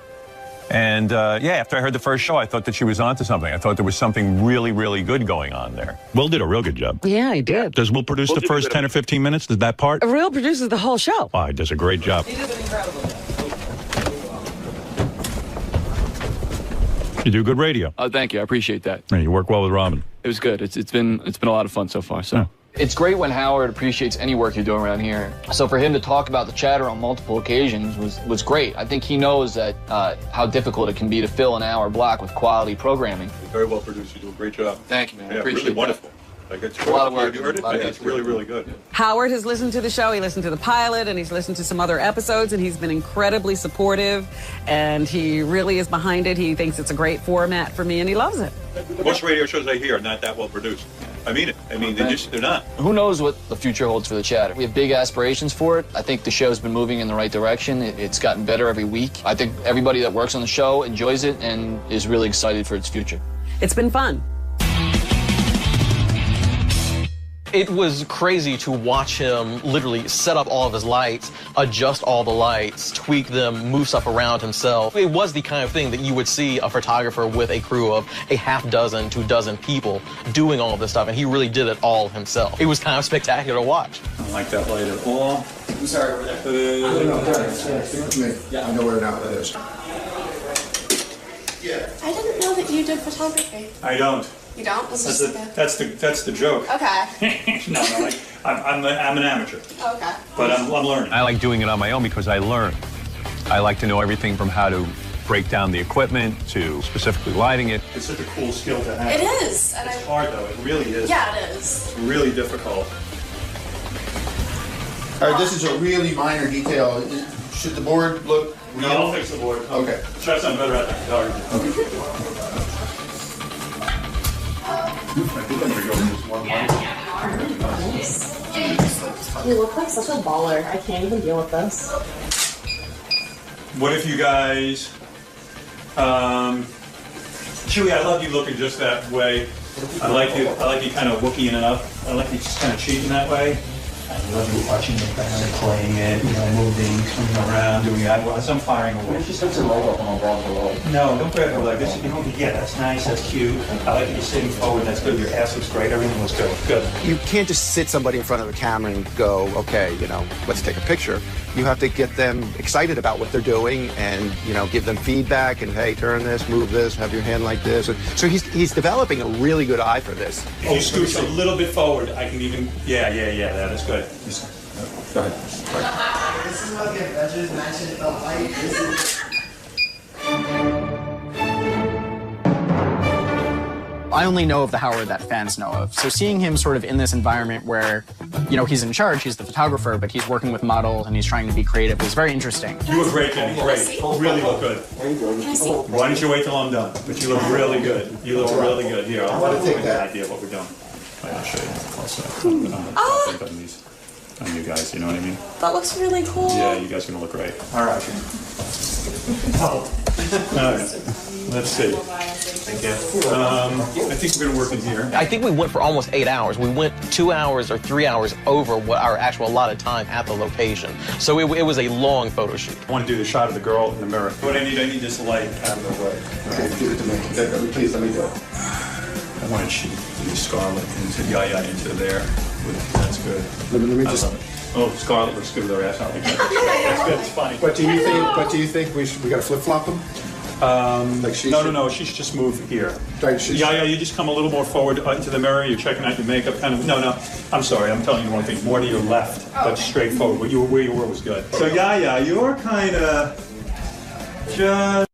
And after I heard the first show, I thought that she was onto something. I thought there was something really, really good going on there. Will did a real good job. Yeah, he did. Does Will produce the first 10 or 15 minutes? Does that part? Will produces the whole show. Wow, he does a great job. He does an incredible job. You do good radio. Oh, thank you. I appreciate that. Yeah, you work well with Robin. It was good. It's been a lot of fun so far. So. Yeah. It's great when Howard appreciates any work you're doing around here. So for him to talk about the chatter on multiple occasions was great. I think he knows that how difficult it can be to fill an hour block with quality programming. Very well produced. You do a great job. Thank you, man. Yeah, I appreciate really that. wonderful. Like it's A lot of work. You heard it? It's really, really good. Howard has listened to the show. He listened to the pilot, and he's listened to some other episodes, and he's been incredibly supportive, and he really is behind it. He thinks it's a great format for me, and he loves it. Most radio shows I hear are not that well produced. I mean it. I mean, they're not. Who knows what the future holds for the chatter? We have big aspirations for it. I think the show's been moving in the right direction. It's gotten better every week. I think everybody that works on the show enjoys it and is really excited for its future. It's been fun. It was crazy to watch him literally set up all of his lights, adjust all the lights, tweak them, move stuff around himself. It was the kind of thing that you would see a photographer with a crew of a half dozen to dozen people doing all of this stuff, and he really did it all himself. It was kind of spectacular to watch. I don't like that light at all. I'm sorry, over there. Yeah, I know where now that is. I didn't know that you did photography. I don't. You don't? That's the joke. Okay. No, like I'm an amateur, Okay. but I'm learning. I like doing it on my own because I learn. I like to know everything from how to break down the equipment to specifically lighting it. It's such a cool skill to have. It is. And It's hard though. It really is. Yeah, it is. It's really difficult. All right, this is a really minor detail. Should the board look real? No, I'll fix the board. Okay. Try something better at the photography. I'm gonna go with this one light. You look like such a baller. I can't even deal with this. What if you guys, Chewy, I love you looking just that way. I like you kind of Wookieing it up. I like you just kind of cheating that way. I love you watching the band, playing it, moving, swinging around, doing that. As I'm firing away. Just put some roll up on the wall. No, don't grab her like this. Yeah, that's nice, that's cute. I like that you're sitting forward, that's good. Your ass looks great, everything looks good. Good. You can't just sit somebody in front of the camera and go, okay, let's take a picture. You have to get them excited about what they're doing and, give them feedback and, hey, turn this, move this, have your hand like this. So he's developing a really good eye for this. Oh, scooch a little bit forward. I can even, yeah, that is good. Go ahead. This is what the Avengers mentioned in the light. I only know of the Howard that fans know of. So seeing him sort of in this environment where, you know, he's in charge, he's the photographer, but he's working with models and he's trying to be creative was very interesting. You look great, Jenny. Great. Really look good. Why don't you wait till I'm done? But you look really good. You look really good. Here, I want to take that idea of what we're doing. I'll show you. Also, on you guys, you know what I mean? That looks really cool. Yeah, you guys are gonna look great. All right. All right. Let's see. Thank you. I think we're gonna work in here. I think we went for almost 8 hours. We went 2 hours or 3 hours over what our actual allotted time at the location. So it was a long photo shoot. I want to do the shot of the girl in the mirror. What I need this light out of the way. Okay, give it to me. Please, let me do it. I wanted she to do Scarlett into Yaya into there. That's good. Let me just. Oh, Scarlett looks good with her ass out. That's good. It's funny. But do you think we got to flip flop them? Like no. She should just move here. Yeah. You just come a little more forward to the mirror. You're checking out your makeup, kind of. No. I'm sorry. I'm telling you the wrong thing. More to your left, but straight forward. Where you were was good. So yeah, you're kind of just.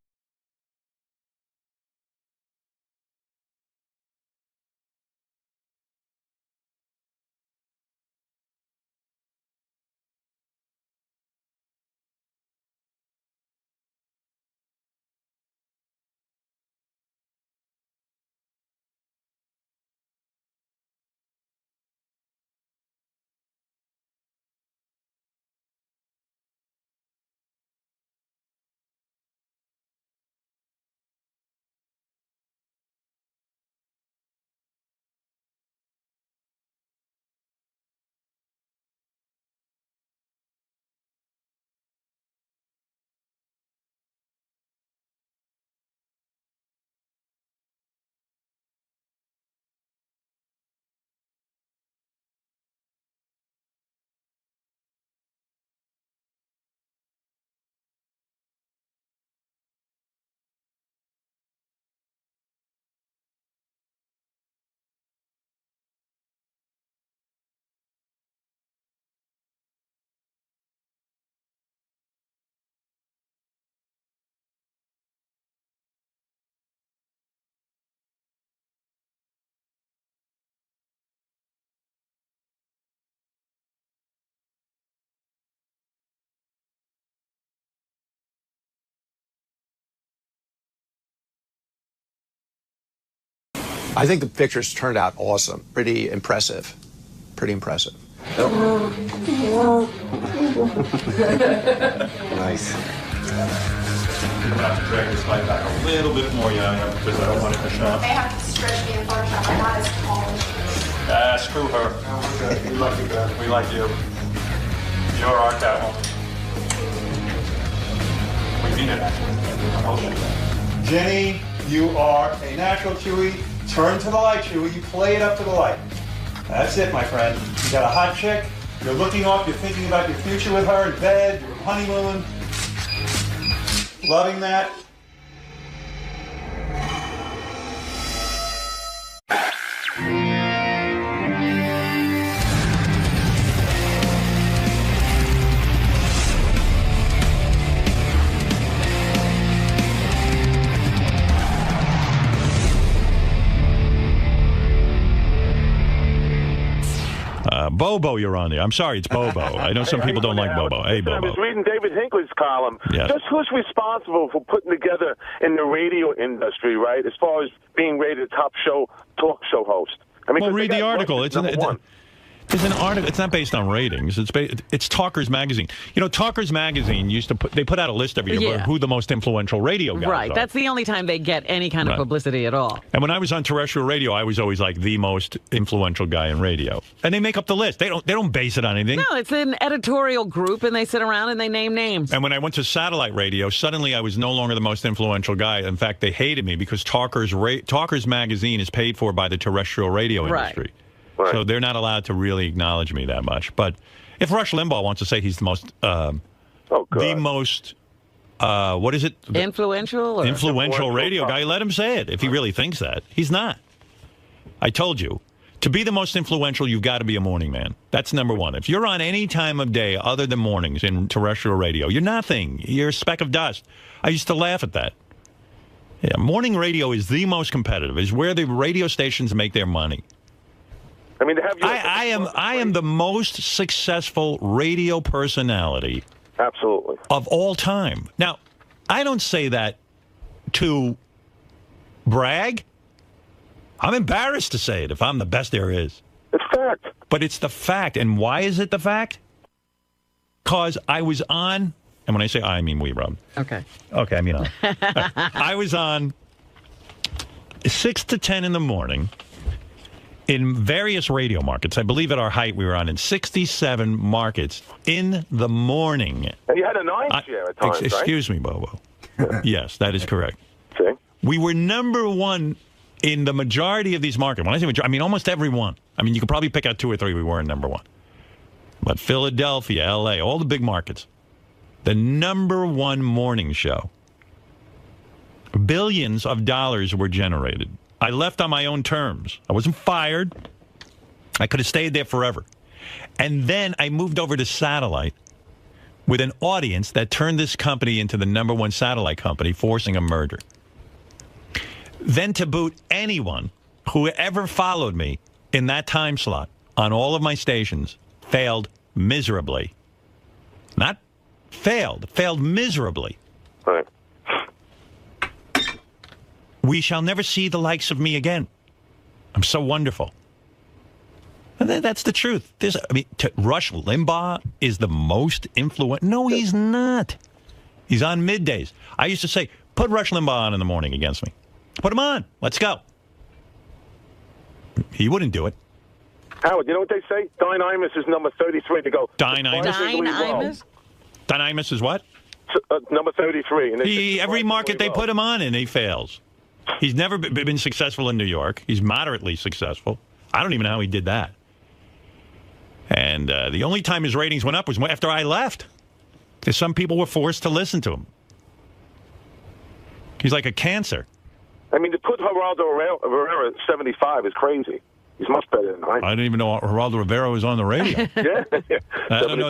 I think the pictures turned out awesome. Pretty impressive. Pretty impressive. Nice. I'm going to have to drag this light back a little bit more, because I don't want it to shine. They have to stretch me in Photoshop. I'm not as tall as Screw her. We like you, girl. We like you. You're our Catwoman. We mean it, actually. Jenny, you are a natural, Chewy. Turn to the light, Chewy. You play it up to the light. That's it, my friend. You got a hot chick. You're looking up. You're thinking about your future with her in bed. You're honeymoon. Loving that. Bobo, you're on there. I'm sorry, it's Bobo. I know some people don't like Bobo. Hey, Bobo. I was reading David Hinckley's column. Yes. Just who's responsible for putting together in the radio industry, right, as far as being rated a top talk show host? I mean, well, read the article. It's an article. It's not based on ratings. It's Talkers Magazine. You know, Talkers Magazine used to put out a list every year of who the most influential radio guys Right. are. That's the only time they get any kind of publicity at all. And when I was on terrestrial radio, I was always like the most influential guy in radio. And they make up the list. They don't base it on anything. No, it's an editorial group, and they sit around and they name names. And when I went to satellite radio, suddenly I was no longer the most influential guy. In fact, they hated me because Talkers Magazine is paid for by the terrestrial radio industry. Right. So they're not allowed to really acknowledge me that much. But if Rush Limbaugh wants to say he's the most, what is it? Influential? Influential radio guy, let him say it if he really thinks that. He's not. I told you. To be the most influential, you've got to be a morning man. That's number one. If you're on any time of day other than mornings in terrestrial radio, you're nothing. You're a speck of dust. I used to laugh at that. Yeah, morning radio is the most competitive. Is where the radio stations make their money. I mean, to have you. I am the most successful radio personality. Absolutely. Of all time. Now, I don't say that to brag. I'm embarrassed to say it if I'm the best there is. It's fact. But it's the fact. And why is it the fact? Because I was on, and when I say I mean we, Rob. Okay. Okay, I mean on. I was on 6 to 10 in the morning in various radio markets. I believe at our height we were on in 67 markets in the morning. And you had a 9 share at times, Excuse me, Bobo. Yes, that is correct. See? We were number one in the majority of these markets. When I say majority, I mean almost every one. I mean, you could probably pick out 2 or 3 we weren't number one. But Philadelphia, L.A., all the big markets. The number one morning show. Billions of dollars were generated. I left on my own terms. I wasn't fired. I could have stayed there forever. And then I moved over to satellite with an audience that turned this company into the number one satellite company, forcing a merger. Then to boot, anyone who ever followed me in that time slot on all of my stations failed miserably. Not failed miserably. Right. We shall never see the likes of me again. I'm so wonderful. And that's the truth. Rush Limbaugh is the most influential. No, he's not. He's on middays. I used to say, put Rush Limbaugh on in the morning against me. Put him on. Let's go. He wouldn't do it. Howard, you know what they say? Dynamis is number 33 to go. Dynamis? Dynamis is what? Number 33. And every market they put him on in, he fails. He's never been successful in New York. He's moderately successful. I don't even know how he did that. And the only time his ratings went up was after I left. Because some people were forced to listen to him. He's like a cancer. I mean, to put Geraldo Rivera at 75 is crazy. He's much better than I. I didn't even know Geraldo Rivera was on the radio. Yeah. I don't know.